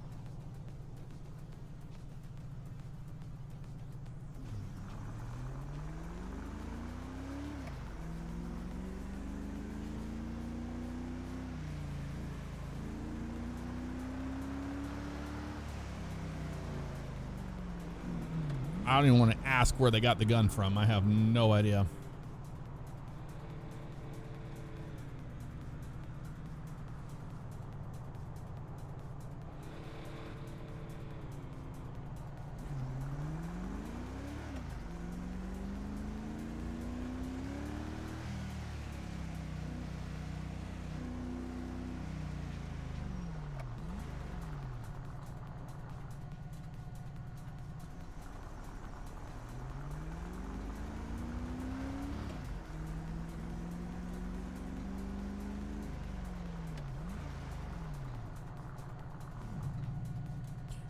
I don't even want to ask where they got the gun from. I have no idea.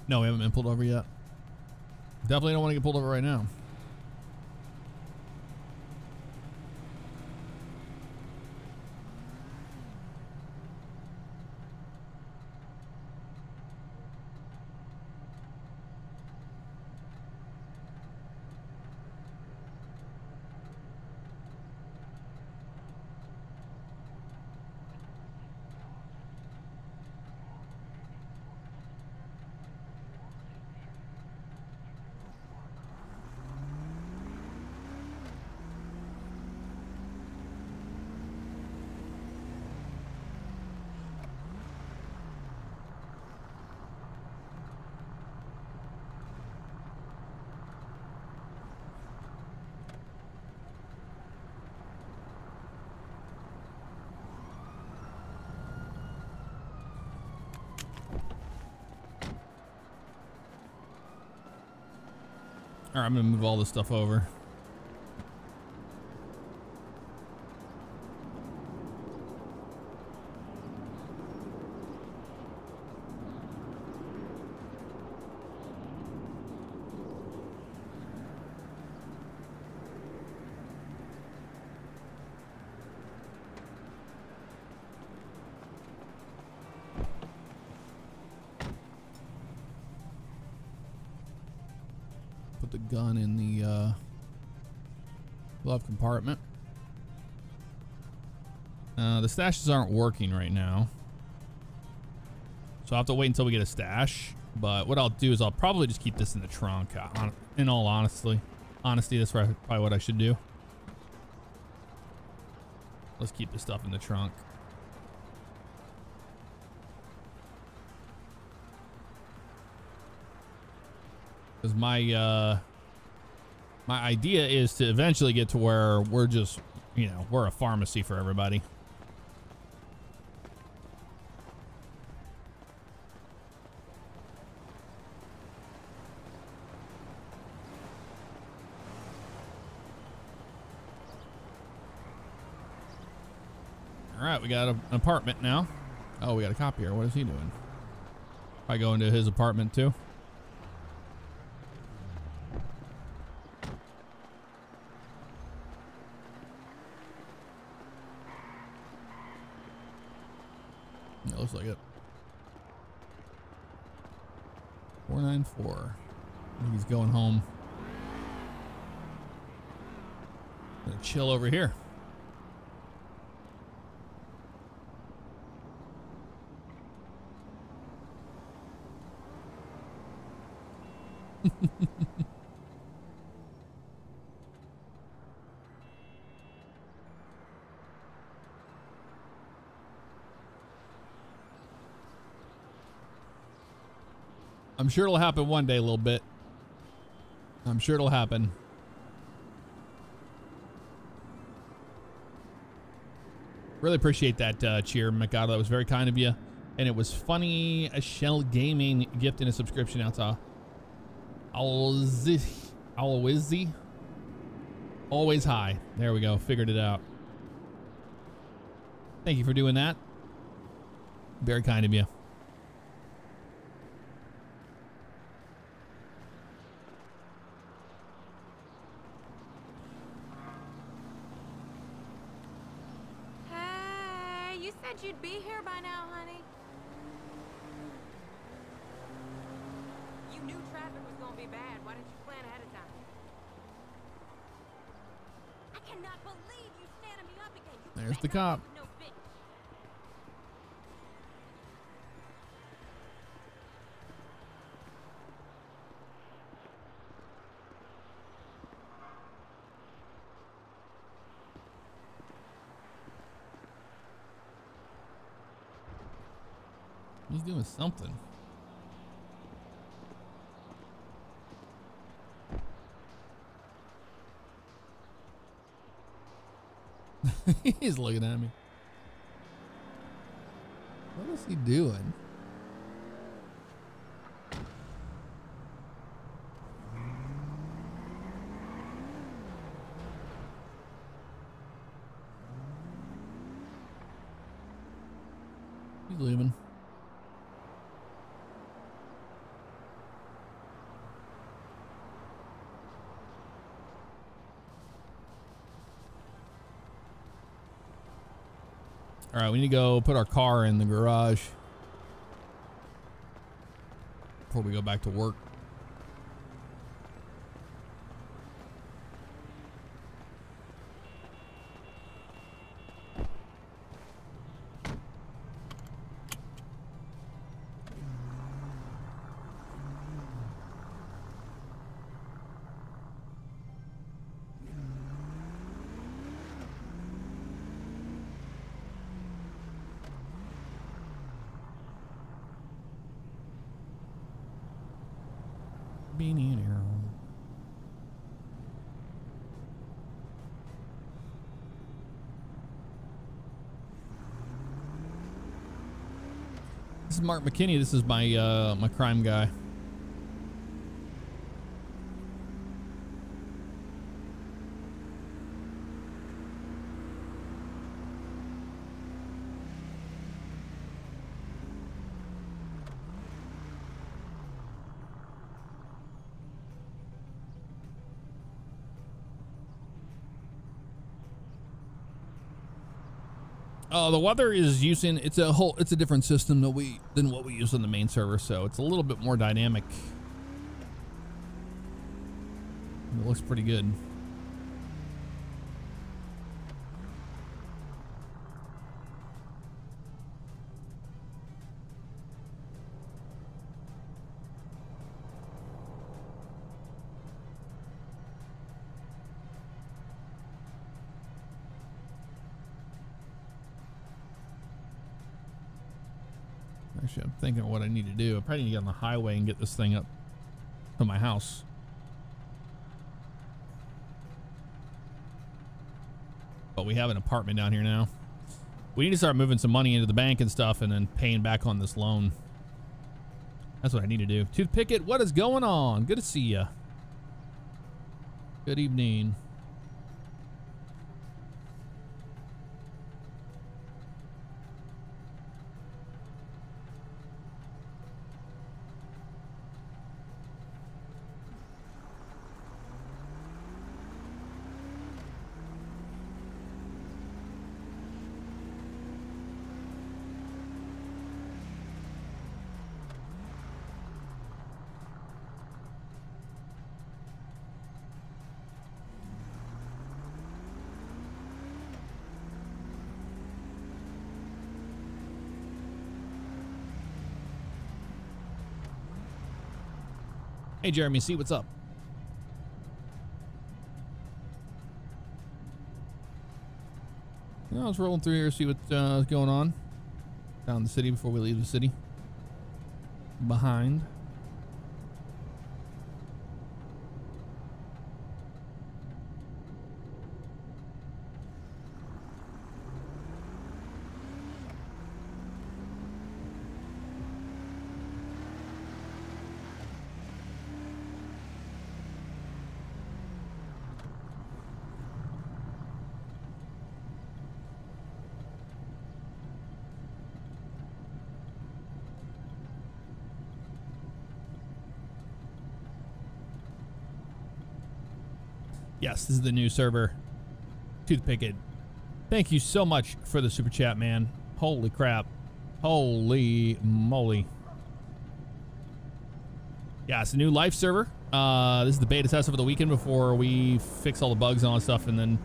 No, we haven't been pulled over yet. Definitely don't want to get pulled over right now. All right, I'm gonna move all this stuff over. Put the gun in the glove compartment. The stashes aren't working right now, so I'll have to wait until we get a stash. But what I'll do is I'll probably just keep this in the trunk. In all honesty, that's probably what I should do. Let's keep this stuff in the trunk. Because my idea is to eventually get to where we're just, you know, we're a pharmacy for everybody. All right, we got an apartment now. Oh, we got a cop here. What is he doing? I go into his apartment too. It looks like it. 494. I think he's going home. Gonna chill over here. I'm sure it'll happen one day, a little bit. I'm sure it'll happen. Really appreciate that cheer, Mikado. That was very kind of you. And it was funny. A Shell Gaming gifting a subscription out to Always high. There we go. Figured it out. Thank you for doing that. Very kind of you. Hey, you said you'd be here by now, honey. You knew traffic was gonna be bad. Why didn't you plan ahead of time? I cannot believe you standing me up again. You There's the cop. no bitch. He's doing something. He's looking at me. What is he doing? He's leaving. All right, we need to go put our car in the garage before we go back to work. Beanie and arrow. This is Mark McKinney. This is my my crime guy. The weather is using it's a different system than what we use on the main server, so it's a little bit more dynamic. It looks pretty good. Actually, I'm thinking of what I need to do. I probably need to get on the highway and get this thing up to my house. But we have an apartment down here now. We need to start moving some money into the bank and stuff and then paying back on this loan. That's what I need to do. Toothpick it, what is going on? Good to see ya. Good evening. Hey, Jeremy, see what's up. I was rolling through here to see what's going on down in the city before we leave the city. Behind. Yes, this is the new server. Toothpick it. Thank you so much for the super chat, man. Holy crap. Holy moly. Yeah, it's a new live server. This is the beta test over the weekend before we fix all the bugs and all that stuff, and then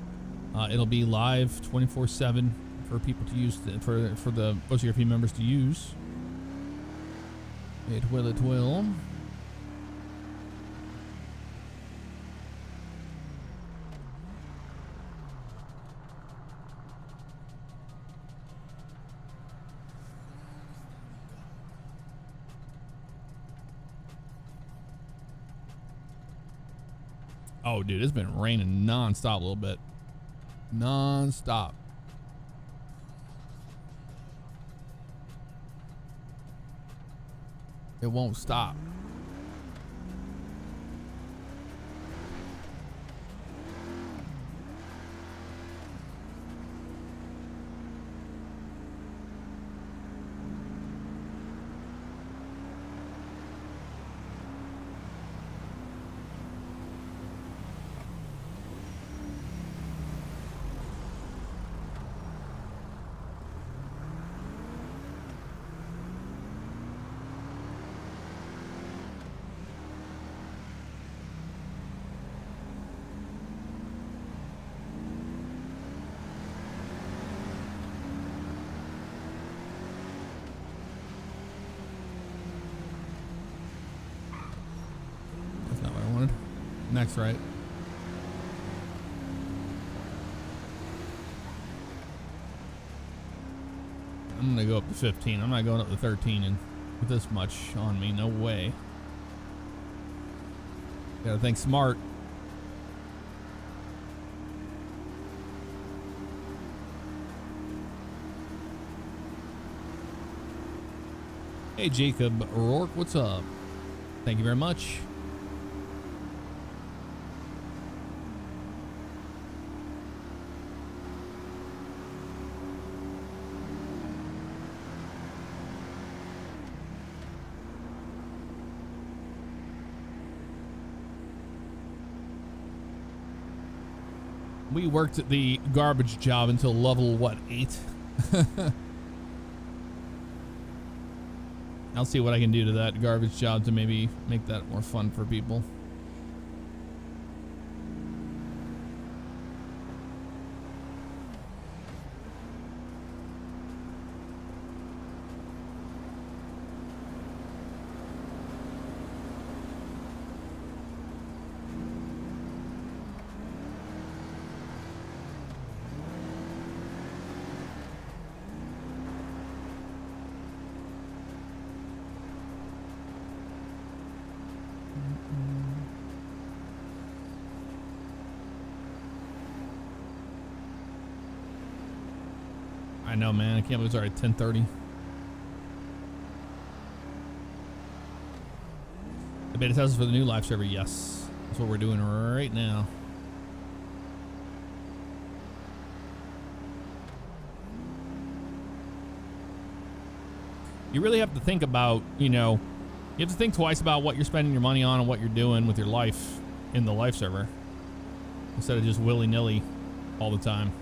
it'll be live 24/7 for people to use, for the OCRP members to use. It will. Oh, dude, it's been raining nonstop a little bit. Nonstop. It won't stop. That's not what I wanted. Next, right? I'm gonna go up to 15. I'm not going up to 13 and with this much on me. No way. Gotta think smart. Hey, Jacob Rourke, what's up? Thank you very much. We worked at the garbage job until level, what, 8? I'll see what I can do to that garbage job to maybe make that more fun for people. I know, man. I can't believe it's already 10:30. The beta test is for the new live server. Yes, that's what we're doing right now. You really have to think about, you know, you have to think twice about what you're spending your money on and what you're doing with your life in the live server instead of just willy-nilly all the time.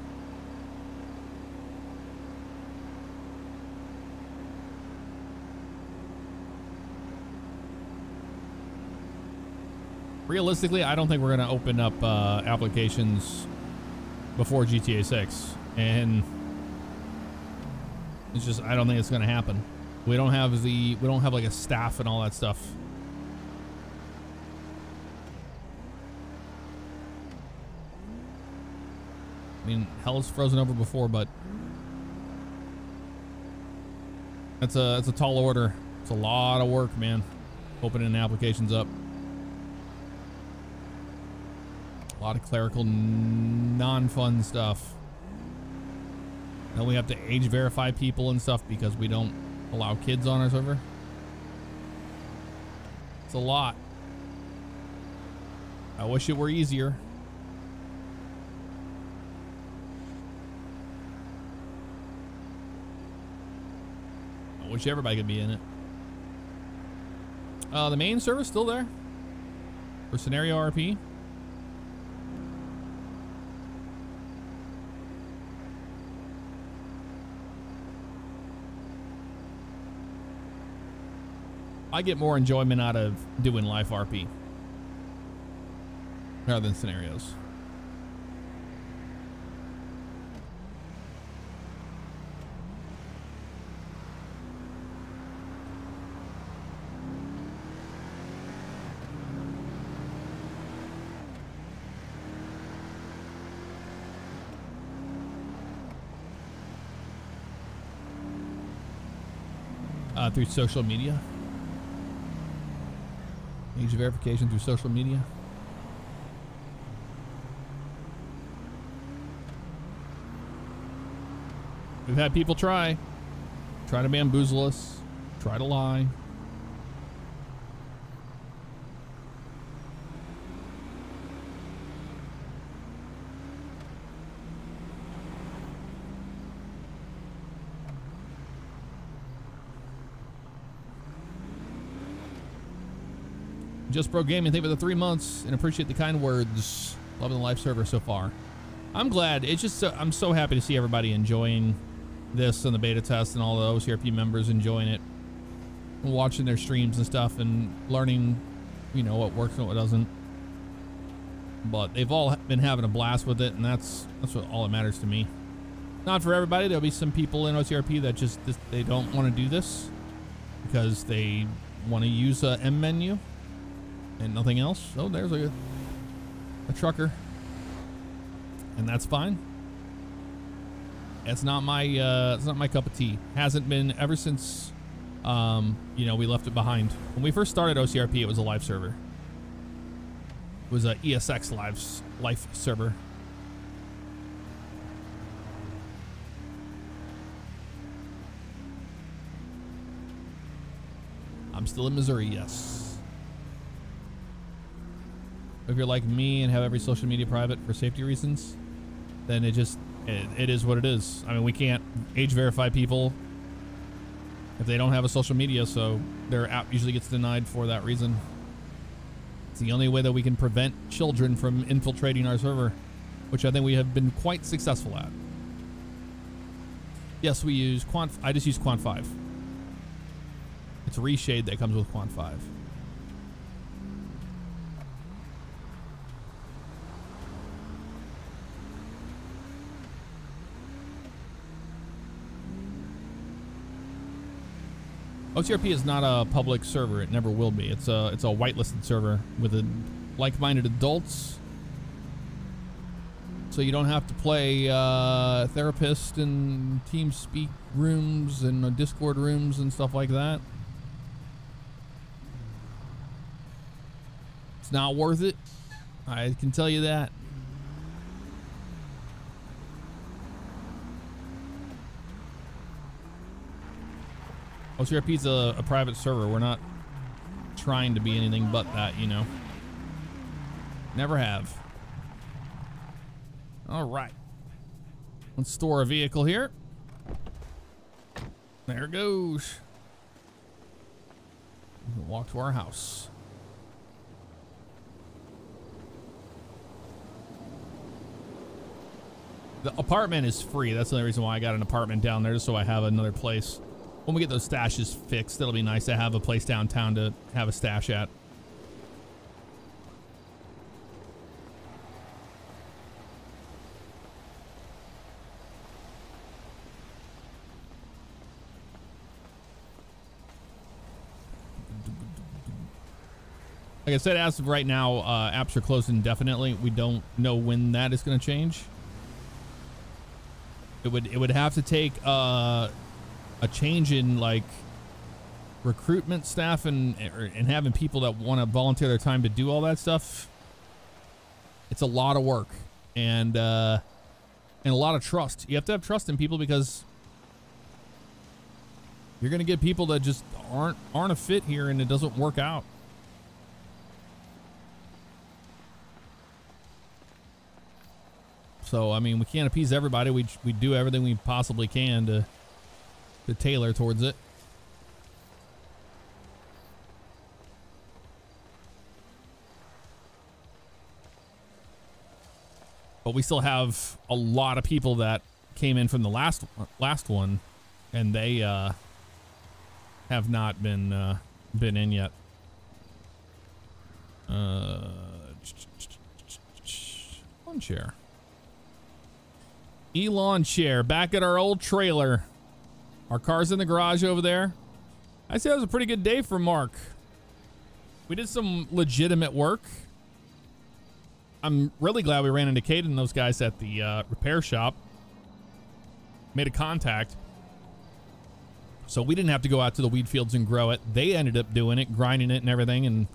Realistically, I don't think we're going to open up applications before GTA 6, and it's just, I don't think it's going to happen. We don't have like a staff and all that stuff. I mean, hell is frozen over before, but that's a tall order. It's a lot of work, man. Opening applications up. A lot of clerical, non-fun stuff. Then we have to age verify people and stuff because we don't allow kids on our server. It's a lot. I wish it were easier. I wish everybody could be in it. The main server's still there for scenario RP. I get more enjoyment out of doing live RP rather than scenarios. Through social media. Age verification through social media. We've had people try to bamboozle us, try to lie. Just Pro Gaming, thank you for the 3 months and appreciate the kind words. Loving the live server so far. I'm glad. It's just I'm so happy to see everybody enjoying this and the beta test and all the OCRP members enjoying it, and watching their streams and stuff and learning, you know, what works and what doesn't. But they've all been having a blast with it, and that's what all that matters to me. Not for everybody. There'll be some people in OCRP that just they don't want to do this because they want to use a M menu and nothing else. Oh, there's a trucker, and that's fine. It's not my cup of tea. Hasn't been ever since you know, we left it behind. When we first started OCRP, it was a live server. It was a ESX live server. I'm still in Missouri, yes. If you're like me and have every social media private for safety reasons, then it is what it is. I mean, we can't age verify people if they don't have a social media, so their app usually gets denied for that reason. It's the only way that we can prevent children from infiltrating our server, which I think we have been quite successful at. Yes, we use I just use Quant 5. It's a reshade that comes with Quant 5. OCRP is not a public server. It never will be. It's a whitelisted server with like-minded adults. So you don't have to play therapist and TeamSpeak rooms and Discord rooms and stuff like that. It's not worth it. I can tell you that. OCRP is a private server. We're not trying to be anything but that, you know. Never have. All right. Let's store a vehicle here. There it goes. We can walk to our house. The apartment is free. That's the only reason why I got an apartment down there, just so I have another place. When we get those stashes fixed, it'll be nice to have a place downtown to have a stash at. Like I said, as of right now, apps are closed indefinitely. We don't know when that is going to change. It would have to take a change in like recruitment staff and having people that want to volunteer their time to do all that stuff. It's a lot of work and a lot of trust. You have to have trust in people because you're going to get people that just aren't a fit here and it doesn't work out. So, I mean, we can't appease everybody. We do everything we possibly can to tailor towards it. But we still have a lot of people that came in from the last one, and they have not been in yet. Lawn chair. Elon chair back at our old trailer. Our car's in the garage over there. I say it was a pretty good day for Mark. We did some legitimate work. I'm really glad we ran into Kate and those guys at the repair shop. Made a contact. So we didn't have to go out to the weed fields and grow it. They ended up doing it, grinding it and everything and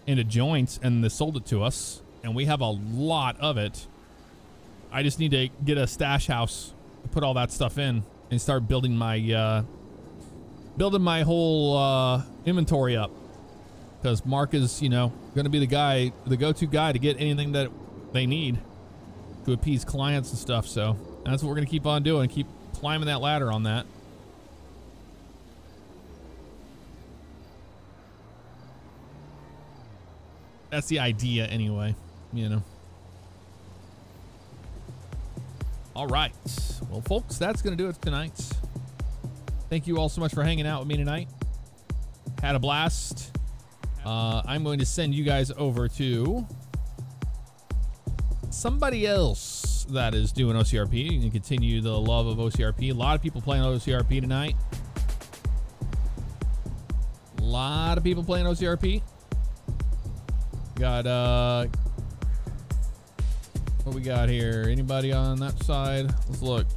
into joints, and they sold it to us. And we have a lot of it. I just need to get a stash house put all that stuff in and start building my whole inventory up. Because Mark is, you know, going to be the guy, the go-to guy to get anything that they need to appease clients and stuff. So that's what we're going to keep on doing. Keep climbing that ladder on that. That's the idea anyway, you know. All right. Well, folks, that's going to do it for tonight. Thank you all so much for hanging out with me tonight. Had a blast. I'm going to send you guys over to somebody else that is doing OCRP and continue the love of OCRP. A lot of people playing OCRP tonight. A lot of people playing OCRP. Got what we got here? Anybody on that side? Let's look.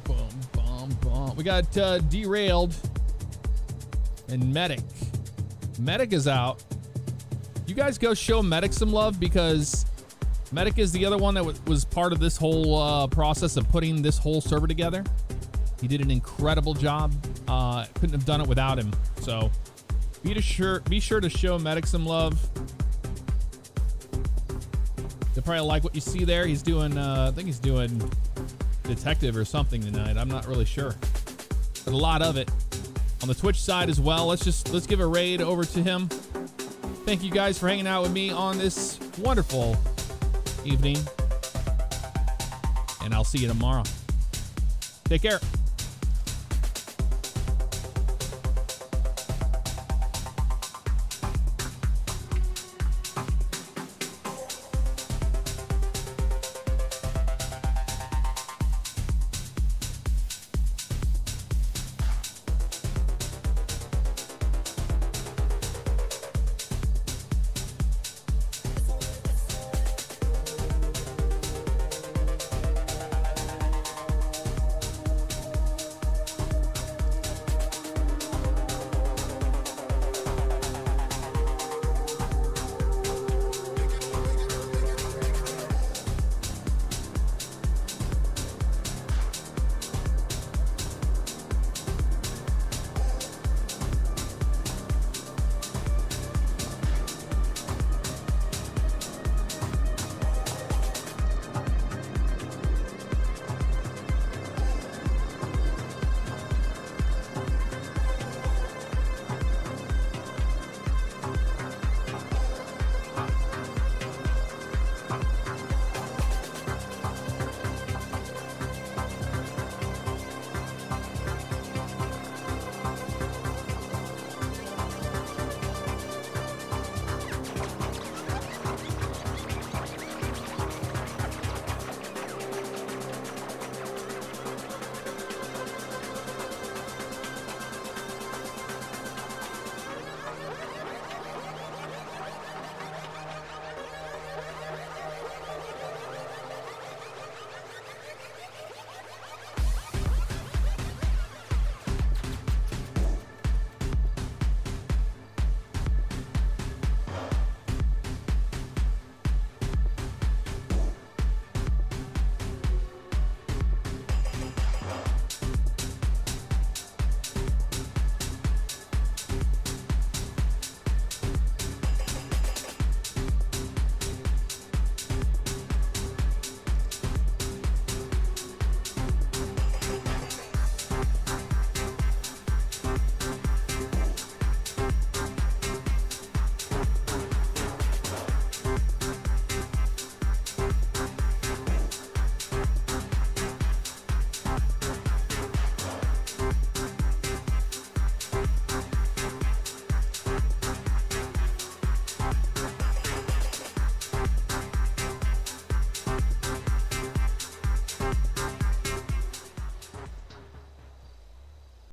Boom, boom, boom. We got Derailed and Medic. Medic is out. You guys go show Medic some love, because Medic is the other one that was part of this whole process of putting this whole server together. He did an incredible job. Couldn't have done it without him. So be sure to show Medic some love. They probably like what you see there. He's doing, I think he's doing detective or something tonight. I'm not really sure, but a lot of it on the Twitch side as well. Let's give a raid over to him. Thank you guys for hanging out with me on this wonderful evening, and I'll see you tomorrow. Take care.